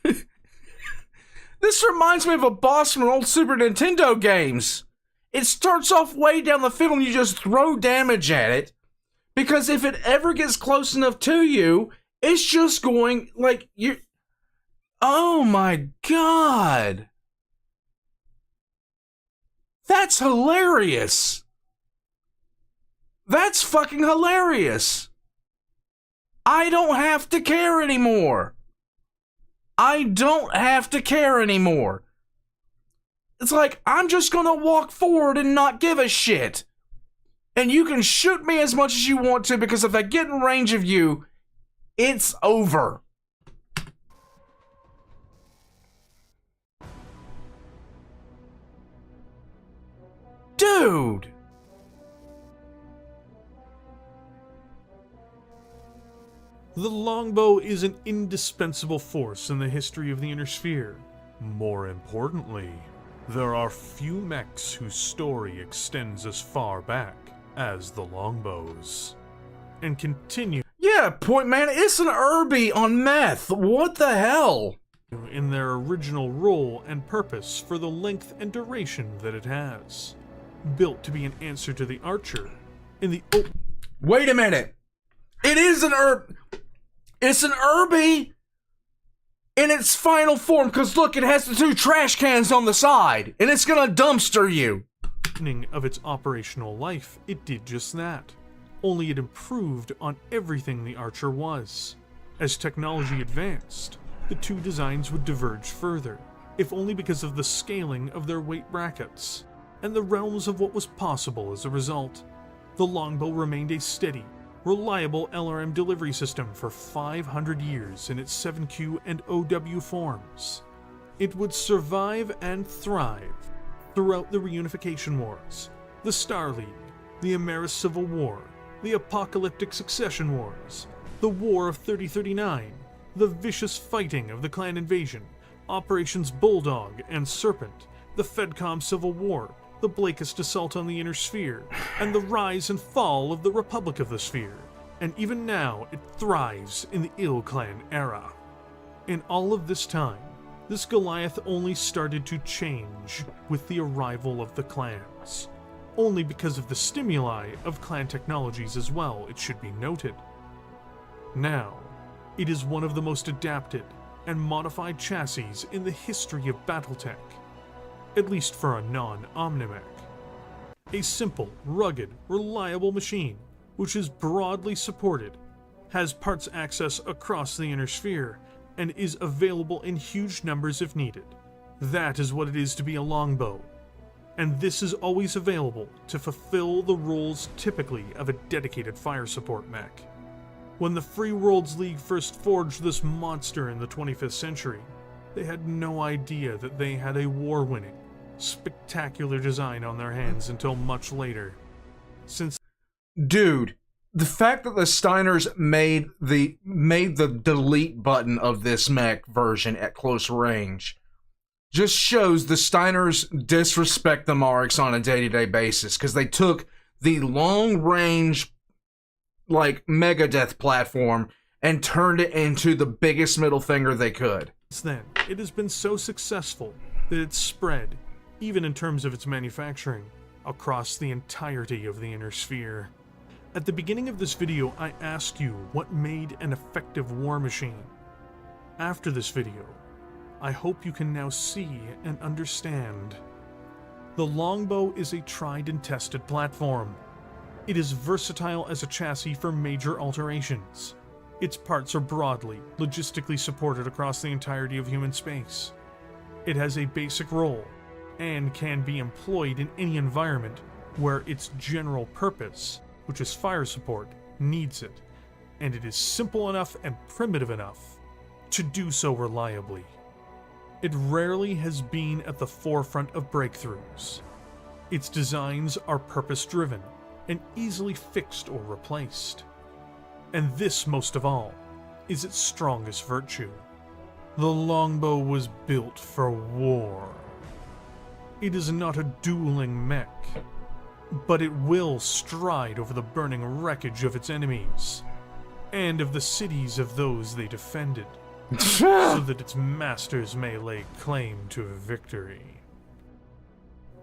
This reminds me of a boss from old Super Nintendo games. It starts off way down the field and you just throw damage at it, because if it ever gets close enough to you, it's just going, like, you... Oh my God. That's hilarious. That's fucking hilarious. I don't have to care anymore. I don't have to care anymore. It's like, I'm just gonna walk forward and not give a shit. And you can shoot me as much as you want to, because if I get in range of you, it's over. Dude! The longbow is an indispensable force in the history of the Inner Sphere. More importantly, there are few mechs whose story extends as far back as the Longbows, and continue Yeah, point man, it's an Irby on meth. What the hell? in their original role and purpose for the length and duration that it has. Built to be an answer to the Archer in the Wait a minute. It is an It's an Irby in its final form, because look, it has the two trash cans on the side, and it's gonna dumpster you. beginning of its operational life, it did just that. Only it improved on everything the Archer was. As technology advanced, the two designs would diverge further, if only because of the scaling of their weight brackets, and the realms of what was possible as a result. The Longbow remained a steady, reliable LRM delivery system for 500 years in its 7Q and OW forms. It would survive and thrive throughout the Reunification Wars, the Star League, the Ameris Civil War, the Apocalyptic Succession Wars, the War of 3039, the vicious fighting of the Clan Invasion, Operations Bulldog and Serpent, the Fedcom Civil War, the Blakest assault on the Inner Sphere, and the rise and fall of the Republic of the Sphere, and even now it thrives in the Ill Clan era. In all of this time, this Goliath only started to change with the arrival of the clans. Only because of the stimuli of clan technologies as well, it should be noted. Now, it is one of the most adapted and modified chassis in the history of Battletech, at least for a non-Omnimech. A simple, rugged, reliable machine, which is broadly supported, has parts access across the Inner Sphere, and is available in huge numbers if needed. That is what it is to be a Longbow, and this is always available to fulfill the roles typically of a dedicated fire support mech. When the Free Worlds League first forged this monster in the 25th century, they had no idea that they had a war-winning, spectacular design on their hands until much later. Since Dude, the fact that the Steiners made the delete button of this mech version at close range just shows the Steiners disrespect the Marks on a day-to-day basis, because they took the long-range, like, Megadeth platform and turned it into the biggest middle finger they could. then, it has been so successful that it's spread, even in terms of its manufacturing, across the entirety of the Inner Sphere. At the beginning of this video, I asked you what made an effective war machine. After this video, I hope you can now see and understand. The Longbow is a tried and tested platform. It is versatile as a chassis for major alterations. Its parts are broadly, logistically supported across the entirety of human space. It has a basic role, and can be employed in any environment where its general purpose, which is fire support, needs it, and it is simple enough and primitive enough to do so reliably. It rarely has been at the forefront of breakthroughs. Its designs are purpose-driven and easily fixed or replaced. And this, most of all, is its strongest virtue. The Longbow was built for war. It is not a dueling mech, but it will stride over the burning wreckage of its enemies, and of the cities of those they defended, so that its masters may lay claim to victory.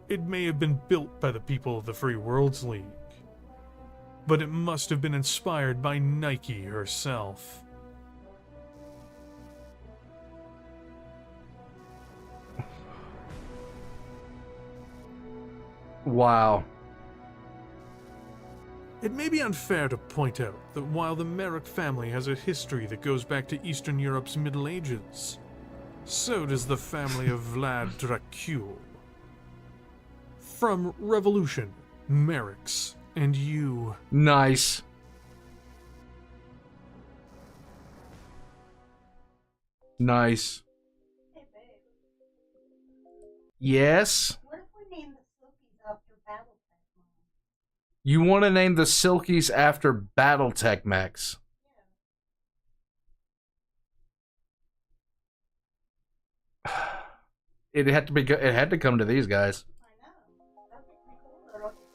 It may have been built by the people of the Free Worlds League, but it must have been inspired by Nike herself. Wow. It may be unfair to point out that while the Merrick family has a history that goes back to Eastern Europe's Middle Ages, so does the family of Vlad Dracul. From Revolution, Merricks, and you. Nice. Nice. Hey, babe. Yes? What if we name the Silkies after Battletech, Mom? You want to name the Silkies after Battletech mechs? It had to be. It had to come to these guys. I know. That'd be pretty cool, though, don't you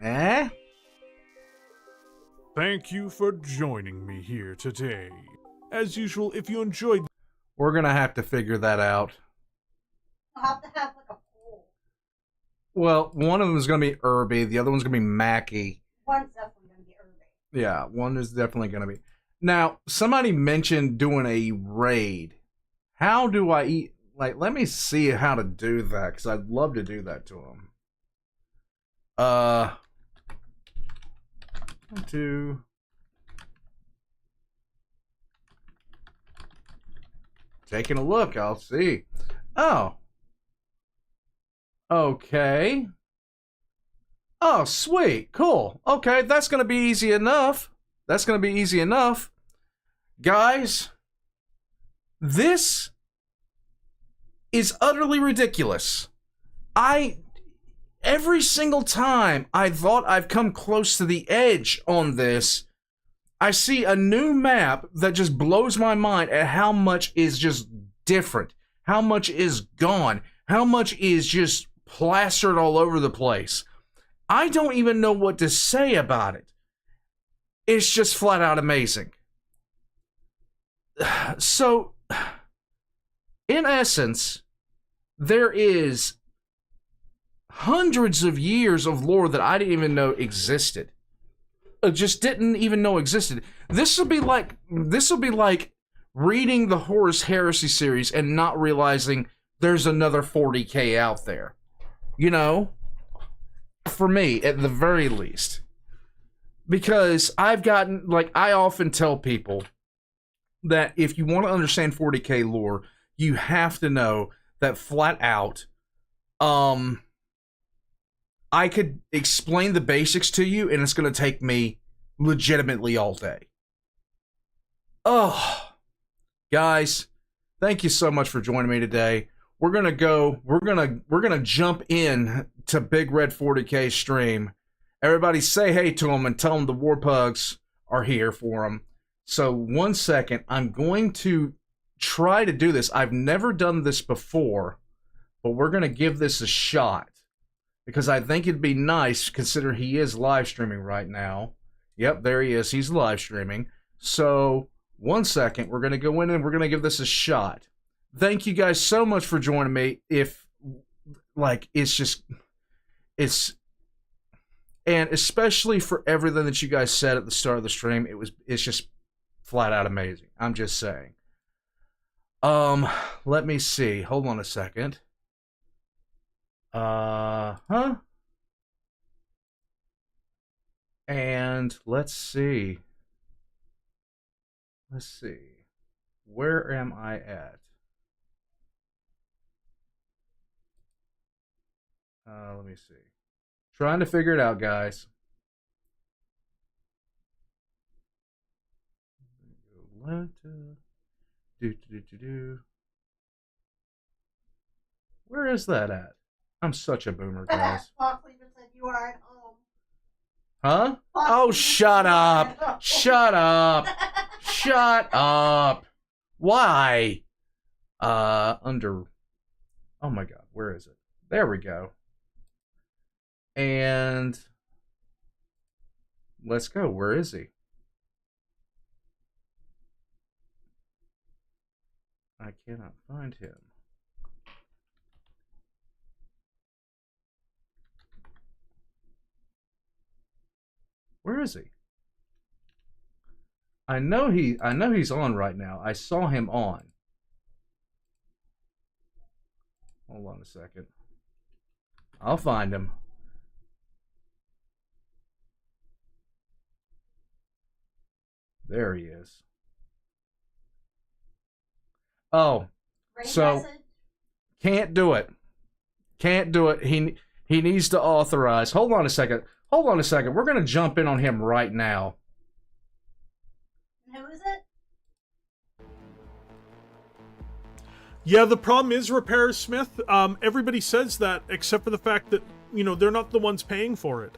think? Eh? Thank you for joining me here today. As usual, if you enjoyed... We're gonna have to figure that out. I'll have to have like a poll. Well, one of them is gonna be Irby, the other one's gonna be Mackie. One's definitely gonna be Irby. Yeah, one is definitely gonna be. Now, somebody mentioned doing a raid. How do I eat? Like, let me see how to do that, because I'd love to do that to him. 1, 2. Taking a look, I'll see. Oh. Okay. Oh, sweet. Cool. Okay, that's going to be easy enough. That's going to be easy enough. Guys, this is utterly ridiculous. Every single time I thought I've come close to the edge on this, I see a new map that just blows my mind at how much is just different, how much is gone, how much is just plastered all over the place. I don't even know what to say about it. It's just flat out amazing. So, in essence, there is hundreds of years of lore that I didn't even know existed. Just didn't even know existed. This will be like reading the Horus Heresy series and not realizing there's another 40K out there. You know? For me, at the very least. Because I've gotten, like, I often tell people that if you want to understand 40K lore, you have to know that flat out, I could explain the basics to you, and it's going to take me legitimately all day. Oh, guys, thank you so much for joining me today. We're gonna jump in to Big Red 40K stream. Everybody say hey to them and tell them the War Pugs are here for them. So 1 second, I'm going to try to do this. I've never done this before, but we're gonna give this a shot. Because I think it'd be nice, considering he is live streaming right now. Yep, there he is. He's live streaming. So, 1 second. We're going to go in and we're going to give this a shot. Thank you guys so much for joining me. And especially for everything that you guys said at the start of the stream. It's just flat out amazing. I'm just saying. Let me see. Hold on a second. And let's see. Where am I at? Let me see. Trying to figure it out, guys. Where is that at? I'm such a boomer, guys. Foxley just said you are at home. Huh? Oh, shut up. Shut up. Shut up. Why? Oh my god, where is it? There we go. And let's go. Where is he? I cannot find him. Where is he? I know he's on right now. I saw him on. Hold on a second. I'll find him. There he is. Oh, so can't do it. Can't do it. He needs to authorize. Hold on a second. Hold on a second. We're going to jump in on him right now. Who is it? Yeah, the problem is, Repair Smith, everybody says that, except for the fact that, you know, they're not the ones paying for it.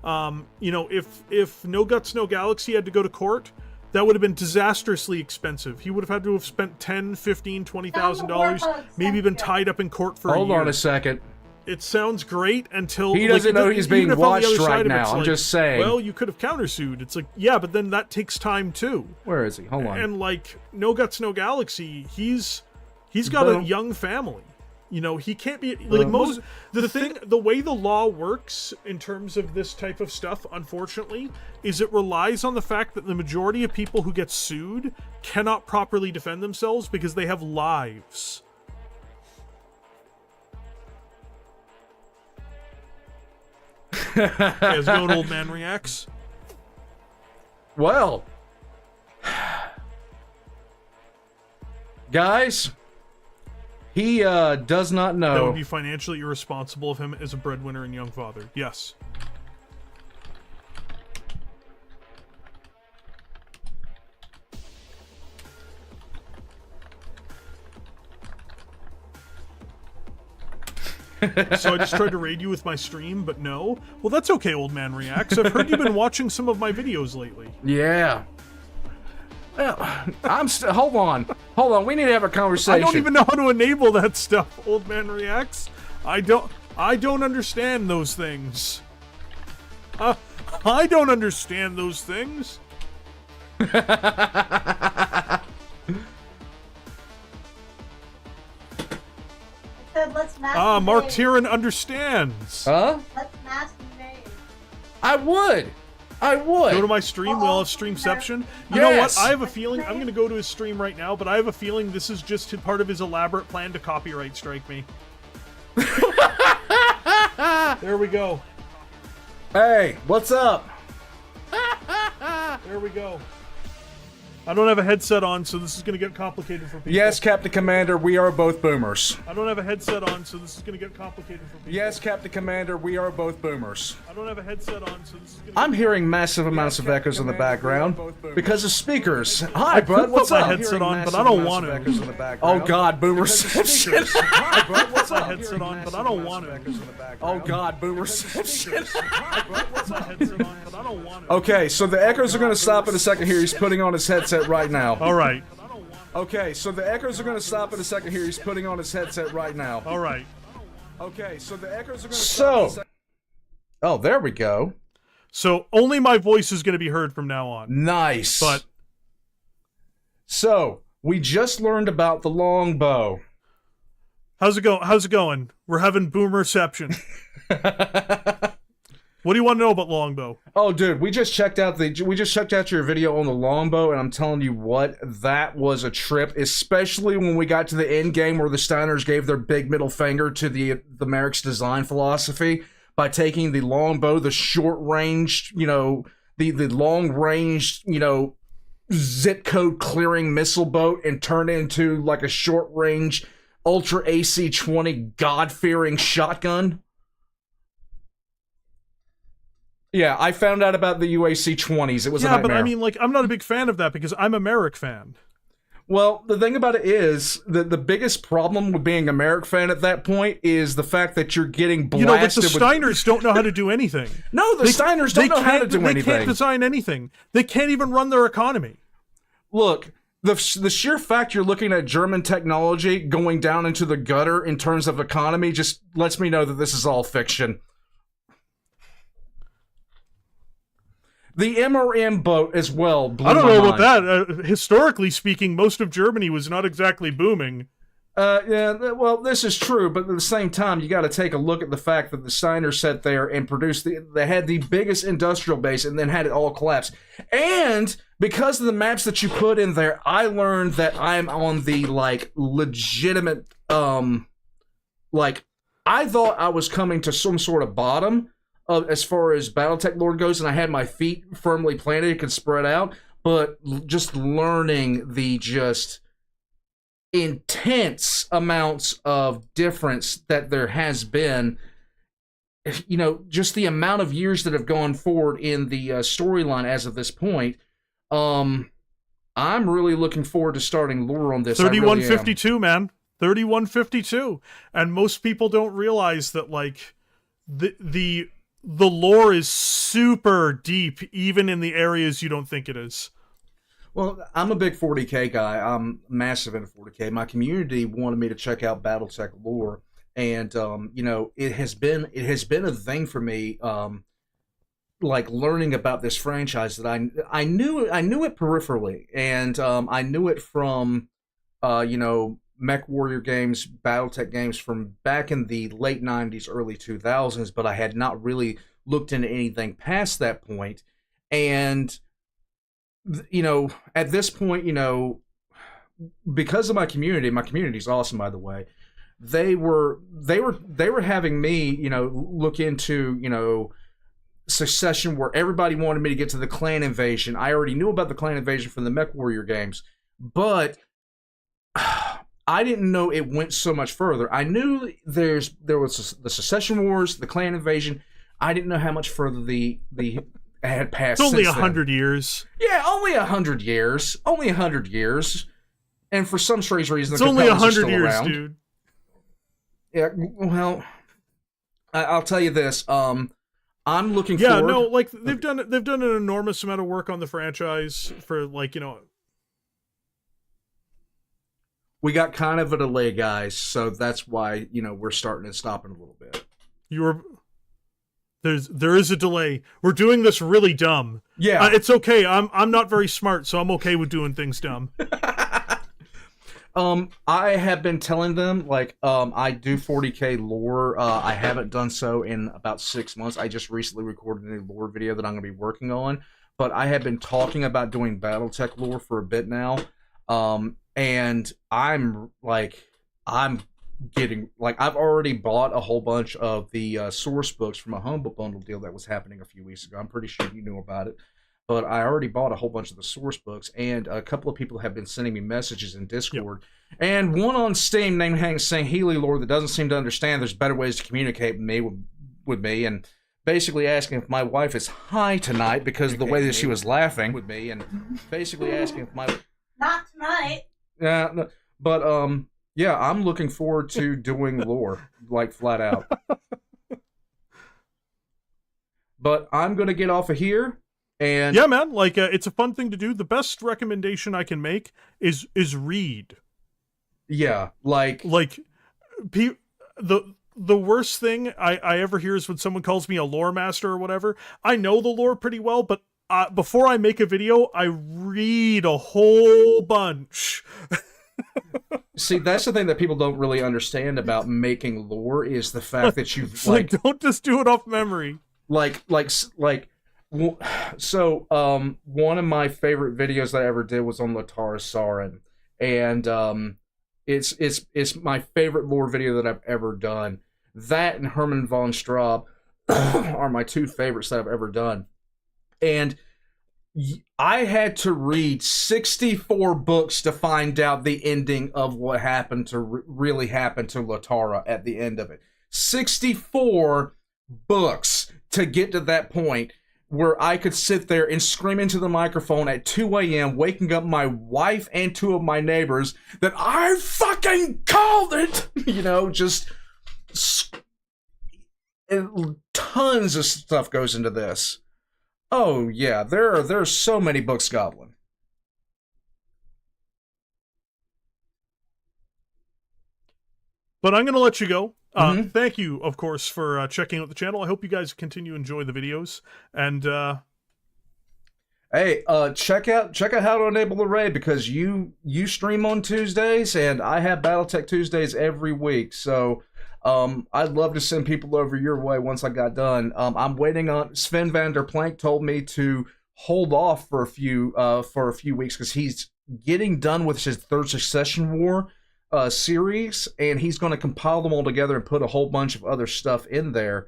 You know, if No Guts, No Galaxy had to go to court, that would have been disastrously expensive. He would have had to have spent $10,000, $15,000, $20,000, maybe been tied up in court for a year. Hold on a second. It sounds great until He doesn't know he's being even if on the watched other side right of now. it's I'm like, just saying. Well, you could have countersued. It's like, yeah, but then that takes time too. Where is he? Hold on. And like No Guts, No Galaxy, he's got a young family. You know, he can't be like the way the law works in terms of this type of stuff, unfortunately, is it relies on the fact that the majority of people who get sued cannot properly defend themselves because they have lives. As good old man reacts. Well, guys, he does not know. That would be financially irresponsible of him as a breadwinner and young father. Yes. So I just tried to raid you with my stream, but no. Well, that's okay, old man reacts. I've heard you've been watching some of my videos lately. Yeah. Well, hold on. We need to have a conversation. I don't even know how to enable that stuff, old man reacts. I don't understand those things. I don't understand those things. Let's mass Mark invade. Tyrion understands. Huh? Let's mass invade. I would. Go to my stream. We'll have streamception. You know what? Yes. I have a feeling I'm going to go to his stream right now, but I have a feeling this is just part of his elaborate plan to copyright strike me. There we go. Hey, what's up? There we go. I don't have a headset on, so this is going to get complicated for people. Yes, Captain Commander, we are both boomers. I don't have a headset on, so this is going to get complicated for people. Yes, Captain Commander, we are both boomers. I don't have a headset on, so this is going to I'm hearing massive amounts of echoes in the background because of speakers. Hi, bud. What's put my up? headset on, but I don't want to. Oh God, boomerception. Hi, bud. What's my headset on, but I don't want to. Oh God, boomerception. What's my headset on, but I don't want to. Okay, so the echoes are going to stop in a second here. He's putting on his headset right now. All right. Okay, so the echoes are going to stop in a second here. He's putting on his headset right now. All right. Okay, so the echoes are going to stop in a second. Oh, there we go. So only my voice is going to be heard from now on. Nice. But so we just learned about the longbow. how's it going? We're having boomerception. What do you want to know about Longbow? Oh, dude, we just checked out your video on the Longbow, and I'm telling you what, that was a trip. Especially when we got to the end game where the Steiners gave their big middle finger to the Merrick's design philosophy by taking the Longbow, the short range, the long range, zip code clearing missile boat, and turn it into like a short range Ultra AC-20 God-fearing shotgun. Yeah, I found out about the UAC-20s. It was a nightmare. But I mean, I'm not a big fan of that because I'm a Merrick fan. Well, the thing about it is that the biggest problem with being a Merrick fan at that point is the fact that you're getting blasted. The Steiners don't know how to do anything. No, the Steiners don't know how to do anything. They can't design anything. They can't even run their economy. Look, the sheer fact you're looking at German technology going down into the gutter in terms of economy just lets me know that this is all fiction. The MRM boat as well blew I don't my know mind. about that. Historically speaking, most of Germany was not exactly booming. Yeah, well, this is true, but at the same time, you got to take a look at the fact that the Steiners sat there and produced they had the biggest industrial base and then had it all collapse. And because of the maps that you put in there, I learned that I'm on the, legitimate, I thought I was coming to some sort of bottom as far as Battletech lore goes, and I had my feet firmly planted, it could spread out, but just learning the intense amounts of difference that there has been, just the amount of years that have gone forward in the storyline as of this point. I'm really looking forward to starting lore on this. 3152, man. 3152. And most people don't realize that, the lore is super deep, even in the areas you don't think it is. Well, I'm a big 40K guy. I'm massive into 40K. My community wanted me to check out Battletech lore. and you know, it has been a thing for me, like learning about this franchise that I knew it peripherally, and I knew it from you know, Mech Warrior games, Battletech games from back in the late 90s, early 2000s, but I had not really looked into anything past that point. And, you know, at this point, you know, because of my community's awesome, by the way. They were having me, you know, look into, you know, Succession, where everybody wanted me to get to the clan invasion. I already knew about the clan invasion from the Mech Warrior games, but I didn't know it went so much further. I knew there was the Succession Wars, the clan invasion. I didn't know how much further the had passed. It's only since 100 years. Yeah, only 100 years. Only 100 years. And for some strange reason, it's only 100 years, around. dude. Yeah, well, I'll tell you this. I'm looking yeah, forward. no, like they've done an enormous amount of work on the franchise for, like, you know. We got kind of a delay, guys, so that's why, you know, we're starting and stopping a little bit. There is a delay. We're doing this really dumb. Yeah, it's okay. I'm not very smart, so I'm okay with doing things dumb. I have been telling them, like, I do 40K lore. I haven't done so in about 6 months. I just recently recorded a new lore video that I'm going to be working on, but I have been talking about doing Battletech lore for a bit now. And I'm getting, like, I've already bought a whole bunch of the source books from a Humble Bundle deal that was happening a few weeks ago. I'm pretty sure you knew about it. But I already bought a whole bunch of the source books, and a couple of people have been sending me messages in Discord. Yep. And one on Steam named Hank saying, Healy Lord, that doesn't seem to understand there's better ways to communicate with me, and basically asking if my wife is high tonight because of the way that she was laughing with me, and basically asking if my... Not tonight. Yeah, no, but yeah, I'm looking forward to doing lore, like, flat out. But I'm gonna get off of here, and yeah, man, like, it's a fun thing to do. The best recommendation I can make is read. Yeah, like the worst thing I ever hear is when someone calls me a lore master or whatever. I know the lore pretty well, but before I make a video, I read a whole bunch. See, that's the thing that people don't really understand about making lore, is the fact that you've like don't just do it off memory. So one of my favorite videos that I ever did was on Latara Sarin, and it's my favorite lore video that I've ever done. That and Hermann von Straub are my two favorites that I've ever done. And I had to read 64 books to find out the ending of what happened to really happened to Latara at the end of it. 64 books to get to that point where I could sit there and scream into the microphone at 2 a.m., waking up my wife and two of my neighbors that I fucking called it! You know, just... tons of stuff goes into this. Oh, yeah, there's so many books, Goblin. But I'm going to let you go. Thank you, of course, for checking out the channel. I hope you guys continue to enjoy the videos. And, hey, check out how to enable the raid, because you stream on Tuesdays, and I have Battletech Tuesdays every week, so... I'd love to send people over your way once I got done. I'm waiting on... Sven van der Plank told me to hold off for a few weeks because he's getting done with his third Succession War series, and he's going to compile them all together and put a whole bunch of other stuff in there.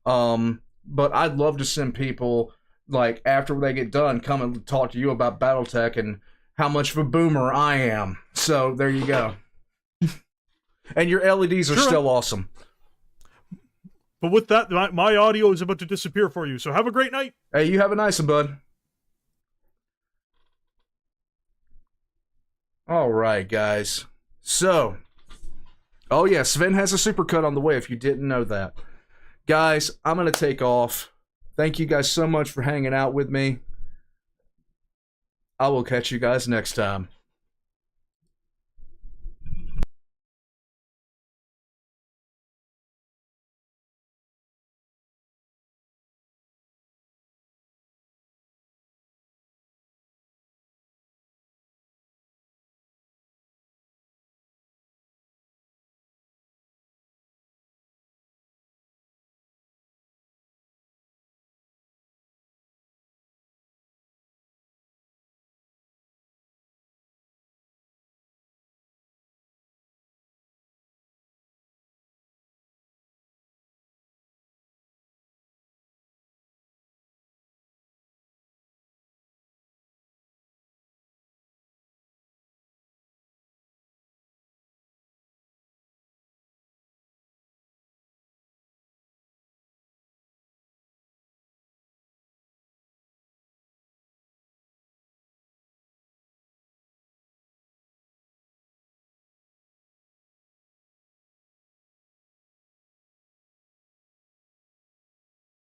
But I'd love to send people, like, after they get done, come and talk to you about Battletech and how much of a boomer I am. So there you go. And your LEDs are still awesome. But with that, my audio is about to disappear for you, so have a great night. Hey, you have a nice one, bud. All right, guys. So, oh yeah, Sven has a supercut on the way, if you didn't know that. Guys, I'm going to take off. Thank you guys so much for hanging out with me. I will catch you guys next time.